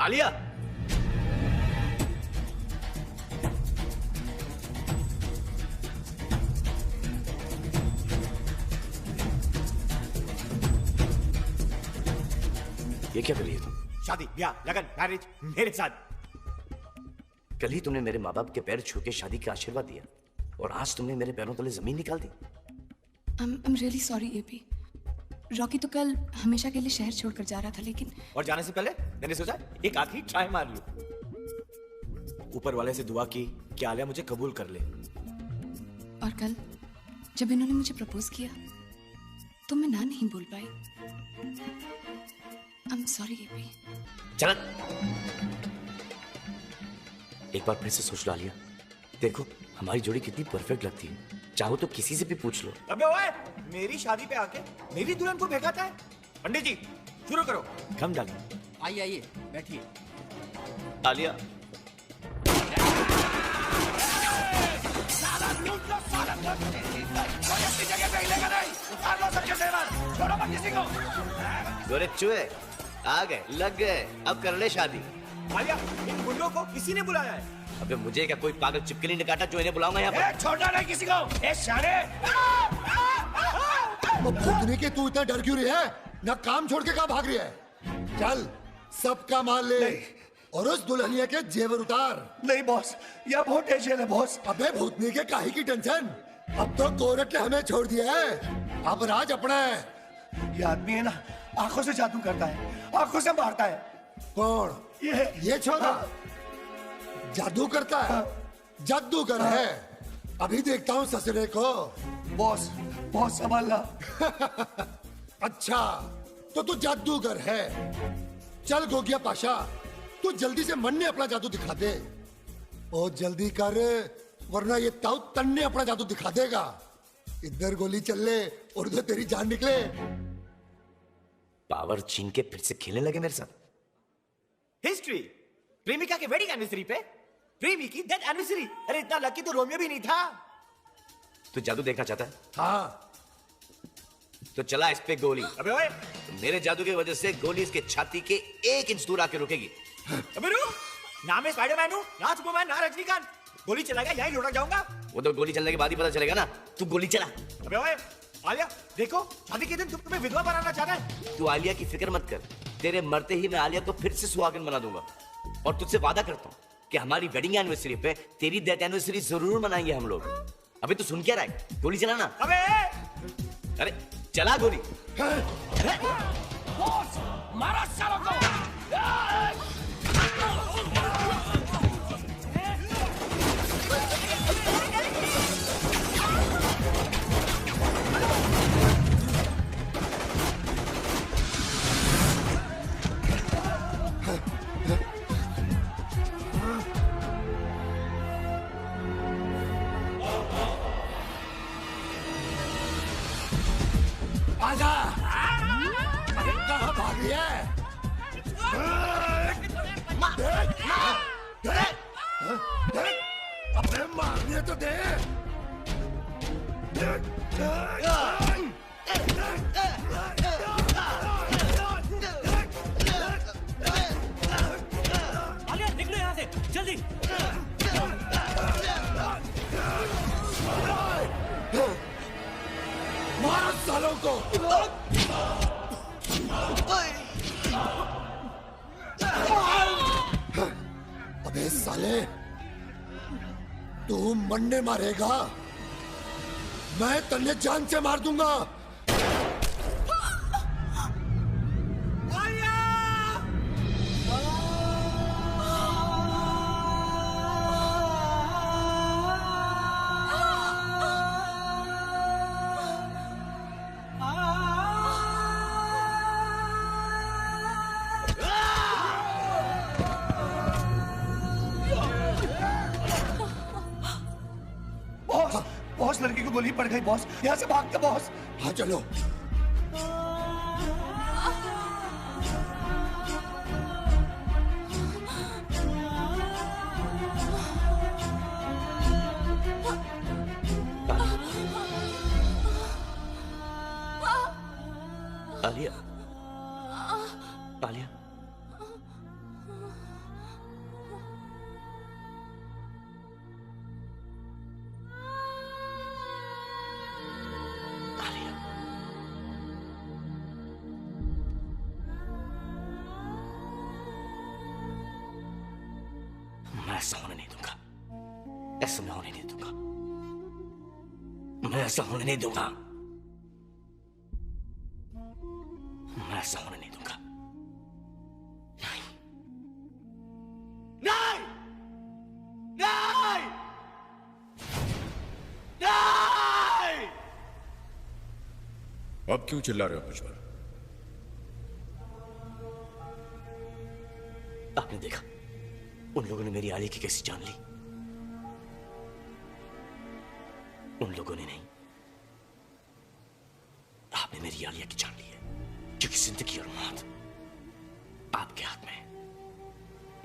आलिया, ये क्या कर रही है तुम? शादी, ब्याह, लगन, मैरिज मेरे साथ। कल ही तुमने मेरे माँ बाप के पैर छू के शादी का आशीर्वाद दिया और आज तुमने मेरे पैरों तले जमीन निकाल दी। I'm really sorry AP. Rocky तो कल हमेशा के लिए शहर छोड़कर जा रहा था, लेकिन और जाने से पहले मैंने सोचा एक आखिरी ट्राई मार लूं। ऊपर वाले से दुआ की कि आलिया मुझे कबूल कर ले। और कल जब इन्होंने मुझे प्रपोज किया तो मैं ना नहीं बोल पाई। I'm sorry AP. चल, एक बार फिर से सोच लो आलिया। देखो हमारी जोड़ी कितनी परफेक्ट लगती है, चाहो तो किसी से भी पूछ लो। अबे ओए, मेरी शादी पे आके मेरी दुल्हन को भेजाता है। पंडित जी शुरू करो। कम डालो। आइए बैठिए। आलिया, गोरे चूहे आ गए, लग गए, अब कर ले शादी। आलिया, इन गुंडों को किसी ने बुलाया है। अबे मुझे क्या कोई पागल चिपकली ने काटा जो इन्हें बुलाऊंगा यहाँ पर? छोड़ना नहीं किसी को। ए साले! वो भूतनी के तू इतना डर क्यों रही है? ना काम छोड़ के कहाँ भाग रही है? चल सबका माल ले और उस दुल्हनिया के जेवर उतार। नहीं बॉस, यह बहुत टेंशन है बॉस। अबे भूतनी के काहे की टेंशन? अब तो कोर्ट ने हमें छोड़ दिया है, अब राज अपना है। ये आदमी है ना, आंखों से जादू करता है, आंखों से मारता है। कौन? ये छोरा जादू करता है? जादूगर है। अभी देखता हूँ ससुरे को। बॉस बहुत संभालना। अच्छा तो तू जादूगर है। चल गोगिया पाशा, तू जल्दी से मन ने अपना जादू दिखा दे। ओ जल्दी कर, वरना ये ताऊ तन्ने अपना जादू दिखा देगा। इधर गोली चल ले और उधर तेरी जान निकले। पावर छीन के फिर से खेलने लगे मेरे साथ। हिस्ट्री, प्रेमिका के वेडिंग एनिवर्सरी पे प्रेमी की डेथ एनिवर्सरी। अरे इतना लकी तो रोमियो भी नहीं था। तू जादू देखना चाहता है? हाँ। तो चला इस पे गोली। अबे ओए, मेरे जादू की वजह से गोली इसके छाती के 1 इंच दूर आके रुकेगी। अबे रुक, ना मैं स्पाइडरमैन हूँ, ना सुपरमैन, ना रजनीकांत। गोली चलाएगा यहीं लौटा जाऊंगा। वो तो गोली चलने के बाद ही पता चलेगा ना। तू गोली चला। अबे ओए आलिया, देखो शादी के दिन तुम तुम्हें विधवा बनाना चाह रहा है। तू आलिया की फिक्र मत कर, तेरे मरते ही मैं आलिया को फिर से सुहागन बना दूंगा। और तुझसे वादा करता हूँ कि हमारी वेडिंग एनिवर्सरी पे तेरी डेथ एनिवर्सरी जरूर मनाएंगे हम लोग। अबे तू सुन क्या रहा है? गोली चलाना। अरे चला गोली। बॉस मारा सालों को। आजा। अरे कहाँ भाग रही है? अबे मारने तो दे। आलिया निकलो यहाँ से जल्दी। मारो सालों को। अबे साले, तू मन्ने मारेगा, मैं तन्ने जान से मार दूंगा। बॉस लड़की को गोली पड़ गई बॉस, यहाँ से भागते बॉस। हाँ चलो। आलिया, आलिया, मैं ऐसा होने नहीं दूंगा। ऐसा मैं होने नहीं दूंगा। मैं ऐसा होने नहीं दूंगा। मैं ऐसा होने नहीं दूंगा। नहीं नहीं नहीं नहीं। अब क्यों चिल्ला रहे हो मुझ पर? आपने देखा उन लोगों ने मेरी आलिया की कैसी जान ली। उन लोगों ने नहीं, आपने मेरी आलिया की जान ली है, क्योंकि जिंदगी और मौत आपके हाथ में है।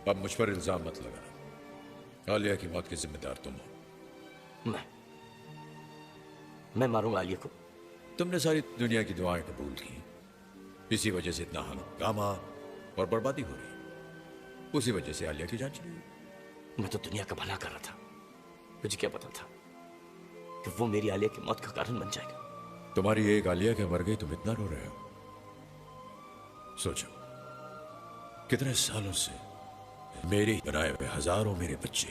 अब मुझ पर इल्जाम मत लगाना। आलिया की मौत के जिम्मेदार तुम हो। मैं मारूंगा आलिया को। तुमने सारी दुनिया की दुआएं कबूल की, इसी वजह से इतना हंगामा और बर्बादी हो रही है। उसी वजह से आलिया की जान चली। मैं तो दुनिया का भला कर रहा था, मुझे क्या पता था कि वो मेरी आलिया की मौत का कारण बन जाएगा। तुम्हारी एक आलिया के मर गई, तुम इतना रो रहे हो? सोचो, कितने सालों से मेरे ही बनाए हुए हजारों मेरे बच्चे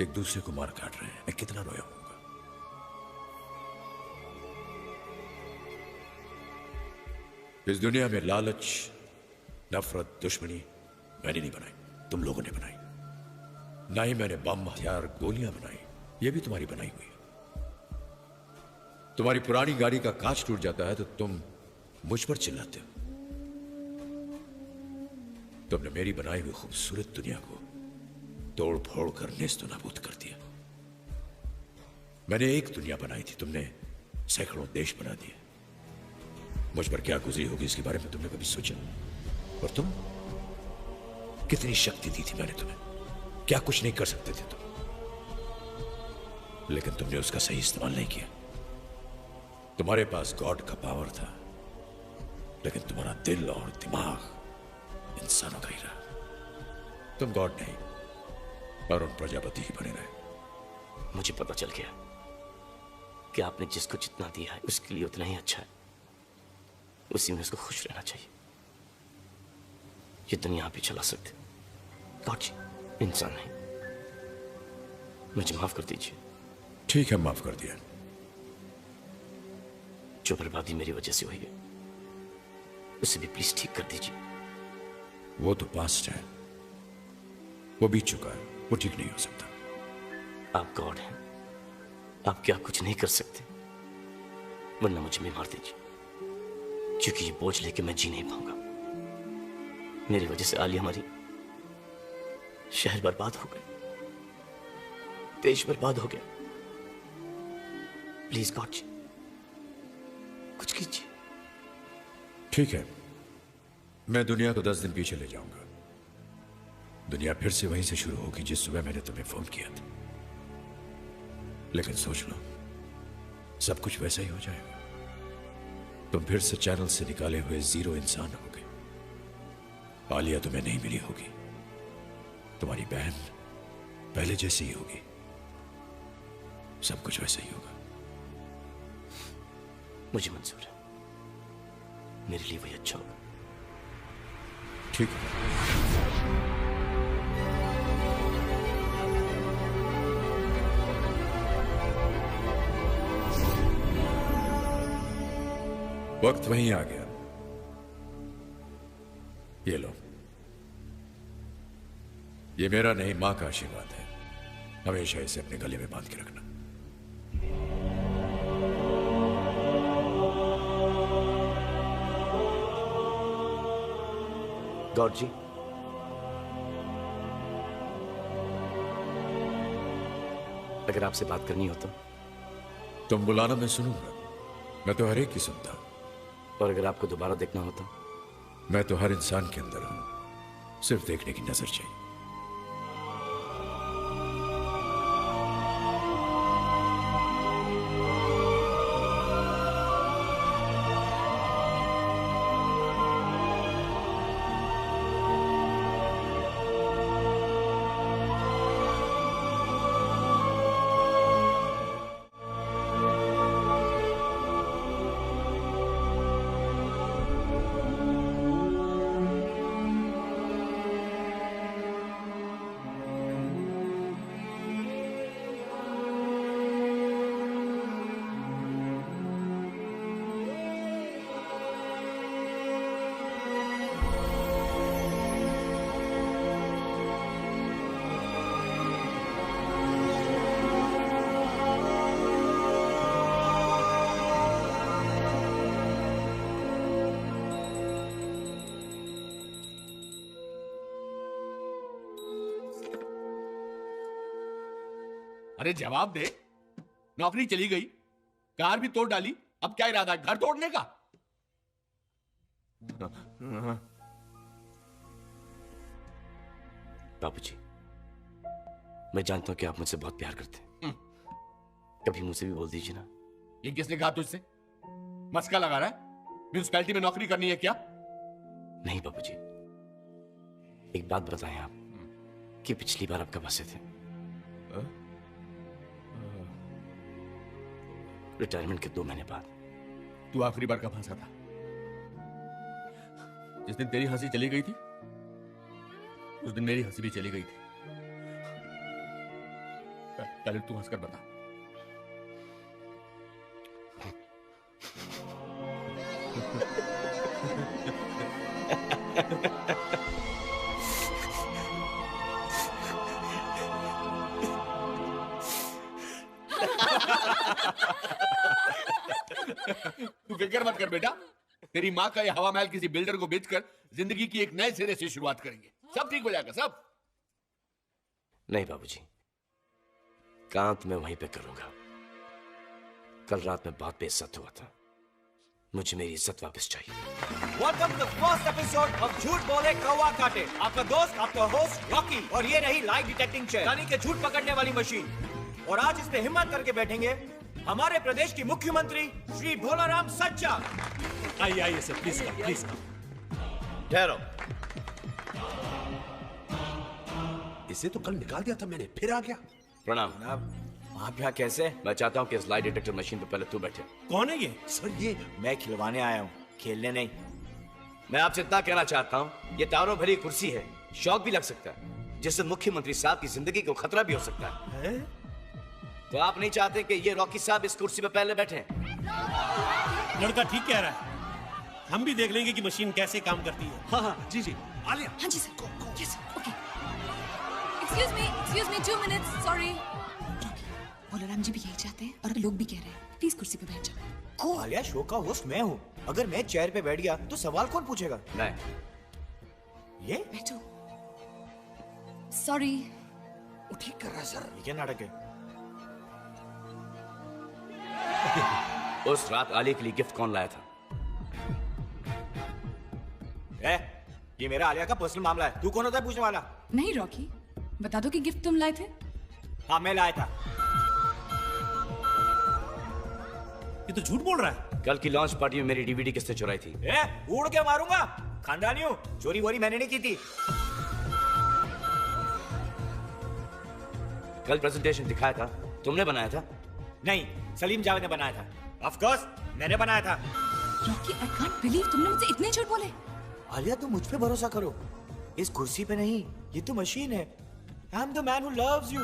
एक दूसरे को मार काट रहे हैं, मैं कितना रोया होऊंगा। इस दुनिया में लालच, नफरत, दुश्मनी मैंने नहीं बनाई, तुम लोगों ने बनाई। ना ही मैंने बम, हथियार, गोलियां बनाई, ये भी तुम्हारी बनाई हुई है। तुम्हारी पुरानी गाड़ी का कांच टूट जाता है तो तुम मुझ पर चिल्लाते हो। तुमने मेरी बनाई हुई खूबसूरत दुनिया को तोड़ फोड़ कर नेस्त नाबूद कर दिया। मैंने एक दुनिया बनाई थी, तुमने सैकड़ों देश बना दिए। मुझ पर क्या गुजरी होगी इसके बारे में तुमने कभी सोचा? और तुम, कितनी शक्ति दी थी मैंने तुम्हें, क्या कुछ नहीं कर सकते थे तुम, लेकिन तुमने उसका सही इस्तेमाल नहीं किया। तुम्हारे पास गॉड का पावर था, लेकिन तुम्हारा दिल और दिमाग इंसानों का ही रहा। तुम गॉड नहीं और उन प्रजापति ही बने रहे। मुझे पता चल गया कि आपने जिसको जितना दिया है उसके लिए उतना ही अच्छा है, उसी में उसको खुश रहना चाहिए। ये दुनिया आप ही चला सकते, गॉड जी इंसान नहीं। मुझे माफ कर दीजिए। ठीक है, माफ कर दिया। जो बर्बादी मेरी वजह से हुई है उसे भी प्लीज ठीक कर दीजिए। वो तो पास्ट है, वो बीत चुका है, वो ठीक नहीं हो सकता। आप गॉड हैं, आप क्या कुछ नहीं कर सकते, वरना मुझे भी मार दीजिए, क्योंकि ये बोझ लेके मैं जी नहीं पाऊंगा। मेरी वजह से आलिया हमारी शहर बर्बाद हो गए, देश बर्बाद हो गया। प्लीज गॉड जी कुछ कीजिए। ठीक है, मैं दुनिया को 10 दिन पीछे ले जाऊंगा। दुनिया फिर से वहीं से शुरू होगी जिस सुबह मैंने तुम्हें फोन किया था। लेकिन सोच लो, सब कुछ वैसा ही हो जाएगा। तुम फिर से चैनल से निकाले हुए जीरो इंसान होगे। आलिया तुम्हें नहीं मिली होगी, तुम्हारी बहन पहले जैसी ही होगी, सब कुछ वैसा ही होगा। मुझे मंजूर है, मेरे लिए वही अच्छा होगा। ठीक है। वक्त वहीं आ गया। ये लो, ये मेरा नहीं, मां का आशीर्वाद है। हमेशा इसे अपने गले में बांध के रखना। गॉड जी, अगर आपसे बात करनी हो तो? तुम बुलाना, मैं सुनूंगा। मैं तो हर एक की सुनता हूं। और अगर आपको दोबारा देखना हो तो? मैं तो हर इंसान के अंदर हूं, सिर्फ देखने की नजर चाहिए। अरे जवाब दे। नौकरी चली गई, कार भी तोड़ डाली, अब क्या इरादा है, घर तोड़ने का? बाबूजी, मैं जानता हूं कि आप मुझसे बहुत प्यार करते हैं। कभी मुझसे भी बोल दीजिए ना। ये किसने कहा तुझसे? मस्का लगा रहा है? म्यूनिसिपैलिटी में नौकरी करनी है क्या? नहीं बाबूजी, एक बात बताएं आप कि पिछली बार आप कब हंसे थे? रिटायरमेंट के 2 महीने बाद। तू आखिरी बार कब हंसा था? जिस दिन तेरी हंसी चली गई थी उस दिन मेरी हंसी भी चली गई थी। पहले तू हंसकर बता। तू फिक्र मत कर बेटा, तेरी माँ का ये हवा महल किसी बिल्डर को बेचकर जिंदगी की एक नए सिरे से शुरुआत करेंगे। सब ठीक हो जाएगा सब। नहीं बाबूजी, काम तो मैं वहीं पे करूंगा। कल रात में बहुत बेइज्जत हुआ था, मुझे मेरी इज्जत वापस चाहिए। Welcome to the first episode of Jhooth Bole कौवा काटे। आपका दोस्त, आपका होस्ट रॉकी, और ये रही लाइट डिटेक्टिंग चेयर, यानी कि झूठ पकड़ने वाली मशीन। और आज इस पे हिम्मत करके बैठेंगे हमारे प्रदेश की मुख्यमंत्री श्री भोलाराम सच्चा। आइए आइए सर, प्लीज प्लीज। ठहरो। इसे तो कल निकाल दिया था मैंने, फिर आ गया। प्रणाम। आप यहाँ कैसे? मैं चाहता हूँ कि इस लाइट डिटेक्टर मशीन पे पहले तू बैठे। कौन है ये? सर ये मैं खिलवाने आया हूँ, खेलने नहीं। मैं आपसे इतना कहना चाहता हूँ, ये तारों भरी कुर्सी है, शौक भी लग सकता है, जिससे मुख्यमंत्री साहब की जिंदगी को खतरा भी हो सकता है। तो आप नहीं चाहते कि ये रॉकी साहब इस कुर्सी पे पहले बैठे? लड़का ठीक कह रहा है, हम भी देख लेंगे कि मशीन कैसे काम करती है। हाँ हाँ जी जी। आलिया। हाँ जी sir. Yes okay. Excuse me 2 minutes, sorry. Bolaram ji भी यही चाहते हैं और लोग भी कह रहे हैं, प्लीज कुर्सी पे बैठ जाओ। आलिया, शो का होस्ट मैं हूँ, अगर मैं चेयर पे बैठ गया तो सवाल कौन पूछेगा? नहीं। ये बैठो। सॉरी। वो ठीक कर रहा है सर। ये क्या नाटक है? उस रात आलिया के लिए गिफ्ट कौन लाया था? ये मेरा आलिया का पर्सनल मामला है, तू कौन होता है पूछने वाला? नहीं रॉकी, बता दो कि गिफ्ट तुम लाए थे। हाँ मैं लाया था। ये तो झूठ बोल रहा है। कल की लॉन्च पार्टी में मेरी डीवीडी किसने चुराई थी? उड़ के मारूंगा, खानदानी हूँ, चोरी वोरी मैंने नहीं की थी। कल प्रेजेंटेशन दिखाया था, तुमने बनाया था? नहीं, सलीम जावेद ने बनाया था। ऑफ कोर्स मैंने बनाया था। रॉकी, आई कांट बिलीव तुमने मुझसे इतने झूठ बोले। आलिया तुम मुझ पे भरोसा करो, इस कुर्सी पे नहीं, ये तो मशीन है। I am the man who loves you.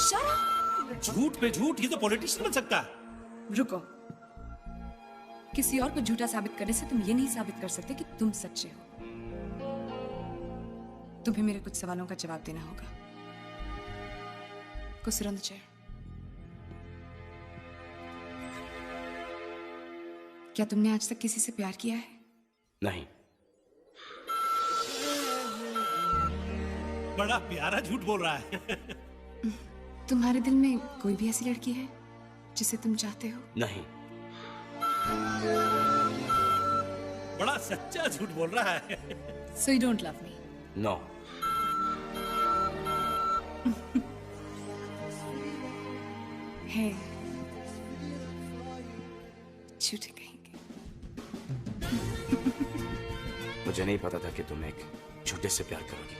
Shut up. झूठ पे झूठ, ये तो पॉलिटिशियन बन सकता है। रुको, किसी और को झूठा साबित करने से तुम ये नहीं साबित कर सकते कि तुम सच्चे हो। तुम्हें मेरे कुछ सवालों का जवाब देना होगा। Go sit on the chair. क्या तुमने आज तक किसी से प्यार किया है? नहीं। बड़ा प्यारा झूठ बोल रहा है। तुम्हारे दिल में कोई भी ऐसी लड़की है जिसे तुम चाहते हो? नहीं। बड़ा सच्चा झूठ बोल रहा है। So you don't love me? No. Hey, झूठे कहेंगे। मुझे नहीं पता था कि तुम एक झूठे से प्यार करोगी।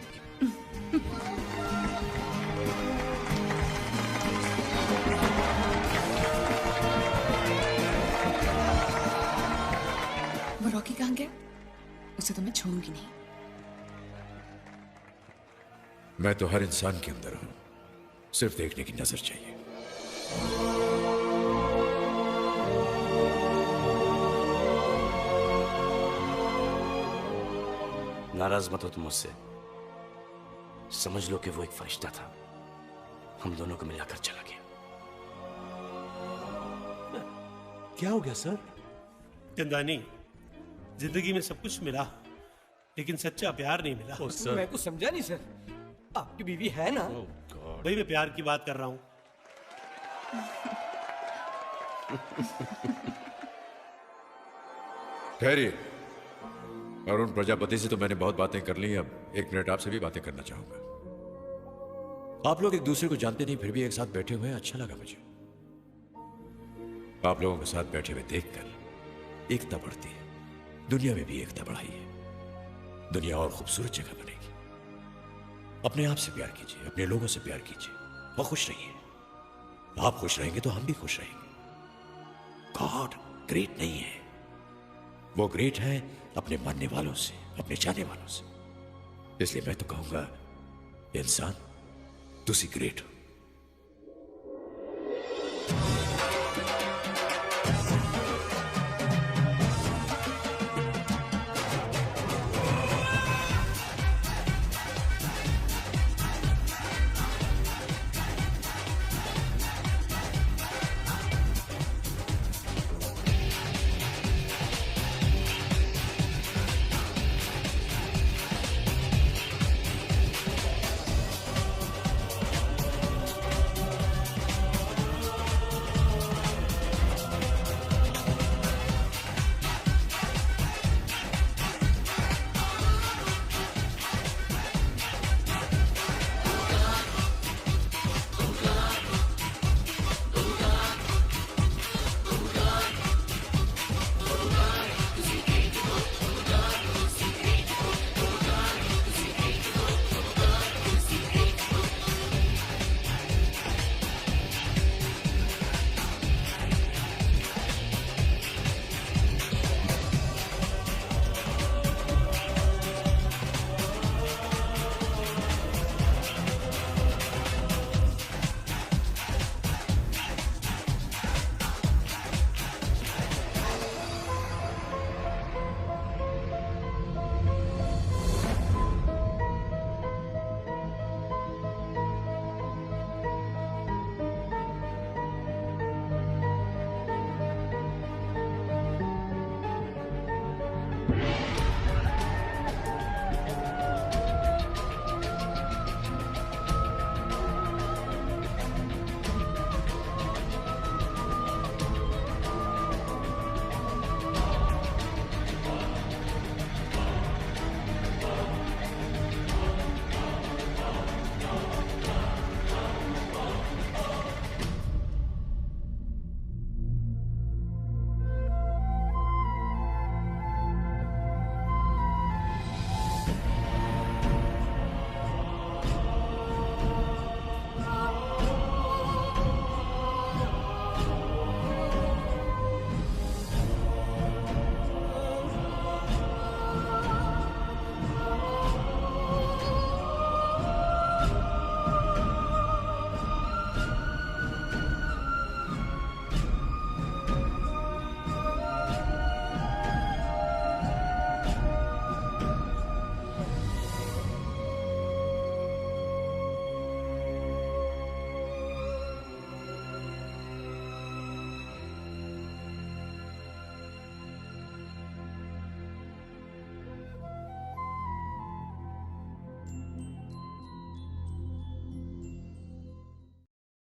वो रॉकी कहाँ गया? उसे तो मैं छोड़ूंगी नहीं। मैं तो हर इंसान के अंदर हूं, सिर्फ देखने की नजर चाहिए। नाराज मत हो तुम मुझसे, समझ लो कि वो एक फरिश्ता था, हम दोनों को मिलाकर चला गया। क्या हो गया सर? चंदानी, जिंदगी में सब कुछ मिला, लेकिन सच्चा प्यार नहीं मिला। मैं कुछ समझा नहीं सर, आपकी बीवी है ना? भाई मैं प्यार की बात कर रहा हूँ। ठहरिए, अरुण प्रजापति से तो मैंने बहुत बातें कर ली, अब 1 मिनट आपसे भी बातें करना चाहूंगा। आप लोग एक दूसरे को जानते नहीं, फिर भी एक साथ बैठे हुए हैं, अच्छा लगा मुझे। आप लोगों के साथ बैठे हुए देखकर एकता बढ़ती है, दुनिया में भी एकता बढ़ाइए, दुनिया और खूबसूरत जगह बनेगी। अपने आप से प्यार कीजिए, अपने लोगों से प्यार कीजिए और खुश रहिए। आप खुश रहेंगे तो हम भी खुश रहेंगे। गॉड ग्रेट नहीं है, वो ग्रेट है अपने मानने वालों से, अपने चाहने वालों से। इसलिए मैं तो कहूंगा इंसान तुसी ग्रेट हो।